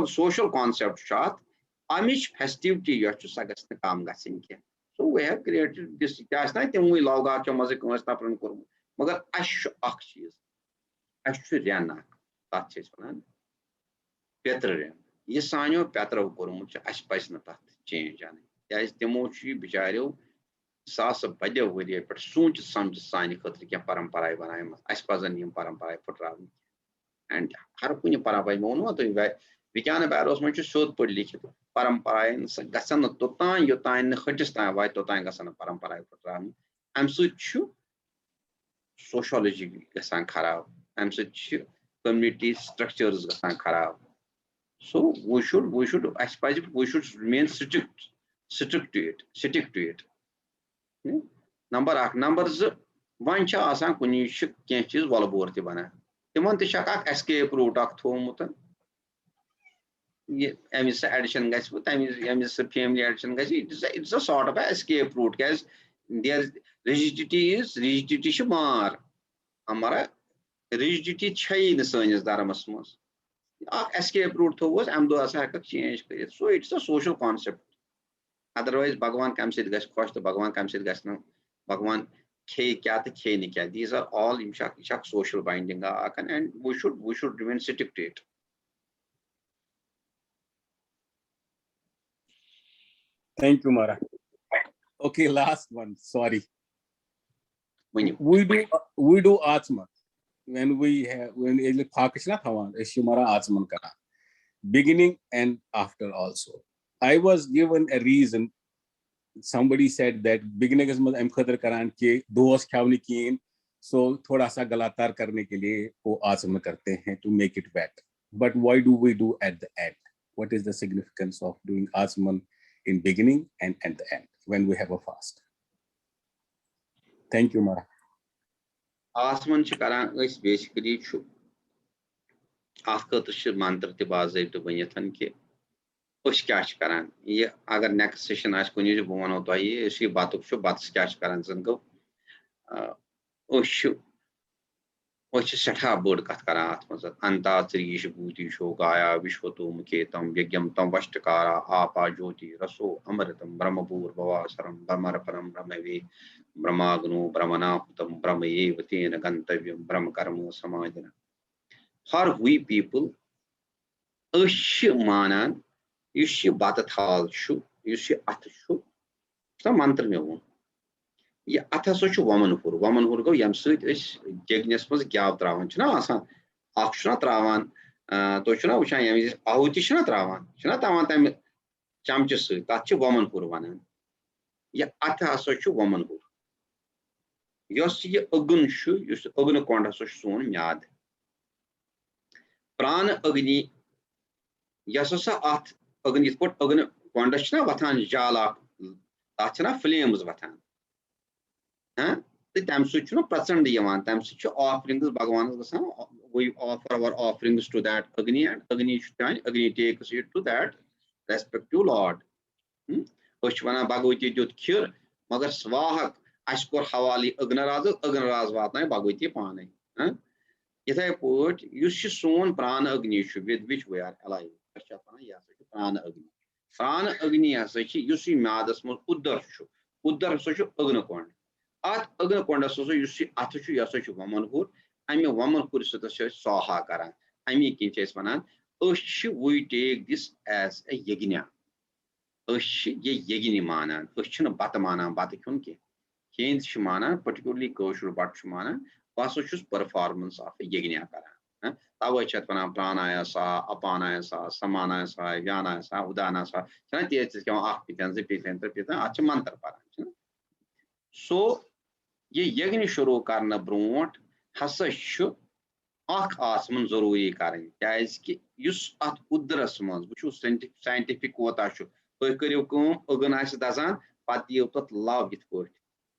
social concept shot. Amish festivity, you have to sagas the kam gasinke. So we have created this. That's not we log out your music was not from Kurm. Mother Ash Akshis. Ashuriana. That's his one. Petra. Yesanyo Petra of Kurmuch, Ashpaisnata change. There is the Mochi Bijario. Sasa Badia with you, but soon to some sign Kotrika Paramparai when I'm Aspazanium Paramparai for traveling. And Harpunya Parabai Mono, we can about as much as short put liquid Paramparai and Gasana Totan, Yotan, Hujistan, White Totan Gasana Paramparai for traveling. I'm so true sociology Gasankara. I'm such community structures Gasankara. So we should, I suppose we should remain stick to it. Numbers one cha asan kuni shik kya cheez wala borti bana timon te shak escape route ak thomut ye emis addition guys but emis family addition guys it's a sort of a escape route guys there rigidity shamar amara rigidity chai in sanis daramas mas ak escape route thos am do asa hak change kare so it's a social concept otherwise bhagwan kam sid gas khosh to bhagwan kam sid gas na bhagwan these are all social binding and we should remain stick to it.
Thank you, Mara. Okay, last one. Sorry.
We
do Atma when Pakistan Mara Atman kara. Beginning and after also. I was given a reason. Somebody said that beginning is I'm khadar karan ke dos khavni keen so thoda sa galatar karne ke liye wo asam karte hain to make it better. But why do we do at the end? What is the significance of doing asman in beginning and at the end when we have a fast? Thank you, Mara.
Asman karan is basically true. After the mantra te bazai to banyan ke Ushkash karan. Ye agar next session as kuni jo bumano to ye she batuk shu batskash karan zango. Ushu Setha board kat karan atmazat anta trish bhuti sho gaya vishwatum ketam yagyam tam vashtakara apa jyoti raso amritam brahmapur bhavasaram brahmaraparam brahmavi brahmagnu brahmanaputam brahmaye vatena gantavyam brahmakarma samadhana. For we people, manan Yushi Batathal Shu, Yushi Atashu, some mantra me. Ya Atasochu woman who go yam suit is Jagnes was Gav Travan, China, Akshana Travan, Toshana, which I am is Ahutishana Travan, Shanatawan time Chamchus, that's a woman who one. Ya Atasochu woman who. Yossi Ogun Shu, used to Ogun Konda soon yard. Pran Agni Yasasa at Ogun is put Ogun Kondashna Vatan Jala, that's enough flames Vatan. The time switch no present Yaman, time switch offerings Bhagavan, we offer our offerings to that Agni and Agni Shutan, Agni takes it to that respective Lord. Ushvana Bhagavati Jut Cure, Mother Swahak, Ashkor Hawali, Agnaraz Vatna, Bhagavati Pane. Yet I put, you should soon Prana Agni with which we are alive. Prana Agni. Prana Agni as such, you see Madas Uddarshu, Uddarshu Ugnakond. At Ugnakonda, so you see Atachu Yasachu womanhood. I mean, woman who is a Saha Karan. I mean, Kinches Manan. Ush, we take this as a Yegina. Ush, ye Yegini Manan, Ushina Batamana, Batakunki. Kane's Shumana, particularly Koshur Batshumana, was such performance of a Yegina Karan. Our Chatana Pranaya sa, Apanaya sa, Samana sa, Yana sa, Udana sa, Sanatias Architects, Pita, Achamantar Paran. So, ye Yagni Shuru Karna Brumot, Hasa Shu, Ak Asman Zorui Karin, Yaski, use at Udrasmans, which was scientific watashu. Pekariukum, organized Dazan, but you thought love it for it.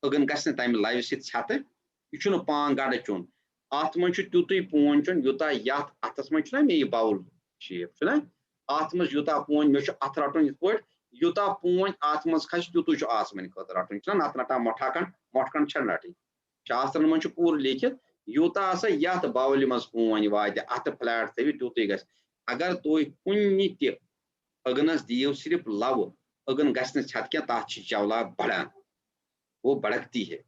Ogan Gassan time live sits hatter, you should upon Gadachun. Atmanchu Tutu Ponchon, Yuta Yat Atasmanchuna may bowl shape. Atmas Yuta Pon, Yosha Atraton is word. Yuta point Atmas Kash to Asman Kotraton, Natata Motakan, Motkan Chanati. Shastran Manchupur Lake, Utah सा यत बावलि मज कून वात अत flat थवि तूत गस अगर तुम कुन त अगनस दियो सिर्फ लव अगन गस छत क्या तथ चवला बढ़ान वो भड़कती है।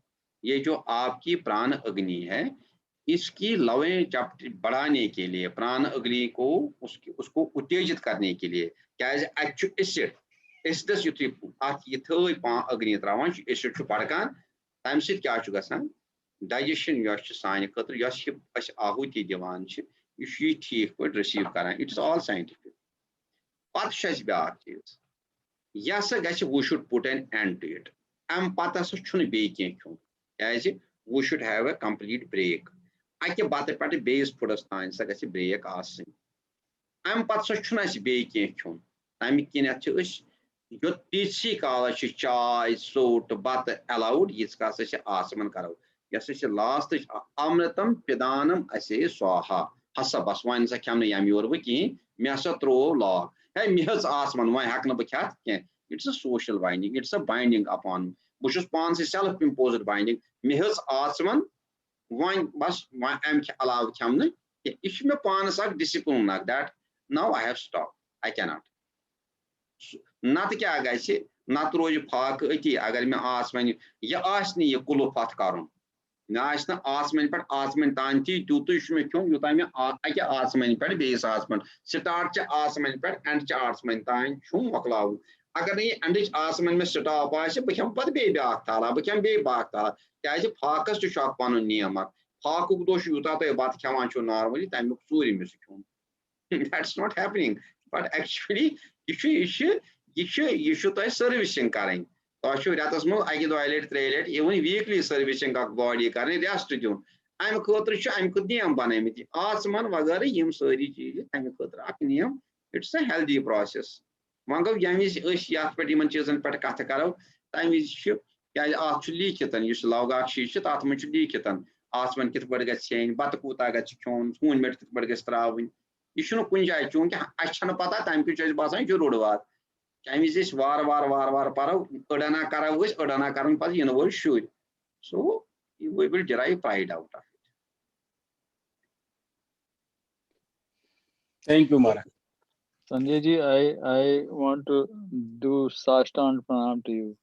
ये जो आपकी प्राण अग्नि है इसकी लवें बढ़ाने के लिए प्राण अग्नि को उसको उत्तेजित करने के लिए क्या एसिड एसिडस युथि ये थई अग्नि त्रावान एसिड बढ़कान तम सह डाइजेशन सान खतर आहुति दिवान ये ठीक पे रिसीव करान इट इज ऑल साइंटिफिक पत ब्या चीज यह हसा we should put an end to it अम पत हसा बे खुन क्या we should have a complete break अकि बत पे बेस फुडस तान सा गि ब्रेक अम पत बे खुन तमिक किन जो तीसी काल चाय सोट बत अलाउड यीज आसमन करो यह लास्ट अमृतम पिदानम असे स्वाहा हसा बस वन सा खेम यम योर बह कहें मे हसा त्रो लॉग है मे आसमान वह हेक बह खेत कह it's a social binding it's a binding upon बहुत पान सेल्फ इम्पोज्ड बाइंडिंग मे आसमान वन बस अम अलाव खेम यह मे पानस discipline that now I have stop I cannot नत क्या गि नत रोज फाक अति अगर मे आसमान यह कुलुफ अत कर मे आसमान पे आसमान तान तूत मे खुन यूत मे अकि आसमान पे बेस आसमान स्टार्ट आसमान पे एंड आसमान तान छुम मकलाव अगर ये एंड आसमान में स्टॉप आ बह खेम पे ब्या ताला बह खेम बाक ताला क्या फाकस पन नियम फाकुक दो यूता तुम बत खेवान नॉर्मली तमुक सूर्य खुन that's not happening but actually यह तुम सर्विसिंग करें तुम रेतस मज अकि दो लट त्रे लट इवन वीकली सर्विसिंग बॉडी कर रेस्ट दिन अमे खुद अमे नियम बन आसमान वगैरह यम सारी चीज अमे खुद नियम इट्स अ हेल्दी प्रोसेस वह गो ये पे चीजन पे कथ करो तम क्या लिखित लवगाक शीश तथ मज लिखित आसमान कित पे गेन बत कूता गुन हून मेट कित पे त्रावन यह कुछ जाए चूंकि अच्छे पता तम कि बसान यह रुड़वात तम वार वार वार वार परो अड़ना करो अड़ना कर इन वो शुर सो we will derive pride out of it.
Thank you, Mara.
Sanjay ji, I want to do Sashtan Pranam to you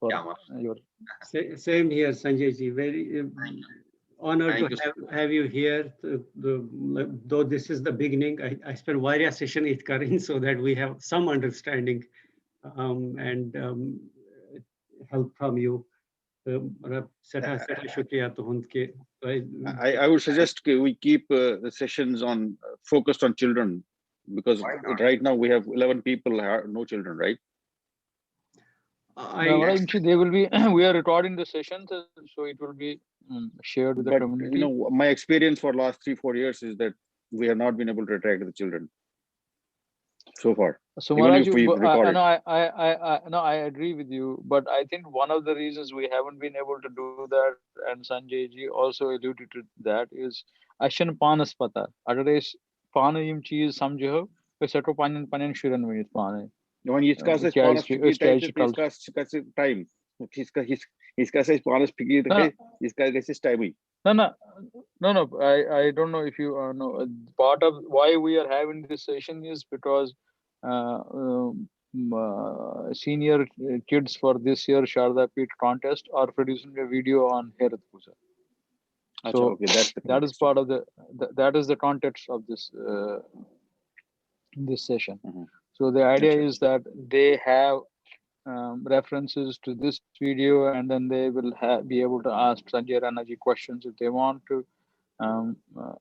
for your.
Same here, Sanjay ji. Very honored to have you here. Though this is the beginning, I spent various sessions with Karin so that we have some understanding and help from you. I
would suggest we keep the sessions on focused on children because right now we have 11 people no children, right?
They will be. We are recording the sessions, so it will be shared with the community.
You know, my experience for last 3-4 years is that we have not been able to attract the children so far.
So Maharaj, I agree with you, but I think one of the reasons we haven't been able to do that, and Sanjay ji also alluded to that, is Ashan Panas Pata. Otherwise, Pana Yim cheese samjho, Pesato Panan Panan Shuran with Pana.
When he discusses Panas time, he discusses Panas Piggy, this guy gets his time.
No. I don't know if you know. Part of why we are having this session is because senior kids for this year Sharda Peeth contest are producing a video on Herath Puja. So okay, that is part of that is the context of this this session. So the idea is that they have references to this video, and then they will be able to ask Sanjay Raina ji questions if they want to.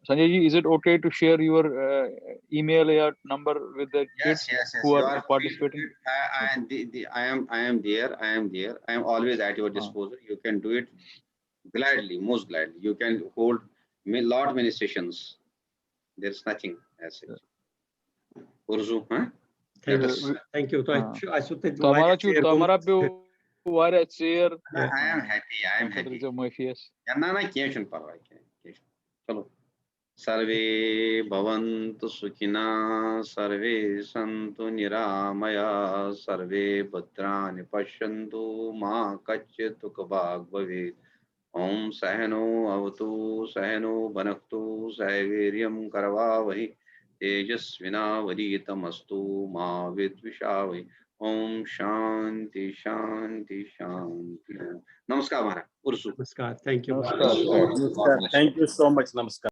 Sanjay ji, is it okay to share your email or number with the kids who are participating?
I am there. I am always at your disposal. You can do it gladly, most gladly. You can hold many sessions. There's nothing as such. Urzu, huh?
Thank you.
I am happy. Chalo. Sarve bhavantu sukhina, sarve santu niramaya, sarve bhadrani pashyantu ma kachyatu kabhag bhavet. ओम सहनो अवतु सहनो भुनक्तु सह वीर्यं करवावहै तेजस्विनावधीतमस्तु मा विद्विषावहै। ओम शांति शांति शांति। नमस्कार महाराज। उर्सु।
Namaskar. Thank you.
Namaskar, sir.
Thank you so much. Namaskar.